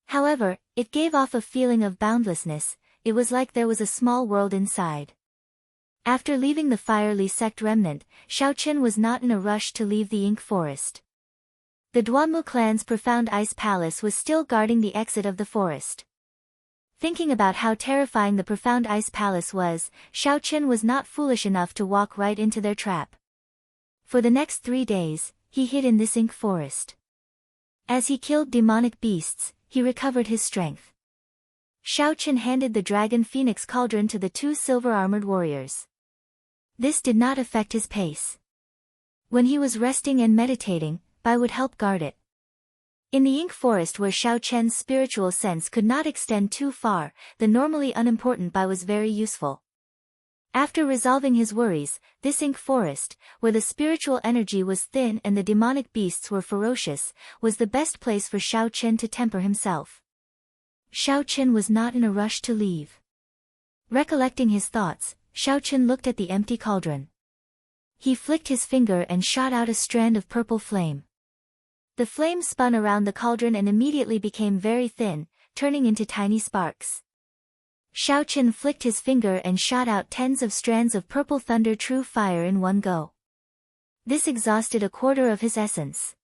However, it gave off a feeling of boundlessness, it was like there was a small world inside. After leaving the fiery sect remnant, Xiaoqin was not in a rush to leave the ink forest. The Duanmu clan's profound ice palace was still guarding the exit of the forest. Thinking about how terrifying the profound ice palace was, Xiaoqin was not foolish enough to walk right into their trap. For the next 3 days, he hid in this ink forest. As he killed demonic beasts, he recovered his strength. Xiaoqin handed the dragon phoenix cauldron to the 2 silver-armored warriors. This did not affect his pace. When he was resting and meditating, Bai would help guard it. In the ink forest where Xiaoqin's spiritual sense could not extend too far, the normally unimportant Bai was very useful. After resolving his worries, this ink forest, where the spiritual energy was thin and the demonic beasts were ferocious, was the best place for Xiaoqin to temper himself. Xiaoqin was not in a rush to leave. Recollecting his thoughts, Xiaoqin looked at the empty cauldron. He flicked his finger and shot out a strand of purple flame. The flame spun around the cauldron and immediately became very thin, turning into tiny sparks. Xiaoqin flicked his finger and shot out tens of strands of purple thunder true fire in one go. This exhausted a quarter of his essence.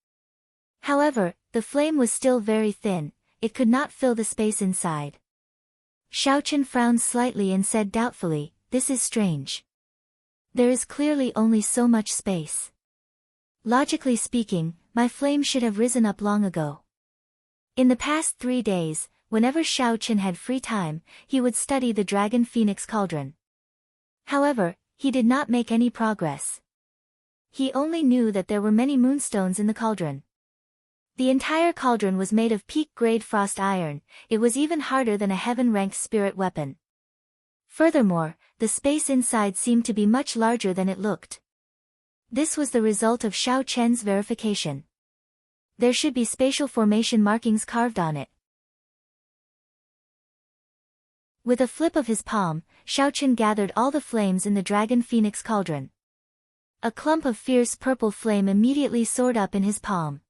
However, the flame was still very thin, it could not fill the space inside. Xiaoqin frowned slightly and said doubtfully, this is strange. There is clearly only so much space. Logically speaking, my flame should have risen up long ago. In the past 3 days, whenever Xiaoqin had free time, he would study the dragon phoenix cauldron. However, he did not make any progress. He only knew that there were many moonstones in the cauldron. The entire cauldron was made of peak-grade frost iron, it was even harder than a heaven-ranked spirit weapon. Furthermore, the space inside seemed to be much larger than it looked. This was the result of Xiaoqin's verification. There should be spatial formation markings carved on it. With a flip of his palm, Xiaoqin gathered all the flames in the dragon phoenix cauldron. A clump of fierce purple flame immediately soared up in his palm.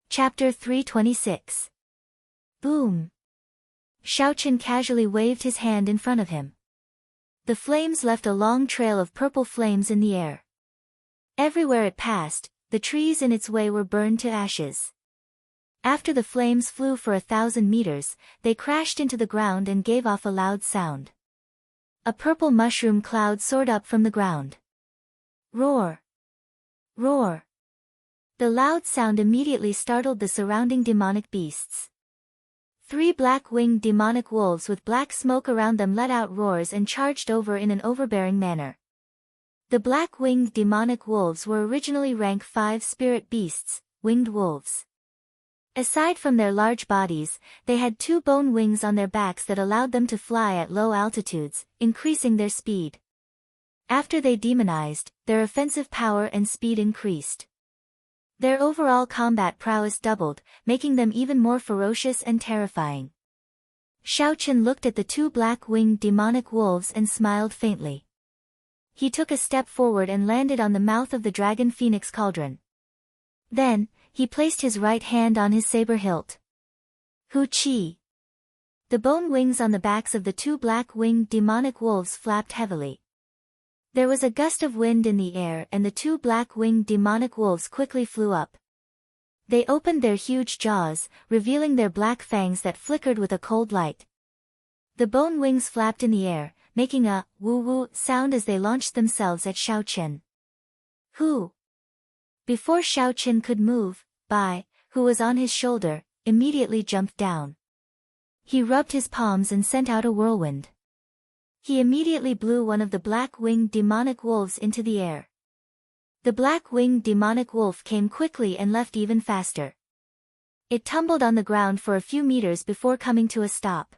Chapter 326. Boom! Xiaoqin casually waved his hand in front of him. The flames left a long trail of purple flames in the air. Everywhere it passed, the trees in its way were burned to ashes. After the flames flew for 1,000 meters, they crashed into the ground and gave off a loud sound. A purple mushroom cloud soared up from the ground. Roar! Roar! The loud sound immediately startled the surrounding demonic beasts. 3 black-winged demonic wolves with black smoke around them let out roars and charged over in an overbearing manner. The black-winged demonic wolves were originally rank 5 spirit beasts, winged wolves. Aside from their large bodies, they had 2 bone wings on their backs that allowed them to fly at low altitudes, increasing their speed. After they demonized, their offensive power and speed increased. Their overall combat prowess doubled, making them even more ferocious and terrifying. Xiaochen looked at the 2 black-winged demonic wolves and smiled faintly. He took a step forward and landed on the mouth of the dragon phoenix cauldron. Then, he placed his right hand on his saber hilt. Hu Qi. The bone wings on the backs of the 2 black-winged demonic wolves flapped heavily. There was a gust of wind in the air and the 2 black-winged demonic wolves quickly flew up. They opened their huge jaws, revealing their black fangs that flickered with a cold light. The bone wings flapped in the air, making a woo-woo sound as they launched themselves at Xiaochen. Who? Before Xiaochen could move, Bai, who was on his shoulder, immediately jumped down. He rubbed his palms and sent out a whirlwind. He immediately blew one of the black-winged demonic wolves into the air. The black-winged demonic wolf came quickly and left even faster. It tumbled on the ground for a few meters before coming to a stop.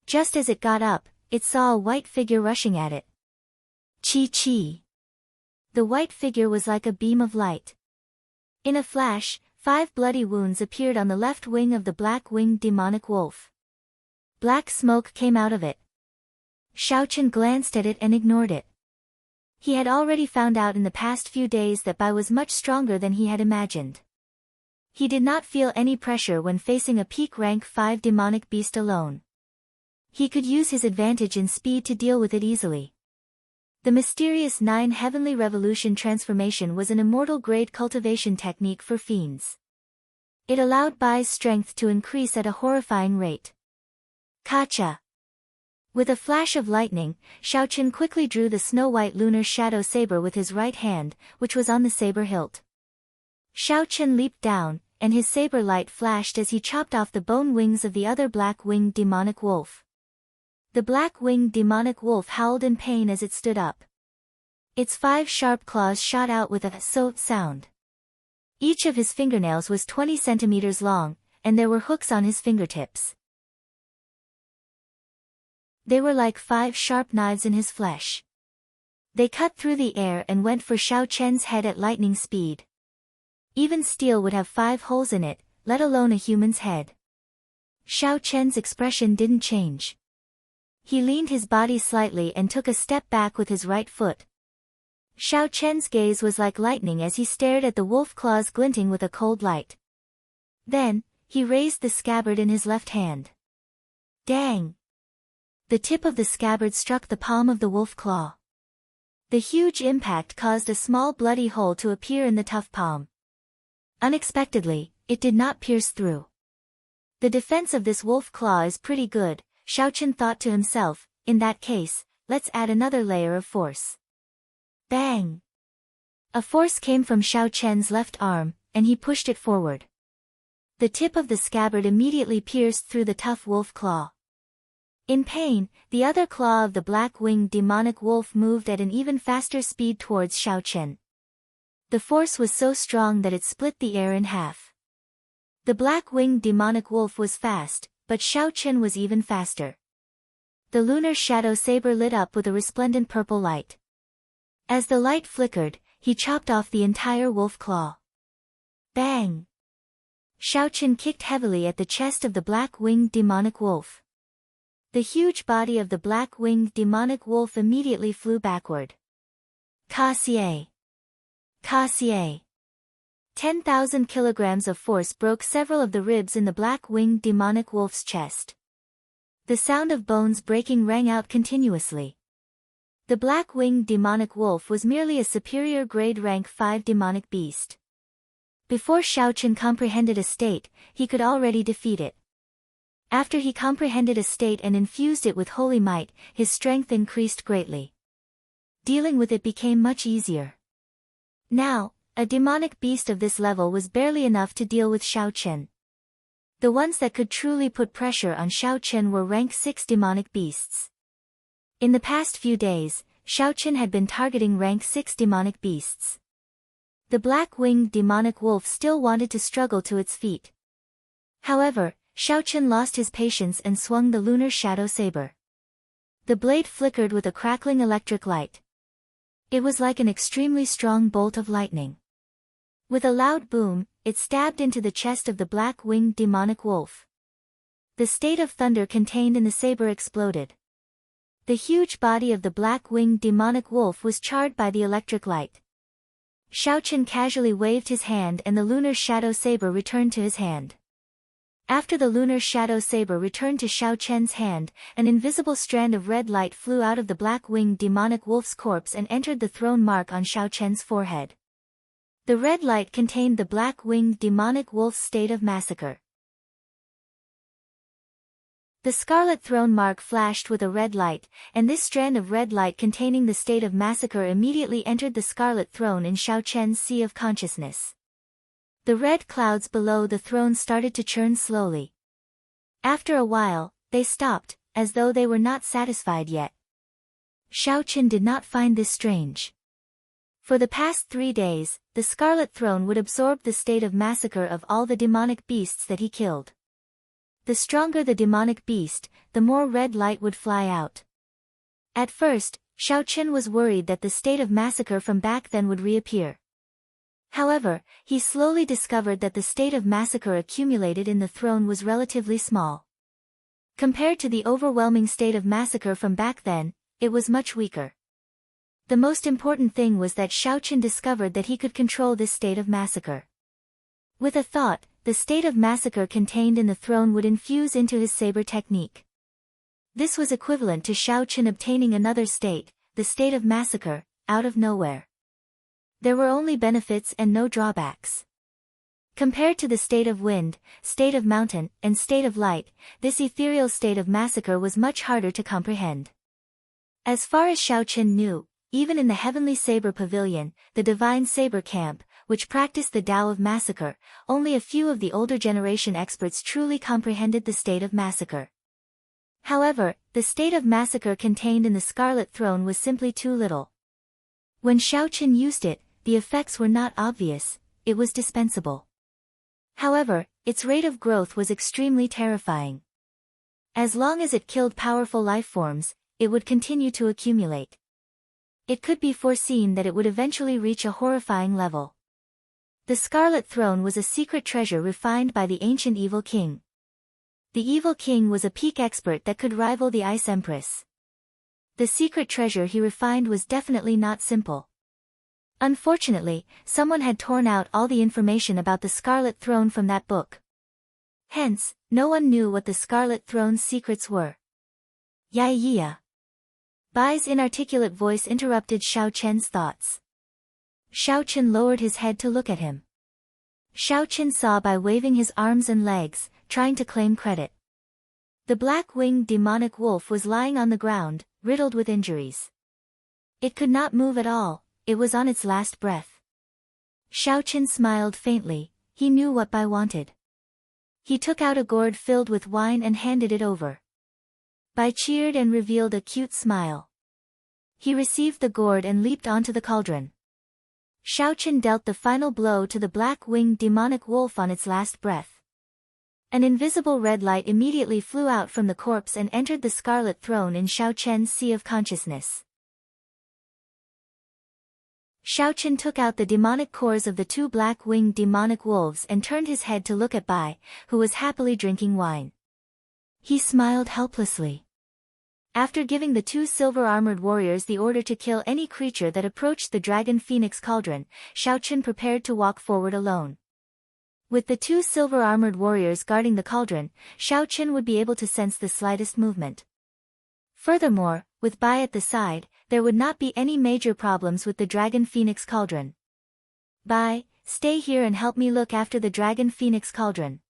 Just as it got up, it saw a white figure rushing at it. Chi-chi. The white figure was like a beam of light. In a flash, 5 bloody wounds appeared on the left wing of the black-winged demonic wolf. Black smoke came out of it. Xiaochen glanced at it and ignored it. He had already found out in the past few days that Bai was much stronger than he had imagined. He did not feel any pressure when facing a peak rank 5 demonic beast alone. He could use his advantage in speed to deal with it easily. The mysterious 9 Heavenly Revolution transformation was an immortal-grade cultivation technique for fiends. It allowed Bai's strength to increase at a horrifying rate. Kacha! With a flash of lightning, Xiaochen quickly drew the snow-white lunar shadow saber with his right hand, which was on the saber hilt. Xiaochen leaped down, and his saber light flashed as he chopped off the bone wings of the other black-winged demonic wolf. The black-winged demonic wolf howled in pain as it stood up. Its 5 sharp claws shot out with a so sound. Each of his fingernails was 20 centimeters long, and there were hooks on his fingertips. They were like 5 sharp knives in his flesh. They cut through the air and went for Xiaochen's head at lightning speed. Even steel would have 5 holes in it, let alone a human's head. Xiaochen's expression didn't change. He leaned his body slightly and took a step back with his right foot. Xiaochen's gaze was like lightning as he stared at the wolf claws glinting with a cold light. Then, he raised the scabbard in his left hand. Dang! The tip of the scabbard struck the palm of the wolf claw. The huge impact caused a small bloody hole to appear in the tough palm. Unexpectedly, it did not pierce through. The defense of this wolf claw is pretty good, Xiaochen thought to himself. In that case, let's add another layer of force. Bang! A force came from Xiaochen's left arm, and he pushed it forward. The tip of the scabbard immediately pierced through the tough wolf claw. In pain, the other claw of the black-winged demonic wolf moved at an even faster speed towards Xiaochen. The force was so strong that it split the air in half. The black-winged demonic wolf was fast, but Xiaochen was even faster. The lunar shadow saber lit up with a resplendent purple light. As the light flickered, he chopped off the entire wolf claw. Bang! Xiaochen kicked heavily at the chest of the black-winged demonic wolf. The huge body of the black-winged demonic wolf immediately flew backward. Cassier! Cassier! 10,000 kilograms of force broke several of the ribs in the black-winged demonic wolf's chest. The sound of bones breaking rang out continuously. The black-winged demonic wolf was merely a superior grade rank 5 demonic beast. Before Xiaochen comprehended a state, he could already defeat it. After he comprehended a state and infused it with holy might, his strength increased greatly. Dealing with it became much easier. Now, a demonic beast of this level was barely enough to deal with Xiaochen. The ones that could truly put pressure on Xiaochen were rank 6 demonic beasts. In the past few days, Xiaochen had been targeting rank 6 demonic beasts. The black-winged demonic wolf still wanted to struggle to its feet. However, Xiaochen lost his patience and swung the lunar shadow saber. The blade flickered with a crackling electric light. It was like an extremely strong bolt of lightning. With a loud boom, it stabbed into the chest of the black-winged demonic wolf. The state of thunder contained in the saber exploded. The huge body of the black-winged demonic wolf was charred by the electric light. Xiaochen casually waved his hand and the lunar shadow saber returned to his hand. After the lunar shadow saber returned to Xiaochen's hand, an invisible strand of red light flew out of the black-winged demonic wolf's corpse and entered the throne mark on Xiaochen's forehead. The red light contained the black-winged demonic wolf's state of massacre. The scarlet throne mark flashed with a red light, and this strand of red light containing the state of massacre immediately entered the scarlet throne in Xiaochen's sea of consciousness. The red clouds below the throne started to churn slowly. After a while, they stopped, as though they were not satisfied yet. Xiaochen did not find this strange. For the past 3 days, the scarlet throne would absorb the state of massacre of all the demonic beasts that he killed. The stronger the demonic beast, the more red light would fly out. At first, Xiaochen was worried that the state of massacre from back then would reappear. However, he slowly discovered that the state of massacre accumulated in the throne was relatively small. Compared to the overwhelming state of massacre from back then, it was much weaker. The most important thing was that Xiaochen discovered that he could control this state of massacre. With a thought, the state of massacre contained in the throne would infuse into his saber technique. This was equivalent to Xiaochen obtaining another state, the state of massacre, out of nowhere. There were only benefits and no drawbacks. Compared to the state of wind, state of mountain, and state of light, this ethereal state of massacre was much harder to comprehend. As far as Xiaochen knew, even in the Heavenly Saber Pavilion, the Divine Saber Camp, which practiced the Tao of massacre, only a few of the older generation experts truly comprehended the state of massacre. However, the state of massacre contained in the Scarlet Throne was simply too little. When Xiaochen used it, the effects were not obvious, it was dispensable. However, its rate of growth was extremely terrifying. As long as it killed powerful life forms, it would continue to accumulate. It could be foreseen that it would eventually reach a horrifying level. The Scarlet Throne was a secret treasure refined by the ancient Evil King. The Evil King was a peak expert that could rival the Ice Empress. The secret treasure he refined was definitely not simple. Unfortunately, someone had torn out all the information about the Scarlet Throne from that book. Hence, no one knew what the Scarlet Throne's secrets were. Yeah. Bai's inarticulate voice interrupted Xiaochen's thoughts. Xiaochen lowered his head to look at him. Xiaochen saw Bai waving his arms and legs, trying to claim credit. The black-winged demonic wolf was lying on the ground, riddled with injuries. It could not move at all, it was on its last breath. Xiaochen smiled faintly, he knew what Bai wanted. He took out a gourd filled with wine and handed it over. Bai cheered and revealed a cute smile. He received the gourd and leaped onto the cauldron. Xiaochen dealt the final blow to the black-winged demonic wolf on its last breath. An invisible red light immediately flew out from the corpse and entered the Scarlet Throne in Xiaochen's sea of consciousness. Xiaochen took out the demonic cores of the 2 black-winged demonic wolves and turned his head to look at Bai, who was happily drinking wine. He smiled helplessly. After giving the 2 silver-armored warriors the order to kill any creature that approached the Dragon Phoenix Cauldron, Xiaochen prepared to walk forward alone. With the 2 silver-armored warriors guarding the cauldron, Xiaochen would be able to sense the slightest movement. Furthermore, with Bai at the side, there would not be any major problems with the Dragon Phoenix Cauldron. Bai, stay here and help me look after the dragon phoenix cauldron.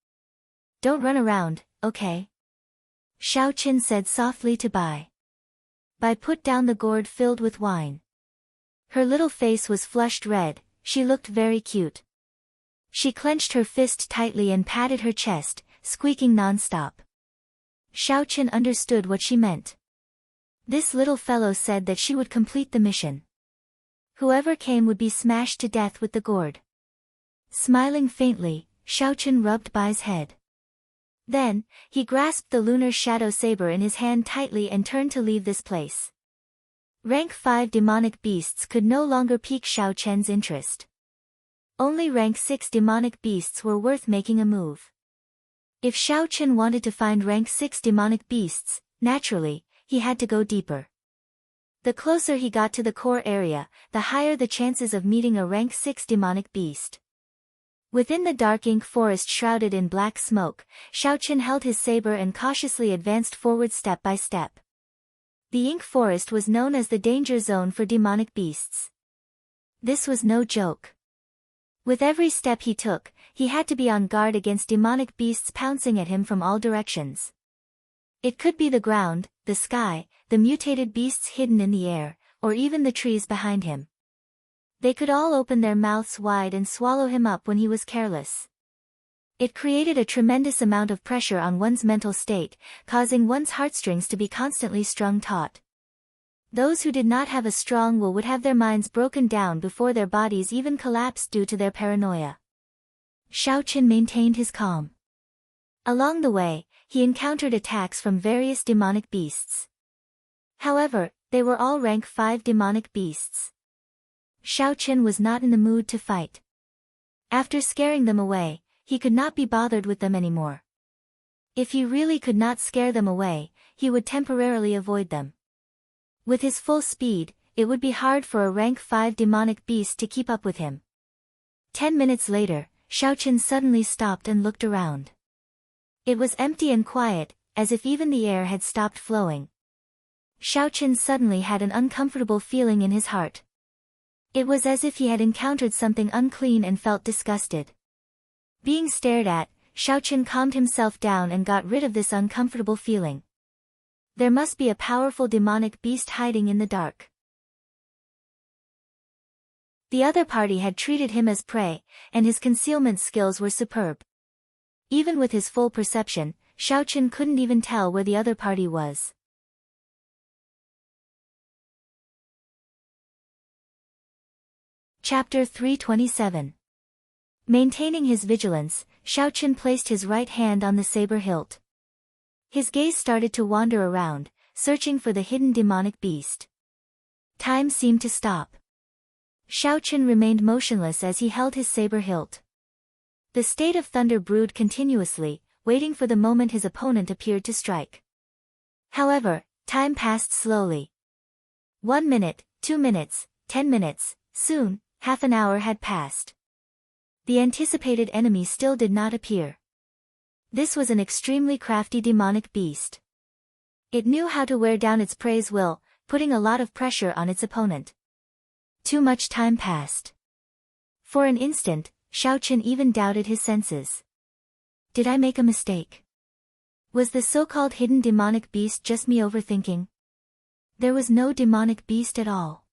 Don't run around, okay? Xiao Qin said softly to Bai. Bai put down the gourd filled with wine. Her little face was flushed red, she looked very cute. She clenched her fist tightly and patted her chest, squeaking non-stop. Xiao Qin understood what she meant. This little fellow said that she would complete the mission. Whoever came would be smashed to death with the gourd. Smiling faintly, Xiao Qin rubbed Bai's head. Then, he grasped the lunar shadow saber in his hand tightly and turned to leave this place. Rank 5 demonic beasts could no longer pique Xiao Chen's interest. Only rank 6 demonic beasts were worth making a move. If Xiao Chen wanted to find rank 6 demonic beasts, naturally, he had to go deeper. The closer he got to the core area, the higher the chances of meeting a rank 6 demonic beast. Within the dark ink forest shrouded in black smoke, Xiao Chen held his saber and cautiously advanced forward step by step. The ink forest was known as the danger zone for demonic beasts. This was no joke. With every step he took, he had to be on guard against demonic beasts pouncing at him from all directions. It could be the ground, the sky, the mutated beasts hidden in the air, or even the trees behind him. They could all open their mouths wide and swallow him up when he was careless. It created a tremendous amount of pressure on one's mental state, causing one's heartstrings to be constantly strung taut. Those who did not have a strong will would have their minds broken down before their bodies even collapsed due to their paranoia. Xiao Qin maintained his calm. Along the way, he encountered attacks from various demonic beasts. However, they were all rank 5 demonic beasts. Xiao Qin was not in the mood to fight. After scaring them away, he could not be bothered with them anymore. If he really could not scare them away, he would temporarily avoid them. With his full speed, it would be hard for a rank 5 demonic beast to keep up with him. 10 minutes later, Xiao Qin suddenly stopped and looked around. It was empty and quiet, as if even the air had stopped flowing. Xiao Qin suddenly had an uncomfortable feeling in his heart. It was as if he had encountered something unclean and felt disgusted. Being stared at, Xiao Qin calmed himself down and got rid of this uncomfortable feeling. There must be a powerful demonic beast hiding in the dark. The other party had treated him as prey, and his concealment skills were superb. Even with his full perception, Xiao Qin couldn't even tell where the other party was. Chapter 327. Maintaining his vigilance, Xiao Qin placed his right hand on the saber hilt. His gaze started to wander around, searching for the hidden demonic beast. Time seemed to stop. Xiao Qin remained motionless as he held his saber hilt. The state of thunder brewed continuously, waiting for the moment his opponent appeared to strike. However, time passed slowly. 1 minute, 2 minutes, 10 minutes, soon, half an hour had passed. The anticipated enemy still did not appear. This was an extremely crafty demonic beast. It knew how to wear down its prey's will, putting a lot of pressure on its opponent. Too much time passed. For an instant, Xiao Qin even doubted his senses. Did I make a mistake? Was the so-called hidden demonic beast just me overthinking? There was no demonic beast at all.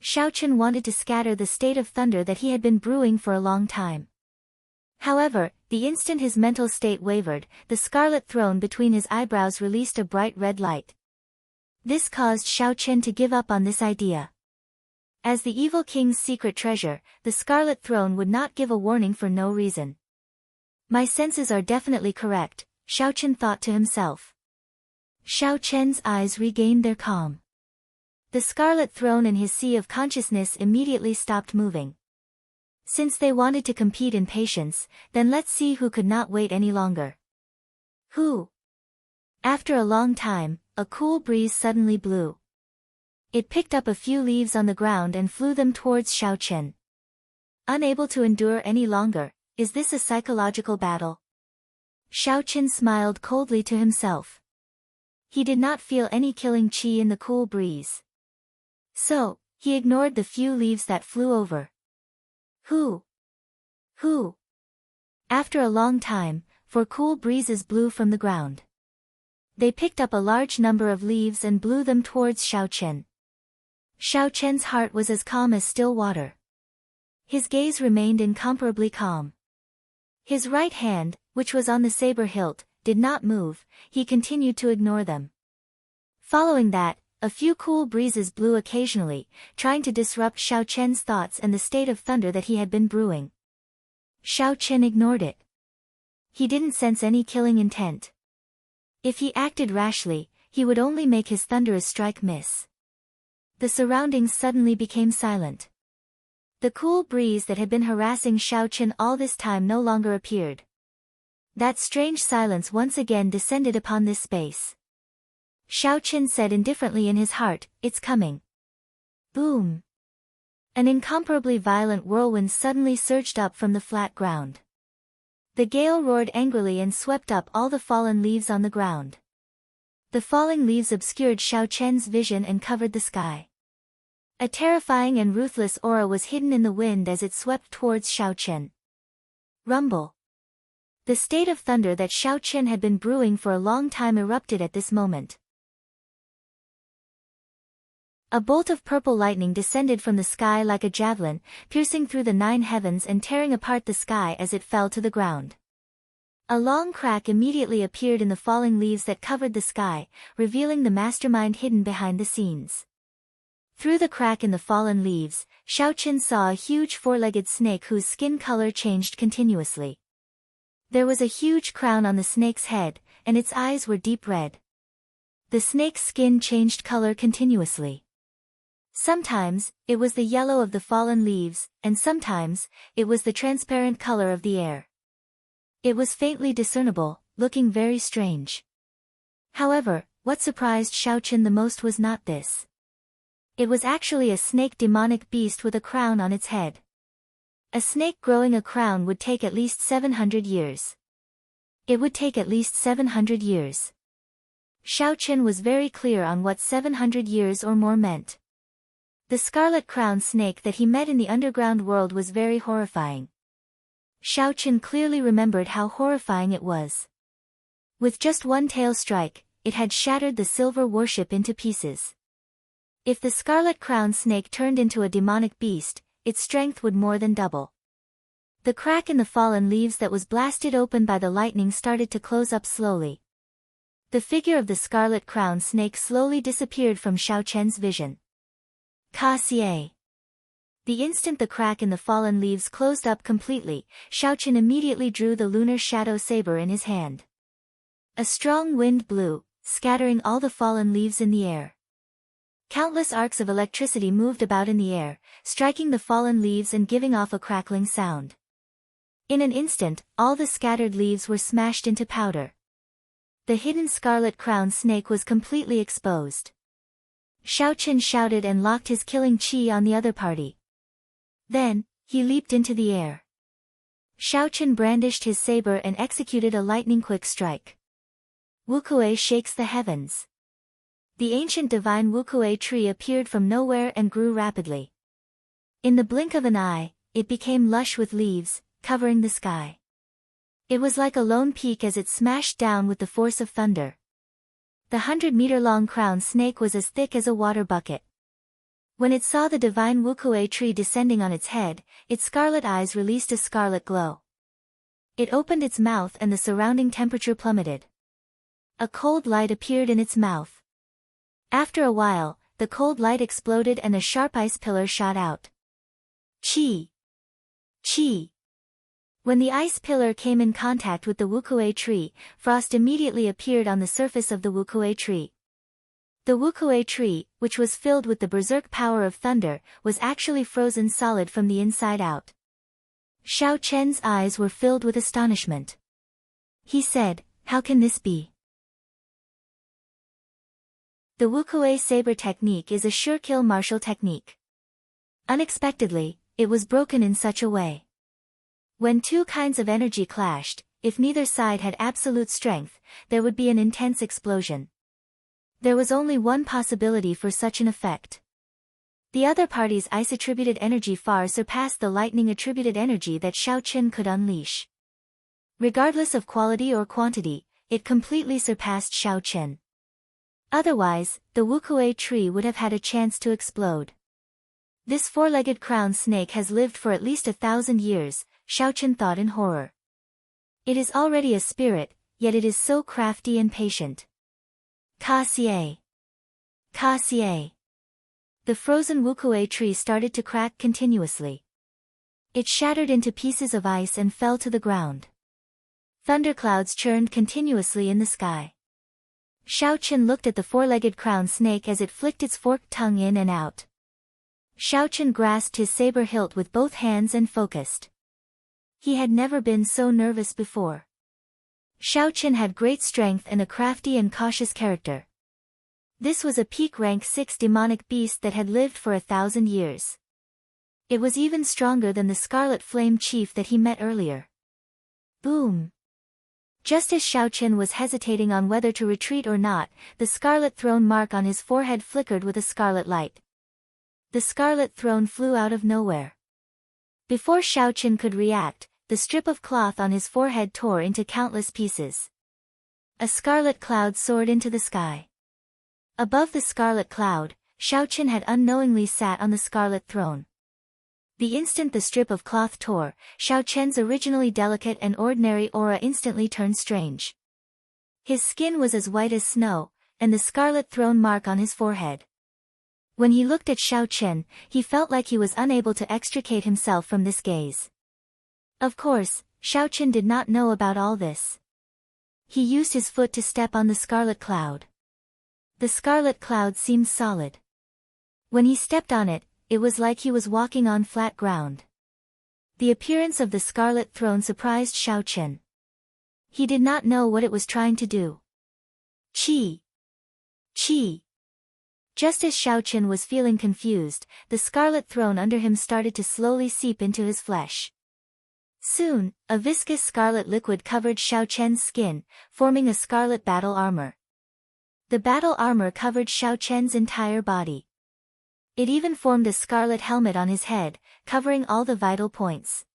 Xiao Qin wanted to scatter the state of thunder that he had been brewing for a long time. However, the instant his mental state wavered, the scarlet throne between his eyebrows released a bright red light. This caused Xiao Qin to give up on this idea. As the evil king's secret treasure, the scarlet throne would not give a warning for no reason. My senses are definitely correct, Xiao Qin thought to himself. Xiao Chen's eyes regained their calm. The scarlet throne in his sea of consciousness immediately stopped moving. Since they wanted to compete in patience, then let's see who could not wait any longer. Who? After a long time, a cool breeze suddenly blew. It picked up a few leaves on the ground and flew them towards Xiao Chen. Unable to endure any longer, is this a psychological battle? Xiao Chen smiled coldly to himself. He did not feel any killing qi in the cool breeze. So, he ignored the few leaves that flew over. Who? Who? After a long time, for cool breezes blew from the ground. They picked up a large number of leaves and blew them towards Xiao Chen. Xiao Chen's heart was as calm as still water. His gaze remained incomparably calm. His right hand, which was on the saber hilt, did not move, he continued to ignore them. Following that, a few cool breezes blew occasionally, trying to disrupt Xiao Chen's thoughts and the state of thunder that he had been brewing. Xiao Chen ignored it. He didn't sense any killing intent. If he acted rashly, he would only make his thunderous strike miss. The surroundings suddenly became silent. The cool breeze that had been harassing Xiao Chen all this time no longer appeared. That strange silence once again descended upon this space. Xiao Chen said indifferently in his heart, "It's coming." Boom! An incomparably violent whirlwind suddenly surged up from the flat ground. The gale roared angrily and swept up all the fallen leaves on the ground. The falling leaves obscured Xiao Chen's vision and covered the sky. A terrifying and ruthless aura was hidden in the wind as it swept towards Xiao Chen. Rumble! The state of thunder that Xiao Chen had been brewing for a long time erupted at this moment. A bolt of purple lightning descended from the sky like a javelin, piercing through the 9 heavens and tearing apart the sky as it fell to the ground. A long crack immediately appeared in the falling leaves that covered the sky, revealing the mastermind hidden behind the scenes. Through the crack in the fallen leaves, Xiao Chen saw a huge four-legged snake whose skin color changed continuously. There was a huge crown on the snake's head, and its eyes were deep red. The snake's skin changed color continuously. Sometimes, it was the yellow of the fallen leaves, and sometimes, it was the transparent color of the air. It was faintly discernible, looking very strange. However, what surprised Xiao Chen the most was not this. It was actually a snake demonic beast with a crown on its head. A snake growing a crown would take at least 700 years. It would take at least 700 years. Xiao Chen was very clear on what 700 years or more meant. The scarlet crown snake that he met in the underground world was very horrifying. Xiao Chen clearly remembered how horrifying it was. With just one tail strike, it had shattered the silver warship into pieces. If the scarlet crown snake turned into a demonic beast, its strength would more than double. The crack in the fallen leaves that was blasted open by the lightning started to close up slowly. The figure of the scarlet crown snake slowly disappeared from Xiao Chen's vision. Ka-xie. The instant the crack in the fallen leaves closed up completely, Xiao Chen immediately drew the lunar shadow saber in his hand. A strong wind blew, scattering all the fallen leaves in the air. Countless arcs of electricity moved about in the air, striking the fallen leaves and giving off a crackling sound. In an instant, all the scattered leaves were smashed into powder. The hidden scarlet crown snake was completely exposed. Xiao Chen shouted and locked his killing chi on the other party. Then, he leaped into the air. Xiao Chen brandished his saber and executed a lightning-quick strike. Wukuei shakes the heavens. The ancient divine Wukuei tree appeared from nowhere and grew rapidly. In the blink of an eye, it became lush with leaves, covering the sky. It was like a lone peak as it smashed down with the force of thunder. The 100-meter-long crown snake was as thick as a water bucket. When it saw the divine Wukuei tree descending on its head, its scarlet eyes released a scarlet glow. It opened its mouth and the surrounding temperature plummeted. A cold light appeared in its mouth. After a while, the cold light exploded and a sharp ice pillar shot out. Chi! Chi! When the ice pillar came in contact with the Wukuei tree, frost immediately appeared on the surface of the Wukuei tree. The Wukuei tree, which was filled with the berserk power of thunder, was actually frozen solid from the inside out. Xiao Chen's eyes were filled with astonishment. He said, "How can this be?" The Wukuei saber technique is a sure-kill martial technique. Unexpectedly, it was broken in such a way. When two kinds of energy clashed, if neither side had absolute strength, there would be an intense explosion. There was only one possibility for such an effect. The other party's ice-attributed energy far surpassed the lightning-attributed energy that Xiaochen could unleash. Regardless of quality or quantity, it completely surpassed Xiaochen. Otherwise, the Wukue tree would have had a chance to explode. This four-legged crown snake has lived for at least 1,000 years, Xiaochen thought in horror. It is already a spirit, yet it is so crafty and patient. Ka-xie. Ka-xie. The frozen Wukue tree started to crack continuously. It shattered into pieces of ice and fell to the ground. Thunderclouds churned continuously in the sky. Xiaochen looked at the four-legged crown snake as it flicked its forked tongue in and out. Xiaochen grasped his saber hilt with both hands and focused. He had never been so nervous before. Xiaochen had great strength and a crafty and cautious character. This was a peak rank 6 demonic beast that had lived for 1,000 years. It was even stronger than the Scarlet Flame Chief that he met earlier. Boom! Just as Xiaochen was hesitating on whether to retreat or not, the scarlet throne mark on his forehead flickered with a scarlet light. The scarlet throne flew out of nowhere. Before Xiaochen could react, the strip of cloth on his forehead tore into countless pieces. A scarlet cloud soared into the sky. Above the scarlet cloud, Xiaochen had unknowingly sat on the scarlet throne. The instant the strip of cloth tore, Xiaochen's originally delicate and ordinary aura instantly turned strange. His skin was as white as snow, and the scarlet throne mark on his forehead. When he looked at Xiaochen, he felt like he was unable to extricate himself from this gaze. Of course, Xiaochen did not know about all this. He used his foot to step on the scarlet cloud. The scarlet cloud seemed solid. When he stepped on it, it was like he was walking on flat ground. The appearance of the scarlet throne surprised Xiaochen. He did not know what it was trying to do. Qi! Qi! Just as Xiaochen was feeling confused, the scarlet throne under him started to slowly seep into his flesh. Soon, a viscous scarlet liquid covered Xiaochen's skin, forming a scarlet battle armor. The battle armor covered Xiaochen's entire body. It even formed a scarlet helmet on his head, covering all the vital points.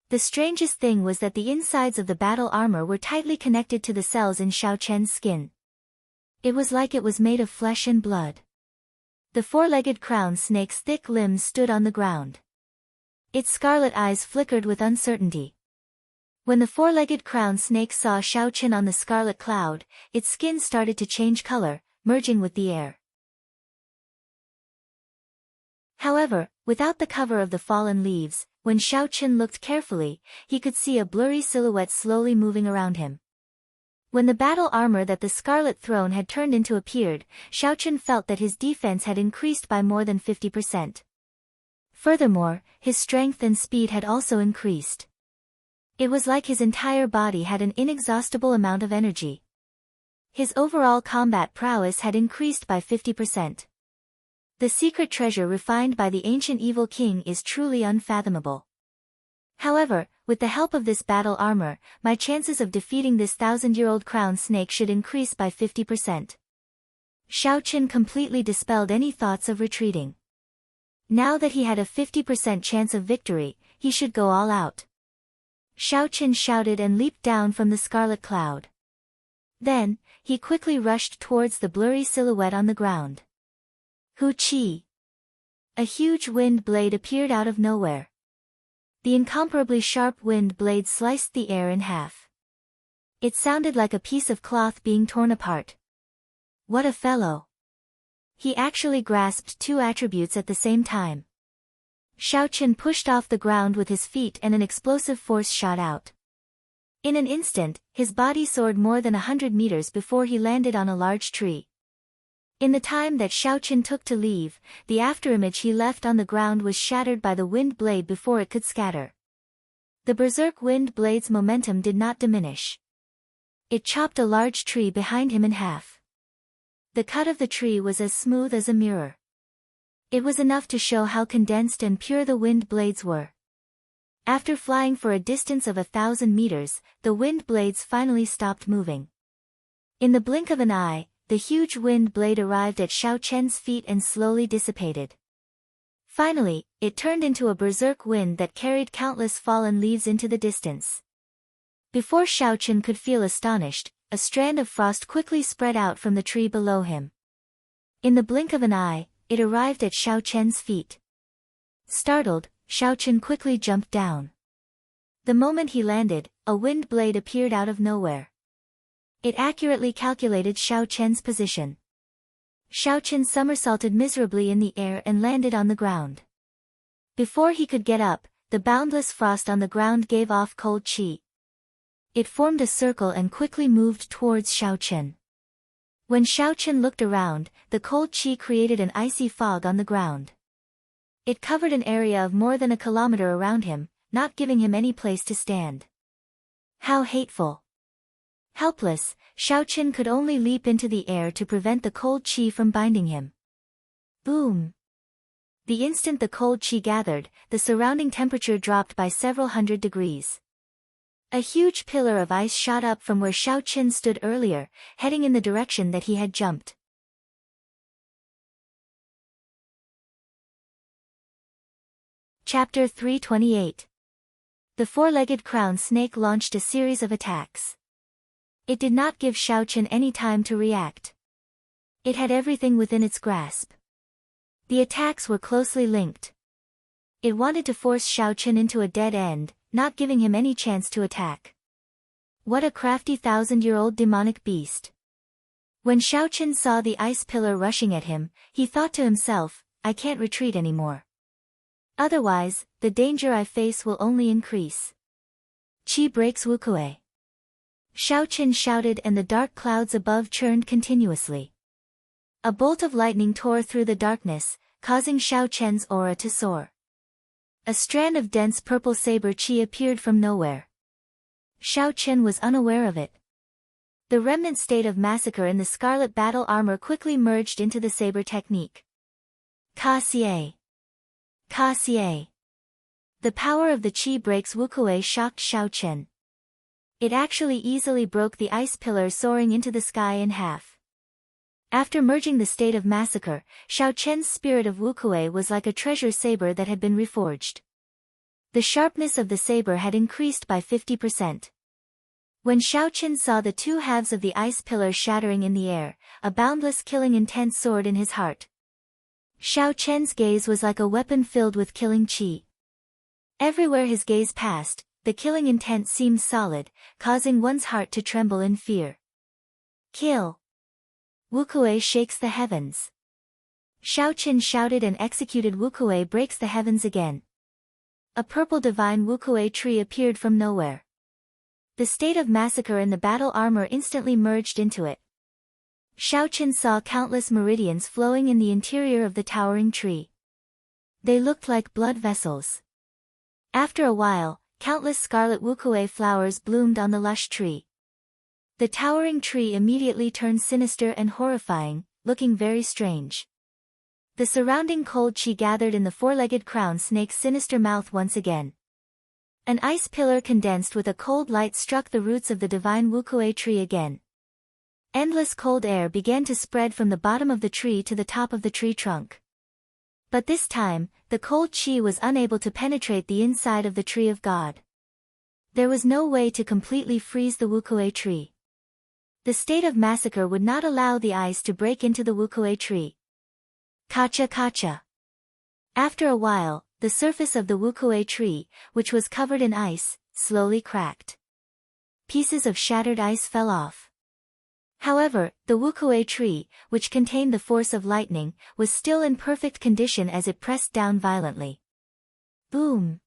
The strangest thing was that the insides of the battle armor were tightly connected to the cells in Xiaochen's skin. It was like it was made of flesh and blood. The four-legged crown snake's thick limbs stood on the ground. Its scarlet eyes flickered with uncertainty. When the four-legged crown snake saw Xiaochen on the scarlet cloud, its skin started to change color, merging with the air. However, without the cover of the fallen leaves, when Xiaochen looked carefully, he could see a blurry silhouette slowly moving around him. When the battle armor that the Scarlet Throne had turned into appeared, Xiaochen felt that his defense had increased by more than 50%. Furthermore, his strength and speed had also increased. It was like his entire body had an inexhaustible amount of energy. His overall combat prowess had increased by 50%. The secret treasure refined by the ancient evil king is truly unfathomable. However, with the help of this battle armor, my chances of defeating this 1,000-year-old crown snake should increase by 50%. Xiaochen completely dispelled any thoughts of retreating. Now that he had a 50% chance of victory, he should go all out. Xiaochen shouted and leaped down from the scarlet cloud. Then, he quickly rushed towards the blurry silhouette on the ground. Hu Qi! A huge wind blade appeared out of nowhere. The incomparably sharp wind blade sliced the air in half. It sounded like a piece of cloth being torn apart. What a fellow! He actually grasped two attributes at the same time. Xiaochen pushed off the ground with his feet and an explosive force shot out. In an instant, his body soared more than 100 meters before he landed on a large tree. In the time that Xiaochen took to leave, the afterimage he left on the ground was shattered by the wind blade before it could scatter. The berserk wind blade's momentum did not diminish. It chopped a large tree behind him in half. The cut of the tree was as smooth as a mirror. It was enough to show how condensed and pure the wind blades were. After flying for a distance of 1,000 meters, the wind blades finally stopped moving. In the blink of an eye, the huge wind blade arrived at Xiaochen's feet and slowly dissipated. Finally, it turned into a berserk wind that carried countless fallen leaves into the distance. Before Xiao Chen could feel astonished, a strand of frost quickly spread out from the tree below him. In the blink of an eye, it arrived at Xiao Chen's feet. Startled, Xiao Chen quickly jumped down. The moment he landed, a wind blade appeared out of nowhere. It accurately calculated Xiao Chen's position. Xiao Chen somersaulted miserably in the air and landed on the ground. Before he could get up, the boundless frost on the ground gave off cold qi. It formed a circle and quickly moved towards Xiao Chen. When Xiao Chen looked around, the cold qi created an icy fog on the ground. It covered an area of more than a kilometer around him, not giving him any place to stand. How hateful! Helpless, Xiao Chen could only leap into the air to prevent the cold qi from binding him. Boom! The instant the cold qi gathered, the surrounding temperature dropped by several hundred degrees. A huge pillar of ice shot up from where Xiao Chen stood earlier, heading in the direction that he had jumped. Chapter 328. The four-legged crown snake launched a series of attacks. It did not give Xiao Chen any time to react. It had everything within its grasp. The attacks were closely linked. It wanted to force Xiao Chen into a dead end, not giving him any chance to attack. What a crafty thousand-year-old demonic beast. When Xiao Chen saw the ice pillar rushing at him, he thought to himself, I can't retreat anymore. Otherwise, the danger I face will only increase. Qi breaks Wukuei. Xiao Chen shouted and the dark clouds above churned continuously. A bolt of lightning tore through the darkness, causing Xiao Chen's aura to soar. A strand of dense purple saber qi appeared from nowhere. Xiao Chen was unaware of it. The remnant state of massacre in the scarlet battle armor quickly merged into the saber technique. Ka Xie. Ka Xie. The power of the qi breaks Wukuei shocked Xiao Chen. It actually easily broke the ice pillar soaring into the sky in half. After merging the state of massacre, Xiao Chen's spirit of Wukuei was like a treasure saber that had been reforged. The sharpness of the saber had increased by 50%. When Xiao Chen saw the two halves of the ice pillar shattering in the air, a boundless killing intent soared in his heart. Xiao Chen's gaze was like a weapon filled with killing qi. Everywhere his gaze passed, the killing intent seemed solid, causing one's heart to tremble in fear. Kill! Wukuei shakes the heavens. Xiao Chen shouted and executed Wukuei breaks the heavens again. A purple divine Wukuei tree appeared from nowhere. The state of massacre in the battle armor instantly merged into it. Xiao Chen saw countless meridians flowing in the interior of the towering tree. They looked like blood vessels. After a while, countless scarlet Wukuei flowers bloomed on the lush tree. The towering tree immediately turned sinister and horrifying, looking very strange. The surrounding cold qi gathered in the four-legged crown snake's sinister mouth once again. An ice pillar condensed with a cold light struck the roots of the divine Wukuei tree again. Endless cold air began to spread from the bottom of the tree to the top of the tree trunk. But this time, the cold qi was unable to penetrate the inside of the tree of God. There was no way to completely freeze the Wukuei tree. The state of massacre would not allow the ice to break into the Wukuei tree. Kacha kacha. After a while, the surface of the Wukuei tree, which was covered in ice, slowly cracked. Pieces of shattered ice fell off. However, the Wukuei tree, which contained the force of lightning, was still in perfect condition as it pressed down violently. Boom!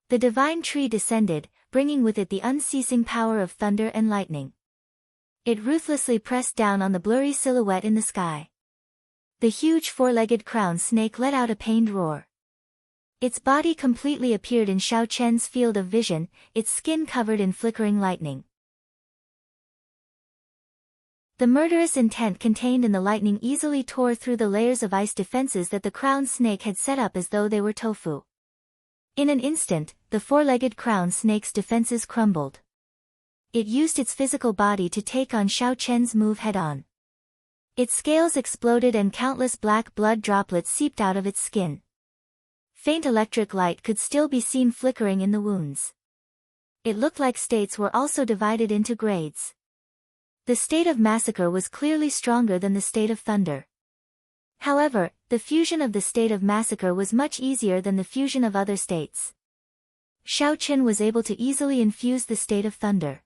The divine tree descended, bringing with it the unceasing power of thunder and lightning. It ruthlessly pressed down on the blurry silhouette in the sky. The huge four-legged crown snake let out a pained roar. Its body completely appeared in Xiao Chen's field of vision, its skin covered in flickering lightning. The murderous intent contained in the lightning easily tore through the layers of ice defenses that the crown snake had set up as though they were tofu. In an instant, the four-legged crown snake's defenses crumbled. It used its physical body to take on Xiao Chen's move head-on. Its scales exploded and countless black blood droplets seeped out of its skin. Faint electric light could still be seen flickering in the wounds. It looked like states were also divided into grades. The state of massacre was clearly stronger than the state of thunder. However, the fusion of the state of massacre was much easier than the fusion of other states. Xiao Qin was able to easily infuse the state of thunder.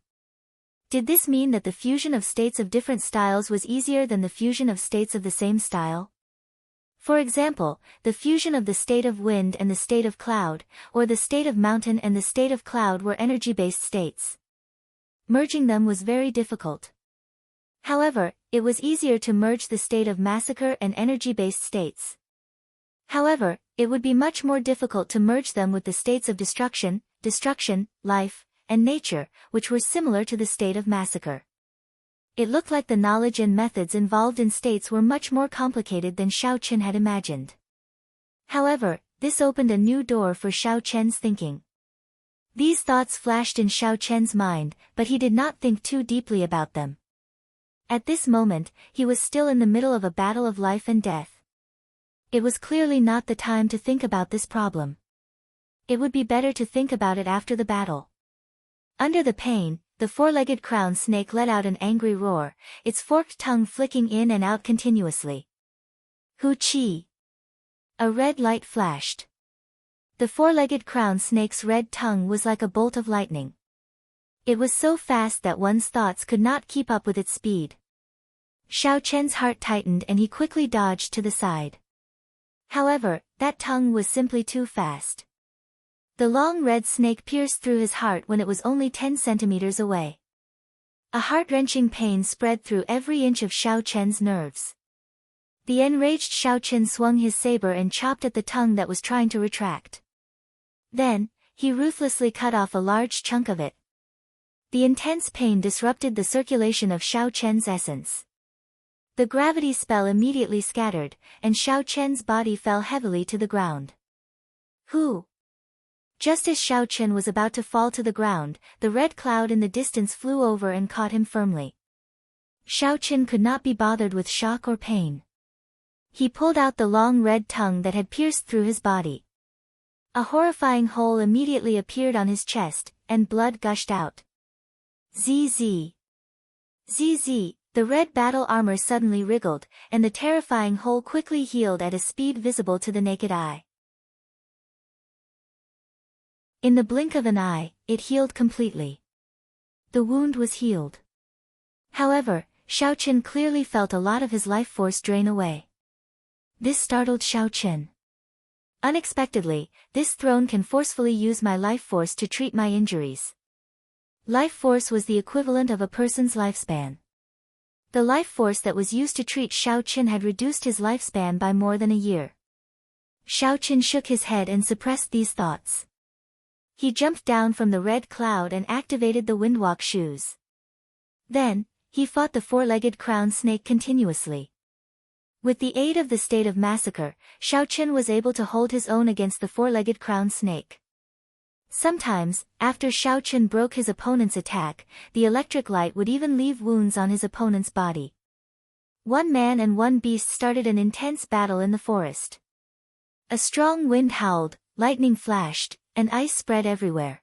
Did this mean that the fusion of states of different styles was easier than the fusion of states of the same style? For example, the fusion of the state of wind and the state of cloud, or the state of mountain and the state of cloud were energy-based states. Merging them was very difficult. However, it was easier to merge the state of massacre and energy-based states. However, it would be much more difficult to merge them with the states of destruction, life, and nature, which were similar to the state of massacre. It looked like the knowledge and methods involved in states were much more complicated than Xiao Qin had imagined. However, this opened a new door for Xiao Qian's thinking. These thoughts flashed in Xiao Qian's mind, but he did not think too deeply about them. At this moment, he was still in the middle of a battle of life and death. It was clearly not the time to think about this problem. It would be better to think about it after the battle. Under the pain, the four-legged crown snake let out an angry roar, its forked tongue flicking in and out continuously. Hu Qi! A red light flashed. The four-legged crown snake's red tongue was like a bolt of lightning. It was so fast that one's thoughts could not keep up with its speed. Xiao Qian's heart tightened and he quickly dodged to the side. However, that tongue was simply too fast. The long red snake pierced through his heart when it was only 10 centimeters away. A heart-wrenching pain spread through every inch of Xiao Qian's nerves. The enraged Xiao Qian swung his saber and chopped at the tongue that was trying to retract. Then, he ruthlessly cut off a large chunk of it. The intense pain disrupted the circulation of Xiao Qian's essence. The gravity spell immediately scattered, and Xiao Qian's body fell heavily to the ground. Who? Just as Xiao Qian was about to fall to the ground, the red cloud in the distance flew over and caught him firmly. Xiao Qian could not be bothered with shock or pain. He pulled out the long red tongue that had pierced through his body. A horrifying hole immediately appeared on his chest, and blood gushed out. ZZ. ZZ, the red battle armor suddenly wriggled, and the terrifying hole quickly healed at a speed visible to the naked eye. In the blink of an eye, it healed completely. The wound was healed. However, Xiao Qian clearly felt a lot of his life force drain away. This startled Xiao Qian. Unexpectedly, this throne can forcefully use my life force to treat my injuries. Life force was the equivalent of a person's lifespan. The life force that was used to treat Xiao Qian had reduced his lifespan by more than a year. Xiao Qian shook his head and suppressed these thoughts. He jumped down from the red cloud and activated the windwalk shoes. Then, he fought the four-legged crown snake continuously. With the aid of the state of massacre, Xiao Qian was able to hold his own against the four-legged crown snake. Sometimes, after Xiao Qian broke his opponent's attack, the electric light would even leave wounds on his opponent's body. One man and one beast started an intense battle in the forest. A strong wind howled, lightning flashed, and ice spread everywhere.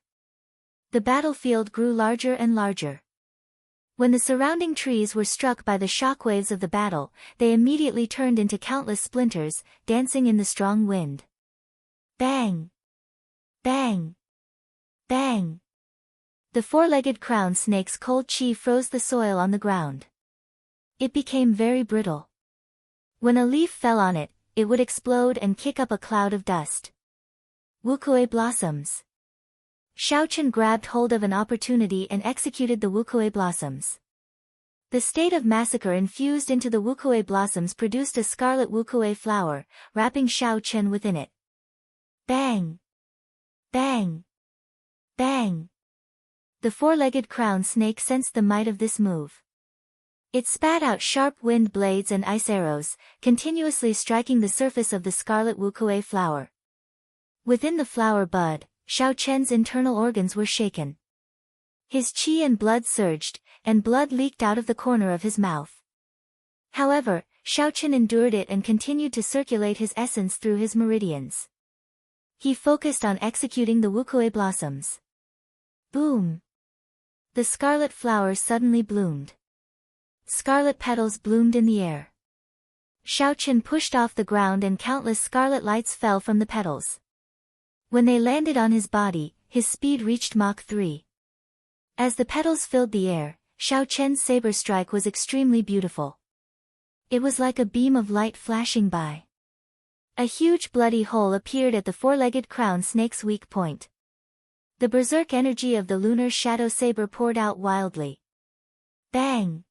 The battlefield grew larger and larger. When the surrounding trees were struck by the shockwaves of the battle, they immediately turned into countless splinters, dancing in the strong wind. Bang! Bang! Bang! The four-legged crown snake's cold chi froze the soil on the ground. It became very brittle. When a leaf fell on it, it would explode and kick up a cloud of dust. Wukuei blossoms. Xiao Qian grabbed hold of an opportunity and executed the wukuei blossoms. The state of massacre infused into the wukuei blossoms produced a scarlet wukuei flower, wrapping Xiao Qian within it. Bang! Bang! Bang! The four-legged crown snake sensed the might of this move. It spat out sharp wind blades and ice arrows, continuously striking the surface of the scarlet wukuei flower. Within the flower bud, Xiao Qian's internal organs were shaken. His qi and blood surged, and blood leaked out of the corner of his mouth. However, Xiao Qian endured it and continued to circulate his essence through his meridians. He focused on executing the wukue blossoms. Boom! The scarlet flower suddenly bloomed. Scarlet petals bloomed in the air. Xiaochen pushed off the ground and countless scarlet lights fell from the petals. When they landed on his body, his speed reached Mach 3. As the petals filled the air, Xiaochen's saber strike was extremely beautiful. It was like a beam of light flashing by. A huge bloody hole appeared at the four-legged crown snake's weak point. The berserk energy of the lunar shadow saber poured out wildly. Bang!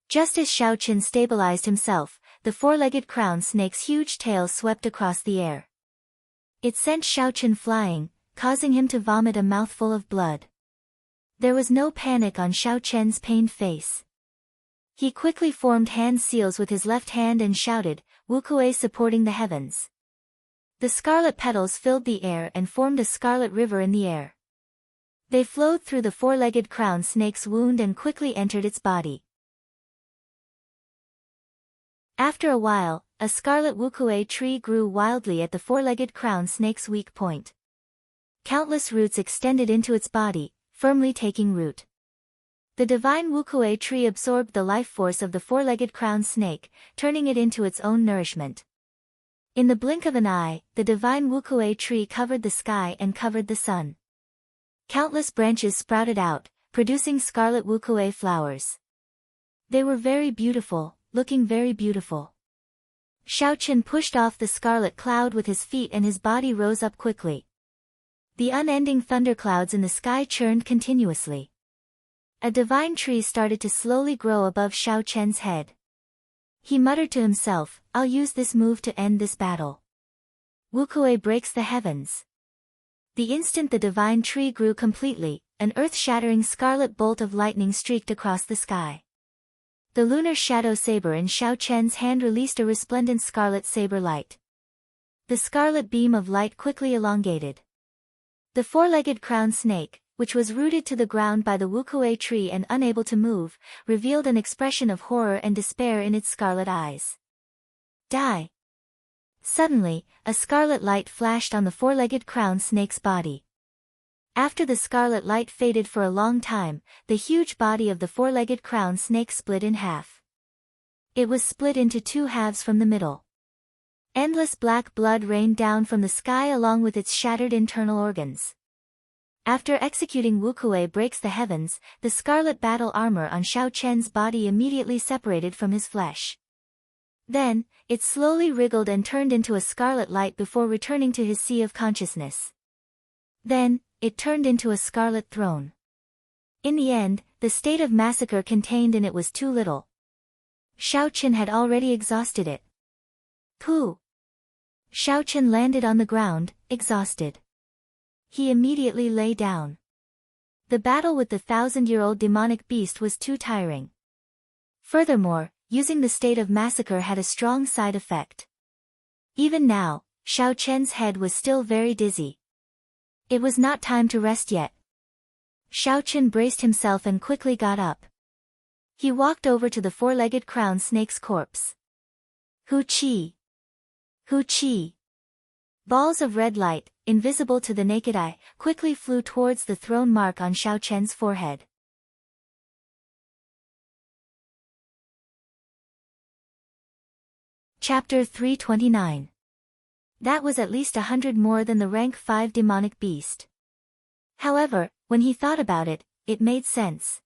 Just as Xiaochen stabilized himself, the four-legged crown snake's huge tail swept across the air. It sent Xiaochen flying, causing him to vomit a mouthful of blood. There was no panic on Xiaochen's pained face. He quickly formed hand seals with his left hand and shouted, "Wukue supporting the heavens." The scarlet petals filled the air and formed a scarlet river in the air. They flowed through the four-legged crown snake's wound and quickly entered its body. After a while, a scarlet wukue tree grew wildly at the four-legged crown snake's weak point. Countless roots extended into its body, firmly taking root. The divine wukue tree absorbed the life force of the four-legged crown snake, turning it into its own nourishment. In the blink of an eye, the divine wukue tree covered the sky and covered the sun. Countless branches sprouted out, producing scarlet wukue flowers. They were very beautiful, looking very beautiful. Xiaochen pushed off the scarlet cloud with his feet and his body rose up quickly. The unending thunderclouds in the sky churned continuously. A divine tree started to slowly grow above Xiaochen's head. He muttered to himself, "I'll use this move to end this battle." Wukue breaks the heavens. The instant the divine tree grew completely, an earth-shattering scarlet bolt of lightning streaked across the sky. The lunar shadow saber in Xiaochen's hand released a resplendent scarlet saber light. The scarlet beam of light quickly elongated. The four-legged crown snake, which was rooted to the ground by the wukue tree and unable to move, revealed an expression of horror and despair in its scarlet eyes. Die! Suddenly, a scarlet light flashed on the four-legged crown snake's body. After the scarlet light faded for a long time, the huge body of the four-legged crown snake split in half. It was split into two halves from the middle. Endless black blood rained down from the sky along with its shattered internal organs. After executing Wukue breaks the heavens, the scarlet battle armor on Xiaochen's body immediately separated from his flesh. Then, it slowly wriggled and turned into a scarlet light before returning to his sea of consciousness. Then, it turned into a scarlet throne. In the end, the state of massacre contained in it was too little. Xiaochen had already exhausted it. Pooh! Xiaochen landed on the ground, exhausted. He immediately lay down. The battle with the 1,000-year-old demonic beast was too tiring. Furthermore, using the state of massacre had a strong side effect. Even now, Xiaochen's head was still very dizzy. It was not time to rest yet. Xiaochen braced himself and quickly got up. He walked over to the four-legged crown snake's corpse. Hu-chi! Hu-chi! Balls of red light, invisible to the naked eye, quickly flew towards the throne mark on Xiaochen's forehead. Chapter 329. That was at least 100 more than the rank 5 demonic beast. However, when he thought about it, it made sense.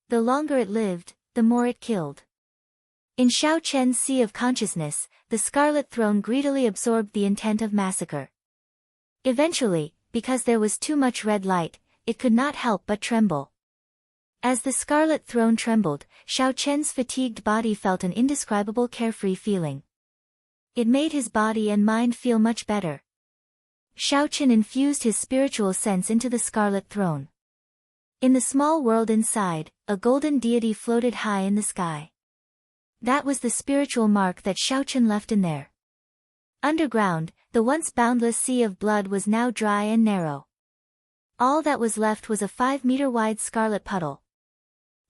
The longer it lived, the more it killed. In Xiaochen's sea of consciousness, the Scarlet Throne greedily absorbed the intent of massacre. Eventually, because there was too much red light, it could not help but tremble. As the Scarlet Throne trembled, Xiaochen's fatigued body felt an indescribable carefree feeling. It made his body and mind feel much better. Xiaochen infused his spiritual sense into the Scarlet Throne. In the small world inside, a golden deity floated high in the sky. That was the spiritual mark that Xiaochen left in there. Underground, the once boundless sea of blood was now dry and narrow. All that was left was a 5-meter-wide scarlet puddle.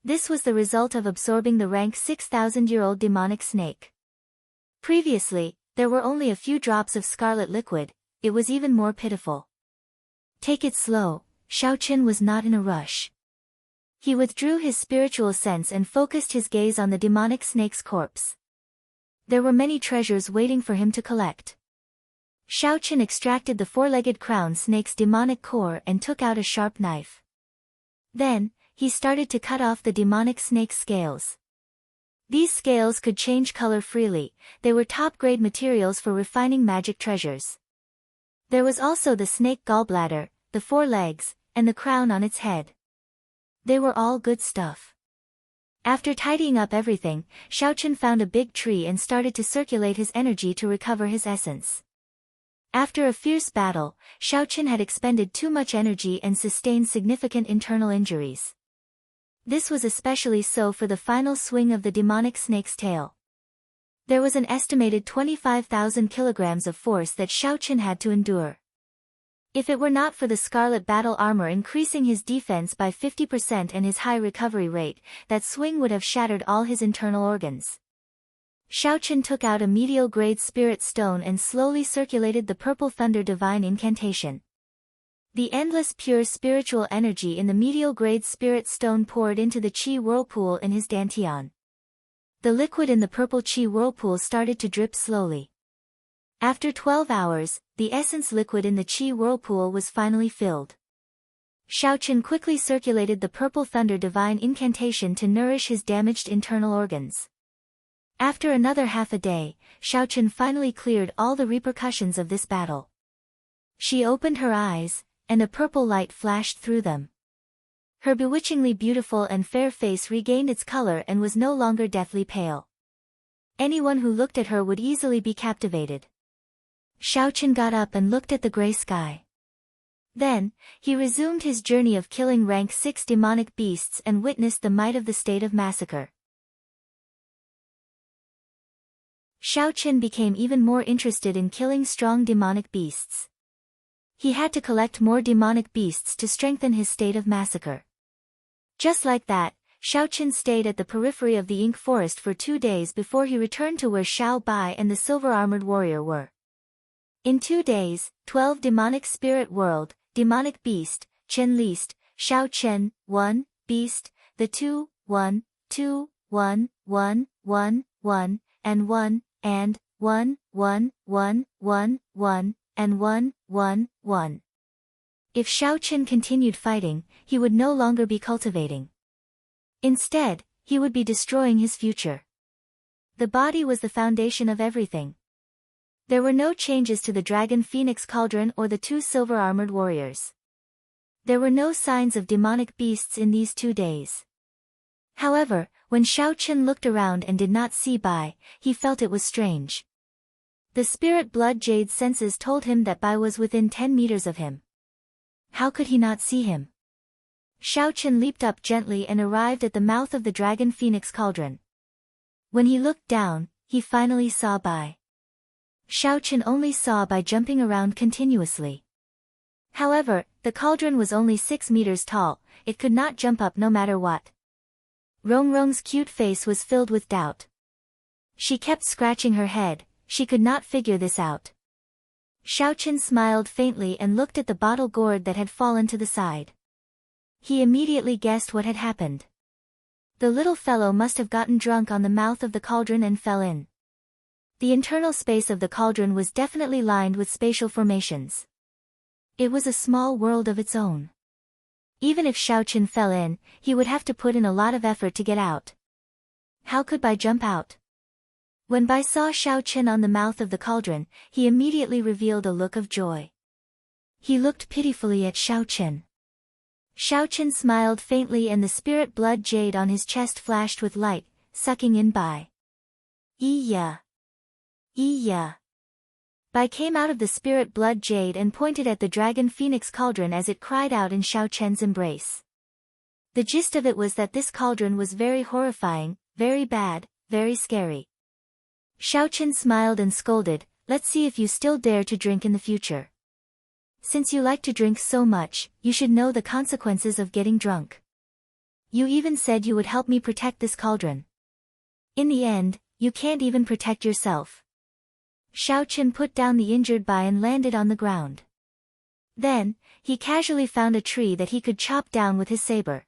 This was the result of absorbing the rank 6,000-year-old demonic snake. Previously, there were only a few drops of scarlet liquid, it was even more pitiful. Take it slow, Xiaochen was not in a rush. He withdrew his spiritual sense and focused his gaze on the demonic snake's corpse. There were many treasures waiting for him to collect. Xiaochen extracted the four-legged crown snake's demonic core and took out a sharp knife. Then, he started to cut off the demonic snake's scales. These scales could change color freely, they were top-grade materials for refining magic treasures. There was also the snake gallbladder, the four legs, and the crown on its head. They were all good stuff. After tidying up everything, Xiaochen found a big tree and started to circulate his energy to recover his essence. After a fierce battle, Xiaochen had expended too much energy and sustained significant internal injuries. This was especially so for the final swing of the demonic snake's tail. There was an estimated 25,000 kilograms of force that Xiaochen had to endure. If it were not for the scarlet battle armor increasing his defense by 50% and his high recovery rate, that swing would have shattered all his internal organs. Xiaochen took out a medial-grade spirit stone and slowly circulated the purple thunder divine incantation. The endless pure spiritual energy in the medial-grade spirit stone poured into the qi whirlpool in his dantian. The liquid in the purple qi whirlpool started to drip slowly. After 12 hours, the essence liquid in the qi whirlpool was finally filled. Xiaochen quickly circulated the purple thunder divine incantation to nourish his damaged internal organs. After another half a day, Xiaochen finally cleared all the repercussions of this battle. She opened her eyes, and a purple light flashed through them. Her bewitchingly beautiful and fair face regained its color and was no longer deathly pale. Anyone who looked at her would easily be captivated. Xiaochen got up and looked at the gray sky. Then, he resumed his journey of killing rank 6 demonic beasts and witnessed the might of the state of massacre. Xiaochen became even more interested in killing strong demonic beasts. He had to collect more demonic beasts to strengthen his state of massacre. Just like that, Xiaochen stayed at the periphery of the ink forest for 2 days before he returned to where Xiao Bai and the silver-armored warrior were. In 2 days, 12 demonic spirit world, demonic beast, Chen List, Xiaochen, 1, beast, the 2, 1, 2, 1, 1, 1, 1, and 1, and 1, 1, 1, 1, 1, and 1, 1, 1. If Xiaochen continued fighting, he would no longer be cultivating. Instead, he would be destroying his future. The body was the foundation of everything. There were no changes to the Dragon Phoenix Cauldron or the 2 silver-armored warriors. There were no signs of demonic beasts in these 2 days. However, when Xiaochen looked around and did not see Bai, he felt it was strange. The spirit blood jade senses told him that Bai was within 10 meters of him. How could he not see him? Xiaochen leaped up gently and arrived at the mouth of the Dragon Phoenix Cauldron. When he looked down, he finally saw Bai. Xiaochen only saw Bai jumping around continuously. However, the cauldron was only 6 meters tall, it could not jump up no matter what. Rongrong's cute face was filled with doubt. She kept scratching her head, she could not figure this out. Xiaochen smiled faintly and looked at the bottle gourd that had fallen to the side. He immediately guessed what had happened. The little fellow must have gotten drunk on the mouth of the cauldron and fell in. The internal space of the cauldron was definitely lined with spatial formations. It was a small world of its own. Even if Xiaochen fell in, he would have to put in a lot of effort to get out. How could Bai jump out? When Bai saw Xiaochen on the mouth of the cauldron, he immediately revealed a look of joy. He looked pitifully at Xiaochen. Xiaochen smiled faintly and the spirit blood jade on his chest flashed with light, sucking in Bai. Iya! Iya! Bai came out of the spirit blood jade and pointed at the Dragon Phoenix Cauldron as it cried out in Xiaochen's embrace. The gist of it was that this cauldron was very horrifying, very bad, very scary. Xiaochen smiled and scolded, "Let's see if you still dare to drink in the future. Since you like to drink so much, you should know the consequences of getting drunk. You even said you would help me protect this cauldron. In the end, you can't even protect yourself." Xiaoqin put down the injured Bai and landed on the ground. Then, he casually found a tree that he could chop down with his saber.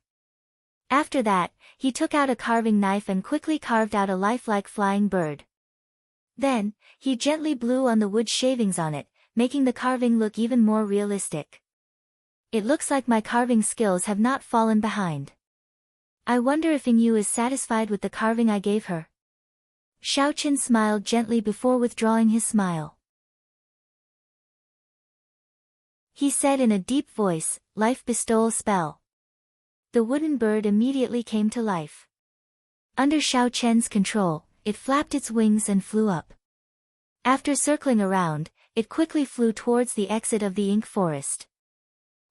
After that, he took out a carving knife and quickly carved out a lifelike flying bird. Then, he gently blew on the wood shavings on it, making the carving look even more realistic. It looks like my carving skills have not fallen behind. I wonder if Yingyu is satisfied with the carving I gave her. Xiaoqin smiled gently before withdrawing his smile. He said in a deep voice, "Life bestowal spell." The wooden bird immediately came to life. Under Xiaoqian's control, it flapped its wings and flew up. After circling around, it quickly flew towards the exit of the ink forest.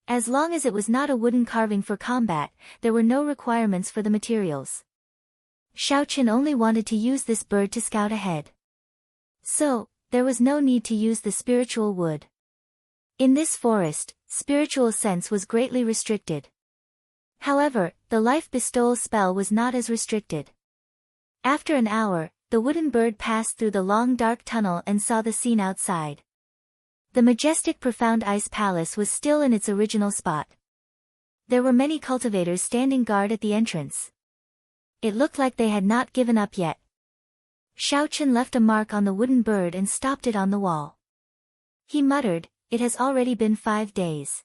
As long as it was not a wooden carving for combat, there were no requirements for the materials. Xiaoqin only wanted to use this bird to scout ahead. So, there was no need to use the spiritual wood. In this forest, spiritual sense was greatly restricted. However, the life bestowal spell was not as restricted. After an hour, the wooden bird passed through the long dark tunnel and saw the scene outside. The majestic profound ice palace was still in its original spot. There were many cultivators standing guard at the entrance. It looked like they had not given up yet. Xiaoqin left a mark on the wooden bird and stopped it on the wall. He muttered, "It has already been 5 days."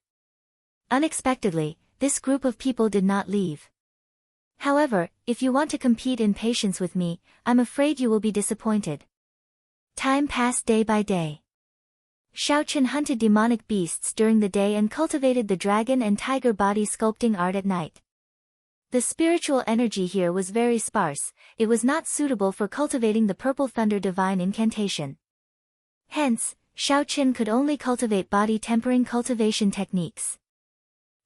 Unexpectedly, this group of people did not leave. However, if you want to compete in patience with me, I'm afraid you will be disappointed. Time passed day by day. Xiaoqin hunted demonic beasts during the day and cultivated the dragon and tiger body sculpting art at night. The spiritual energy here was very sparse, it was not suitable for cultivating the purple thunder divine incantation. Hence, Xiaoqin could only cultivate body tempering cultivation techniques.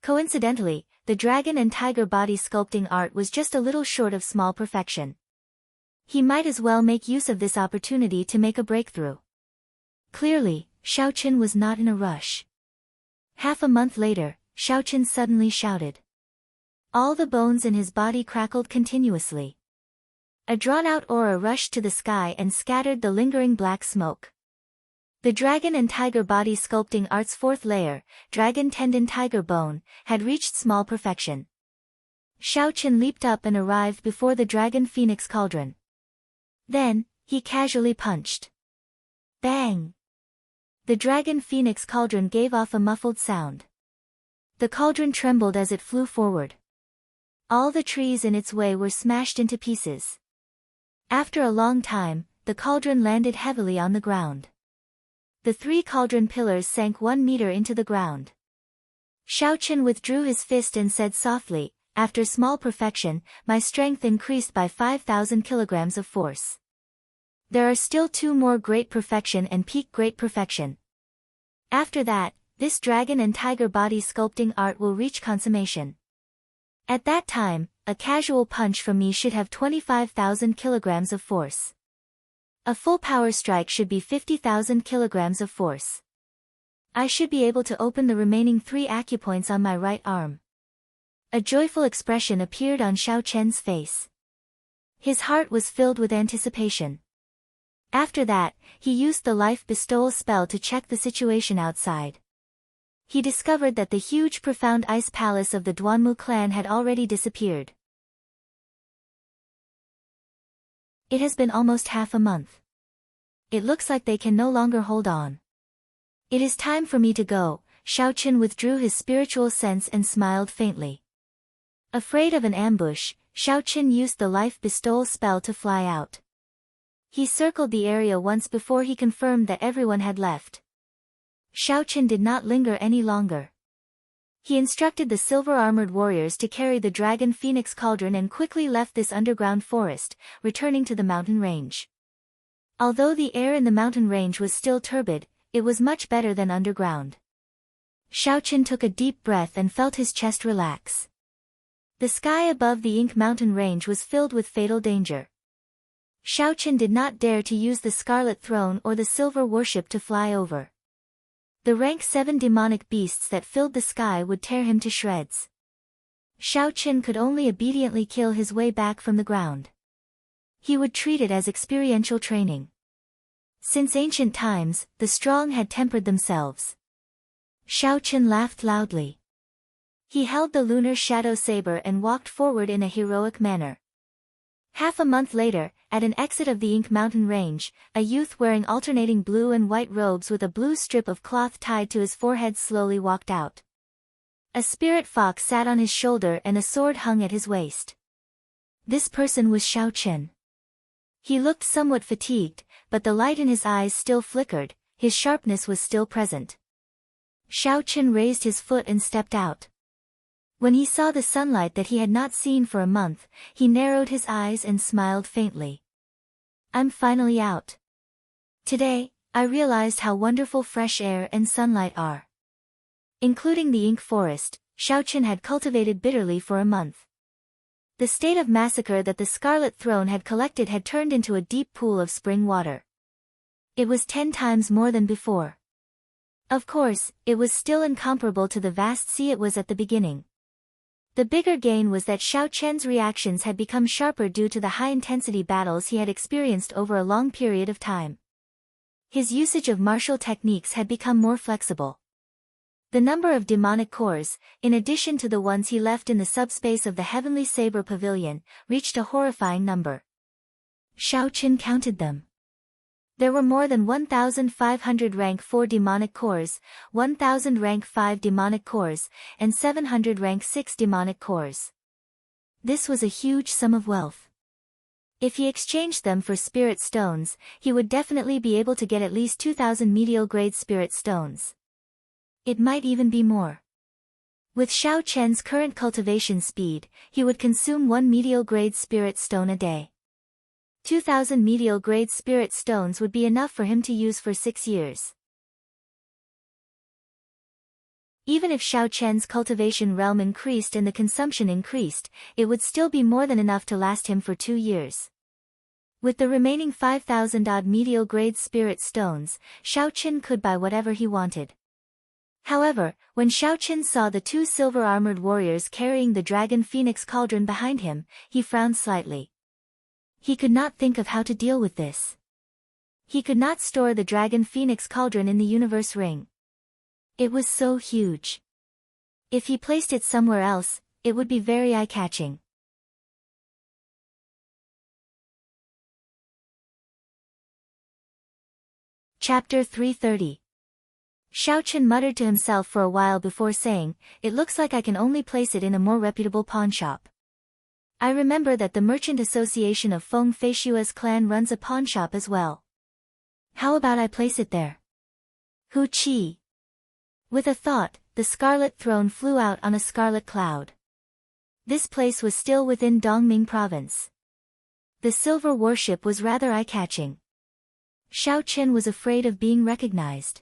Coincidentally, the dragon and tiger body sculpting art was just a little short of small perfection. He might as well make use of this opportunity to make a breakthrough. Clearly, Xiaoqin was not in a rush. Half a month later, Xiaoqin suddenly shouted. All the bones in his body crackled continuously. A drawn-out aura rushed to the sky and scattered the lingering black smoke. The dragon and tiger body sculpting art's 4th layer, dragon tendon tiger bone, had reached small perfection. Xiaoqin leaped up and arrived before the dragon phoenix cauldron. Then, he casually punched. Bang! The dragon phoenix cauldron gave off a muffled sound. The cauldron trembled as it flew forward. All the trees in its way were smashed into pieces. After a long time, the cauldron landed heavily on the ground. The 3 cauldron pillars sank 1 meter into the ground. Xiaoqin withdrew his fist and said softly, "After small perfection, my strength increased by 5,000 kilograms of force. There are still 2 more great perfection and peak great perfection. After that, this dragon and tiger body sculpting art will reach consummation. At that time, a casual punch from me should have 25,000 kilograms of force. A full power strike should be 50,000 kilograms of force. I should be able to open the remaining 3 acupoints on my right arm." A joyful expression appeared on Xiaoqian's face. His heart was filled with anticipation. After that, he used the life bestowal spell to check the situation outside. He discovered that the huge profound ice palace of the Duanmu clan had already disappeared. It has been almost half a month. It looks like they can no longer hold on. It is time for me to go. Xiaoqin withdrew his spiritual sense and smiled faintly. Afraid of an ambush, Xiaoqin used the life bestowal spell to fly out. He circled the area once before he confirmed that everyone had left. Xiaoqin did not linger any longer. He instructed the silver-armored warriors to carry the dragon phoenix cauldron and quickly left this underground forest, returning to the mountain range. Although the air in the mountain range was still turbid, it was much better than underground. Xiaoqin took a deep breath and felt his chest relax. The sky above the Ink Mountain range was filled with fatal danger. Xiaoqin did not dare to use the Scarlet Throne or the Silver Warship to fly over. The rank 7 demonic beasts that filled the sky would tear him to shreds. Xiaoqin could only obediently kill his way back from the ground. He would treat it as experiential training. Since ancient times, the strong had tempered themselves. Xiao Chen laughed loudly. He held the lunar shadow saber and walked forward in a heroic manner. Half a month later, at an exit of the Ink Mountain Range, a youth wearing alternating blue and white robes with a blue strip of cloth tied to his forehead slowly walked out. A spirit fox sat on his shoulder and a sword hung at his waist. This person was Xiao Chen. He looked somewhat fatigued, but the light in his eyes still flickered, his sharpness was still present. Xiao Chen raised his foot and stepped out. When he saw the sunlight that he had not seen for a month, he narrowed his eyes and smiled faintly. I'm finally out. Today, I realized how wonderful fresh air and sunlight are. Including the ink forest, Xiao Chen had cultivated bitterly for a month. The state of massacre that the Scarlet Throne had collected had turned into a deep pool of spring water. It was 10 times more than before. Of course, it was still incomparable to the vast sea it was at the beginning. The bigger gain was that Xiao Chen's reactions had become sharper due to the high-intensity battles he had experienced over a long period of time. His usage of martial techniques had become more flexible. The number of demonic cores, in addition to the ones he left in the subspace of the Heavenly Saber Pavilion, reached a horrifying number. Xiao Chen counted them. There were more than 1,500 rank 4 demonic cores, 1,000 rank 5 demonic cores, and 700 rank 6 demonic cores. This was a huge sum of wealth. If he exchanged them for spirit stones, he would definitely be able to get at least 2,000 medial-grade spirit stones. It might even be more. With Xiao Chen's current cultivation speed, he would consume 1 medial-grade spirit stone a day. 2,000 medial-grade spirit stones would be enough for him to use for 6 years. Even if Xiao Chen's cultivation realm increased and the consumption increased, it would still be more than enough to last him for 2 years. With the remaining 5,000-odd medial-grade spirit stones, Xiao Chen could buy whatever he wanted. However, when Xiao Chen saw the 2 silver-armored warriors carrying the Dragon Phoenix Cauldron behind him, he frowned slightly. He could not think of how to deal with this. He could not store the Dragon Phoenix Cauldron in the Universe Ring. It was so huge. If he placed it somewhere else, it would be very eye-catching. Chapter 330. Xiao Chen muttered to himself for a while before saying, "It looks like I can only place it in a more reputable pawnshop. I remember that the Merchant Association of Feng Feishua's clan runs a pawnshop as well. How about I place it there?" Hu Qi. With a thought, the Scarlet Throne flew out on a scarlet cloud. This place was still within Dongming Province. The silver warship was rather eye-catching. Xiao Chen was afraid of being recognized.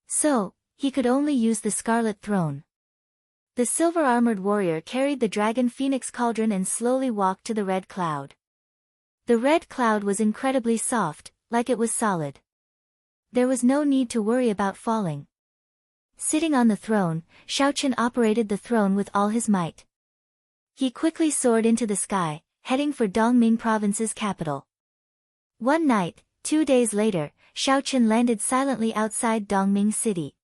So, he could only use the Scarlet Throne. The silver-armored warrior carried the Dragon Phoenix Cauldron and slowly walked to the red cloud. The red cloud was incredibly soft, like it was solid. There was no need to worry about falling. Sitting on the throne, Xiao Chen operated the throne with all his might. He quickly soared into the sky, heading for Dongming Province's capital. One night, 2 days later, Xiao Chen landed silently outside Dongming City.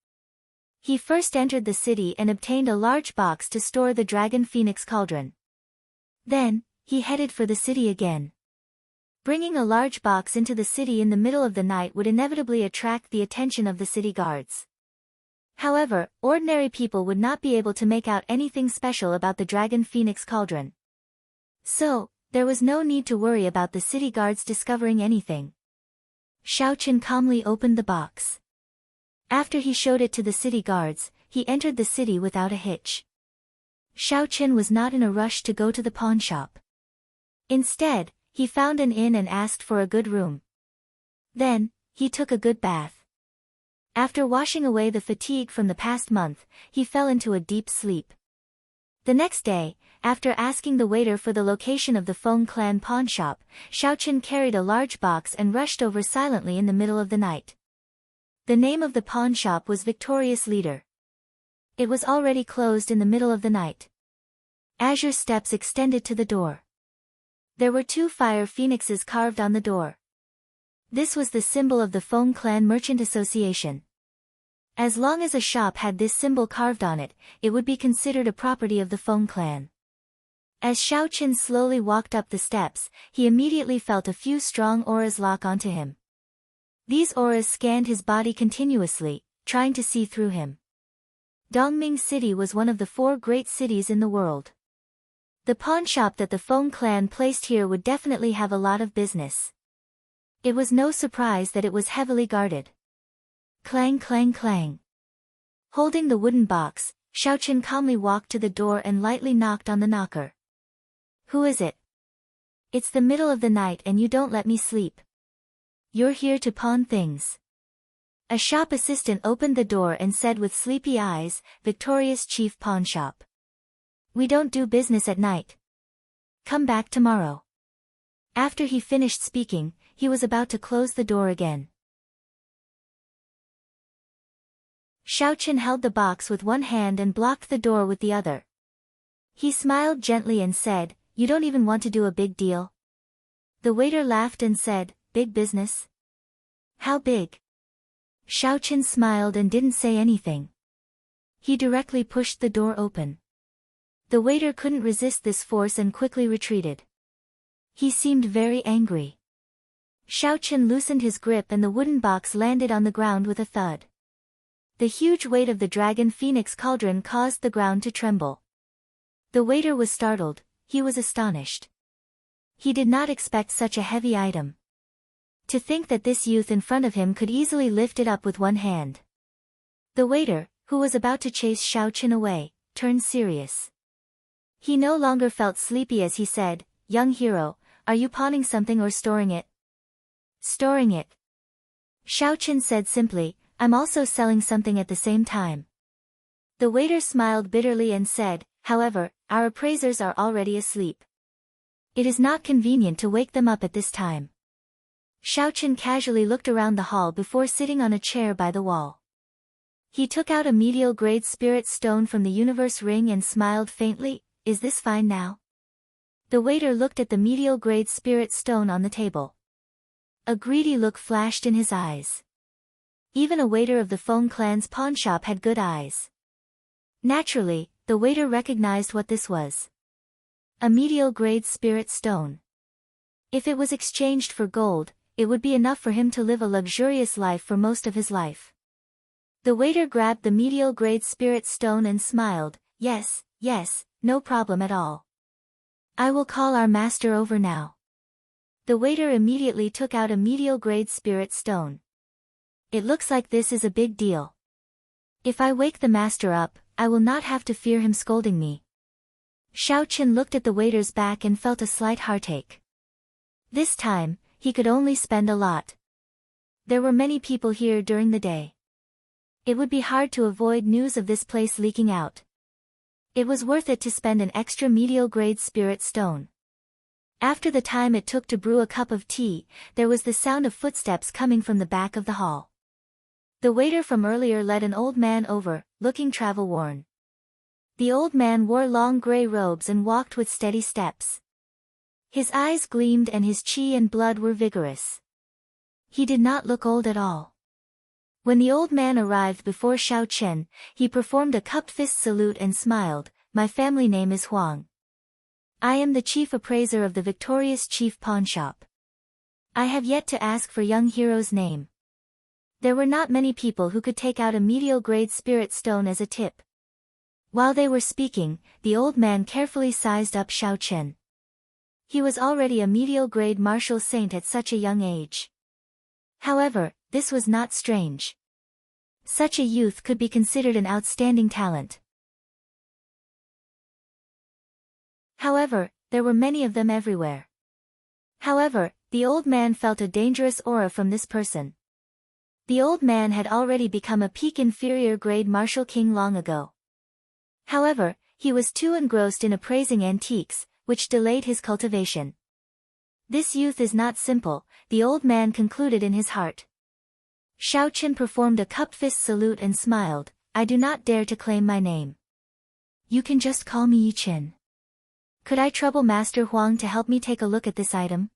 He first entered the city and obtained a large box to store the Dragon Phoenix Cauldron. Then, he headed for the city again. Bringing a large box into the city in the middle of the night would inevitably attract the attention of the city guards. However, ordinary people would not be able to make out anything special about the Dragon Phoenix Cauldron. So, there was no need to worry about the city guards discovering anything. Xiao Chen calmly opened the box. After he showed it to the city guards, he entered the city without a hitch. Xiao Chen was not in a rush to go to the pawnshop. Instead, he found an inn and asked for a good room. Then, he took a good bath. After washing away the fatigue from the past month, he fell into a deep sleep. The next day, after asking the waiter for the location of the Feng clan pawnshop, Xiao Chen carried a large box and rushed over silently in the middle of the night. The name of the pawnshop was Victorious Leader. It was already closed in the middle of the night. Azure steps extended to the door. There were 2 fire phoenixes carved on the door. This was the symbol of the Feng Clan Merchant Association. As long as a shop had this symbol carved on it, it would be considered a property of the Feng Clan. As Xiaoqin slowly walked up the steps, he immediately felt a few strong auras lock onto him. These auras scanned his body continuously, trying to see through him. Dongming City was one of the 4 great cities in the world. The pawn shop that the Feng clan placed here would definitely have a lot of business. It was no surprise that it was heavily guarded. Clang clang clang. Holding the wooden box, Xiaoqin calmly walked to the door and lightly knocked on the knocker. Who is it? It's the middle of the night and you don't let me sleep. You're here to pawn things. A shop assistant opened the door and said with sleepy eyes, Victoria's Chief Pawn Shop. We don't do business at night. Come back tomorrow. After he finished speaking, he was about to close the door again. Xiaoqin held the box with one hand and blocked the door with the other. He smiled gently and said, You don't even want to do a big deal? The waiter laughed and said, Big business? How big? Xiaoqin smiled and didn't say anything. He directly pushed the door open. The waiter couldn't resist this force and quickly retreated. He seemed very angry. Xiaoqin loosened his grip and the wooden box landed on the ground with a thud. The huge weight of the dragon phoenix cauldron caused the ground to tremble. The waiter was startled, he was astonished. He did not expect such a heavy item. To think that this youth in front of him could easily lift it up with one hand. The waiter, who was about to chase Xiaoqin away, turned serious. He no longer felt sleepy as he said, Young hero, are you pawning something or storing it? Storing it. Xiaoqin said simply, I'm also selling something at the same time. The waiter smiled bitterly and said, However, our appraisers are already asleep. It is not convenient to wake them up at this time. Xiaoqin casually looked around the hall before sitting on a chair by the wall. He took out a medial-grade spirit stone from the universe ring and smiled faintly, Is this fine now? The waiter looked at the medial-grade spirit stone on the table. A greedy look flashed in his eyes. Even a waiter of the Feng clan's pawnshop had good eyes. Naturally, the waiter recognized what this was. A medial-grade spirit stone. If it was exchanged for gold, it would be enough for him to live a luxurious life for most of his life. The waiter grabbed the medial-grade spirit stone and smiled, Yes, no problem at all. I will call our master over now. The waiter immediately took out a medial-grade spirit stone. It looks like this is a big deal. If I wake the master up, I will not have to fear him scolding me. Xiaoqin looked at the waiter's back and felt a slight heartache. This time, he could only spend a lot. There were many people here during the day. It would be hard to avoid news of this place leaking out. It was worth it to spend an extra medial-grade spirit stone. After the time it took to brew a cup of tea, there was the sound of footsteps coming from the back of the hall. The waiter from earlier led an old man over, looking travel-worn. The old man wore long gray robes and walked with steady steps. His eyes gleamed and his qi and blood were vigorous. He did not look old at all. When the old man arrived before Xiaoqin, he performed a cupped fist salute and smiled, My family name is Huang. I am the chief appraiser of the Victorious Chief Pawn Shop. I have yet to ask for young hero's name. There were not many people who could take out a medial-grade spirit stone as a tip. While they were speaking, the old man carefully sized up Xiaoqin. He was already a medial-grade martial saint at such a young age. However, this was not strange. Such a youth could be considered an outstanding talent. However, there were many of them everywhere. However, the old man felt a dangerous aura from this person. The old man had already become a peak inferior grade martial king long ago. However, he was too engrossed in appraising antiques, which delayed his cultivation. This youth is not simple, the old man concluded in his heart. Xiaoqin performed a cupped fist salute and smiled, I do not dare to claim my name. You can just call me Yiqin. Could I trouble Master Huang to help me take a look at this item?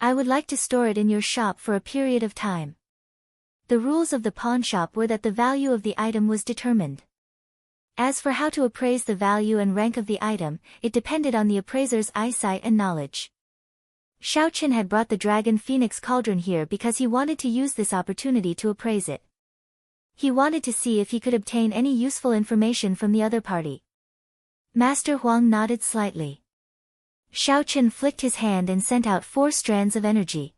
I would like to store it in your shop for a period of time. The rules of the pawn shop were that the value of the item was determined. As for how to appraise the value and rank of the item, it depended on the appraiser's eyesight and knowledge. Xiaochen had brought the Dragon Phoenix Cauldron here because he wanted to use this opportunity to appraise it. He wanted to see if he could obtain any useful information from the other party. Master Huang nodded slightly. Xiaochen flicked his hand and sent out 4 strands of energy.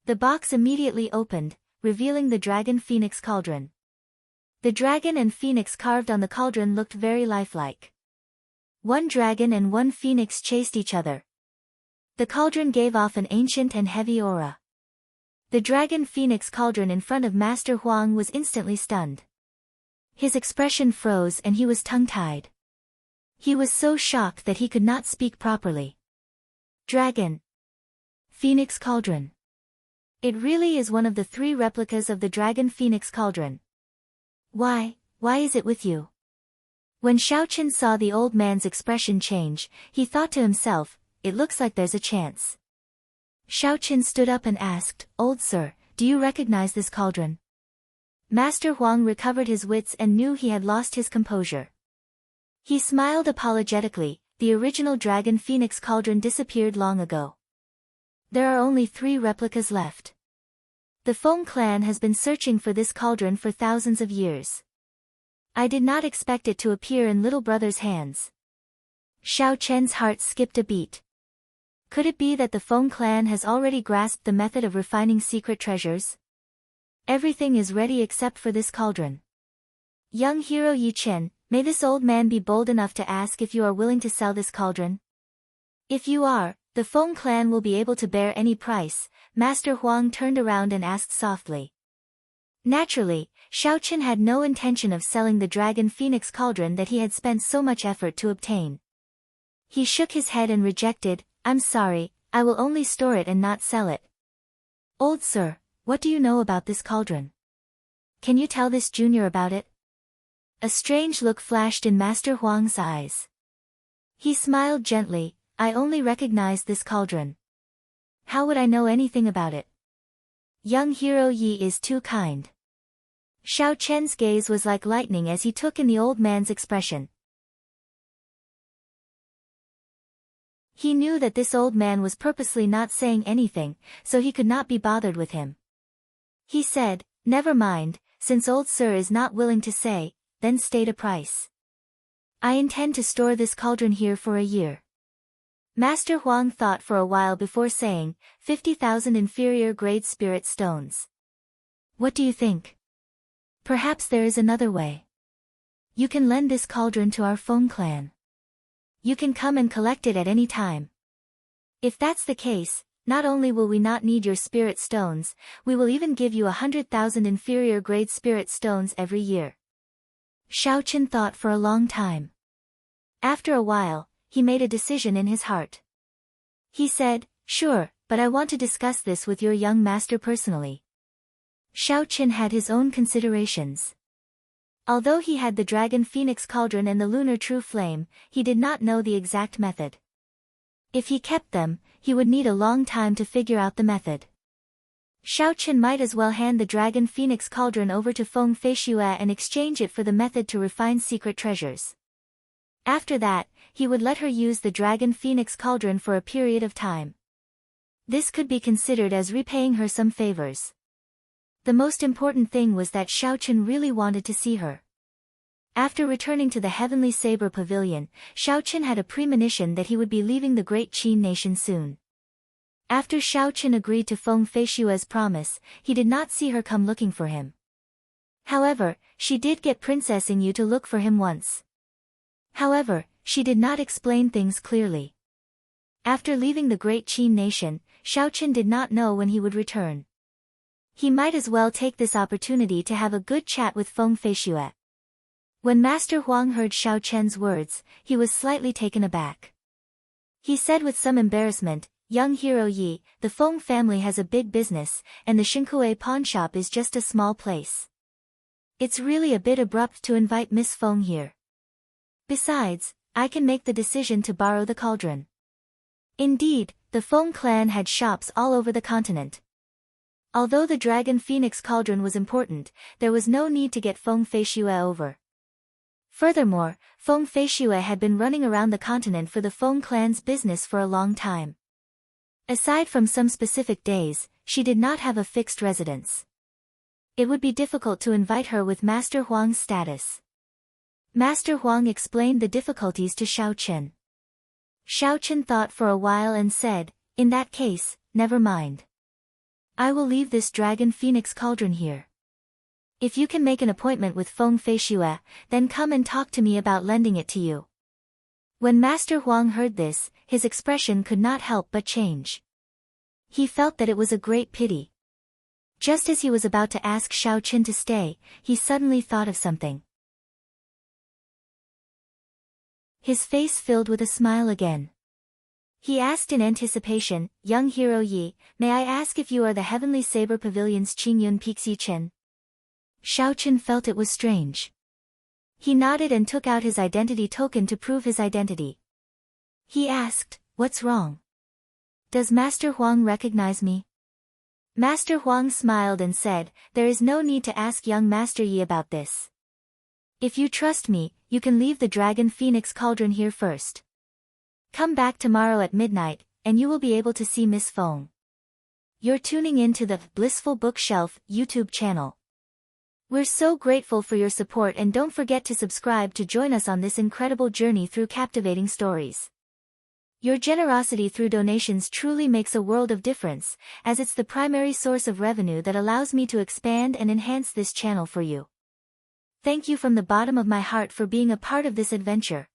The box immediately opened, revealing the Dragon Phoenix Cauldron. The dragon and phoenix carved on the cauldron looked very lifelike. 1 dragon and 1 phoenix chased each other. The cauldron gave off an ancient and heavy aura. The Dragon Phoenix Cauldron in front of Master Huang was instantly stunned. His expression froze and he was tongue-tied. He was so shocked that he could not speak properly. Dragon Phoenix Cauldron. It really is one of the 3 replicas of the Dragon Phoenix Cauldron. Why is it with you? When Xiaochen saw the old man's expression change, he thought to himself, it looks like there's a chance. Xiaochen stood up and asked, Old sir, do you recognize this cauldron? Master Huang recovered his wits and knew he had lost his composure. He smiled apologetically. The original Dragon Phoenix Cauldron disappeared long ago. There are only 3 replicas left. The Feng clan has been searching for this cauldron for thousands of years. I did not expect it to appear in little brother's hands. Xiaochen's heart skipped a beat. Could it be that the Feng clan has already grasped the method of refining secret treasures? Everything is ready except for this cauldron. Young hero Yi Chen, may this old man be bold enough to ask if you are willing to sell this cauldron? If you are, the Feng clan will be able to bear any price. Master Huang turned around and asked softly. Naturally, Xiaochen had no intention of selling the Dragon Phoenix Cauldron that he had spent so much effort to obtain. He shook his head and rejected, I'm sorry, I will only store it and not sell it. Old sir, what do you know about this cauldron? Can you tell this junior about it? A strange look flashed in Master Huang's eyes. He smiled gently, I only recognize this cauldron. How would I know anything about it? Young hero Yi is too kind. Xiaochen's gaze was like lightning as he took in the old man's expression. He knew that this old man was purposely not saying anything, so he could not be bothered with him. He said, never mind, since old sir is not willing to say, then state a price. I intend to store this cauldron here for a year. Master Huang thought for a while before saying, 50,000 inferior grade spirit stones. What do you think? Perhaps there is another way. You can lend this cauldron to our Feng clan. You can come and collect it at any time. If that's the case, not only will we not need your spirit stones, we will even give you 100,000 inferior grade spirit stones every year. Xiaochen thought for a long time. After a while, he made a decision in his heart. He said, sure, but I want to discuss this with your young master personally. Xiaochen had his own considerations. Although he had the Dragon Phoenix Cauldron and the Lunar True Flame, he did not know the exact method. If he kept them, he would need a long time to figure out the method. Xiaochen might as well hand the Dragon Phoenix Cauldron over to Feng Feishue and exchange it for the method to refine secret treasures. After that, he would let her use the Dragon Phoenix Cauldron for a period of time. This could be considered as repaying her some favors. The most important thing was that Xiaochen really wanted to see her. After returning to the Heavenly Saber Pavilion, Xiaochen had a premonition that he would be leaving the Great Qin nation soon. After Xiaochen agreed to Feng Feishue's promise, he did not see her come looking for him. However, she did get Princess Yingyu to look for him once. However, she did not explain things clearly. After leaving the Great Qin nation, Xiaochen did not know when he would return. He might as well take this opportunity to have a good chat with Feng Feishue. When Master Huang heard Xiaochen's words, he was slightly taken aback. He said with some embarrassment, Young hero Yi, the Feng family has a big business, and the Xinkue pawn shop is just a small place. It's really a bit abrupt to invite Miss Feng here. Besides, I can make the decision to borrow the cauldron. Indeed, the Feng clan had shops all over the continent. Although the Dragon Phoenix Cauldron was important, there was no need to get Feng Feishue over. Furthermore, Feng Feishue had been running around the continent for the Feng clan's business for a long time. Aside from some specific days, she did not have a fixed residence. It would be difficult to invite her with Master Huang's status. Master Huang explained the difficulties to Xiao Chen. Xiao Chen thought for a while and said, "In that case, never mind. I will leave this Dragon Phoenix Cauldron here. If you can make an appointment with Feng Feishue, then come and talk to me about lending it to you." When Master Huang heard this, his expression could not help but change. He felt that it was a great pity. Just as he was about to ask Xiao Chen to stay, he suddenly thought of something. His face filled with a smile again. He asked in anticipation, "Young hero Yi, may I ask if you are the Heavenly Saber Pavilion's Qingyun Pixie Chen?" Xiao Chen felt it was strange. He nodded and took out his identity token to prove his identity. He asked, "What's wrong? Does Master Huang recognize me?" Master Huang smiled and said, "There is no need to ask young Master Yi about this. If you trust me, you can leave the Dragon Phoenix Cauldron here first. Come back tomorrow at midnight, and you will be able to see Miss Feng." You're tuning in to the Blissful Bookshelf YouTube channel. We're so grateful for your support, and don't forget to subscribe to join us on this incredible journey through captivating stories. Your generosity through donations truly makes a world of difference, as it's the primary source of revenue that allows me to expand and enhance this channel for you. Thank you from the bottom of my heart for being a part of this adventure.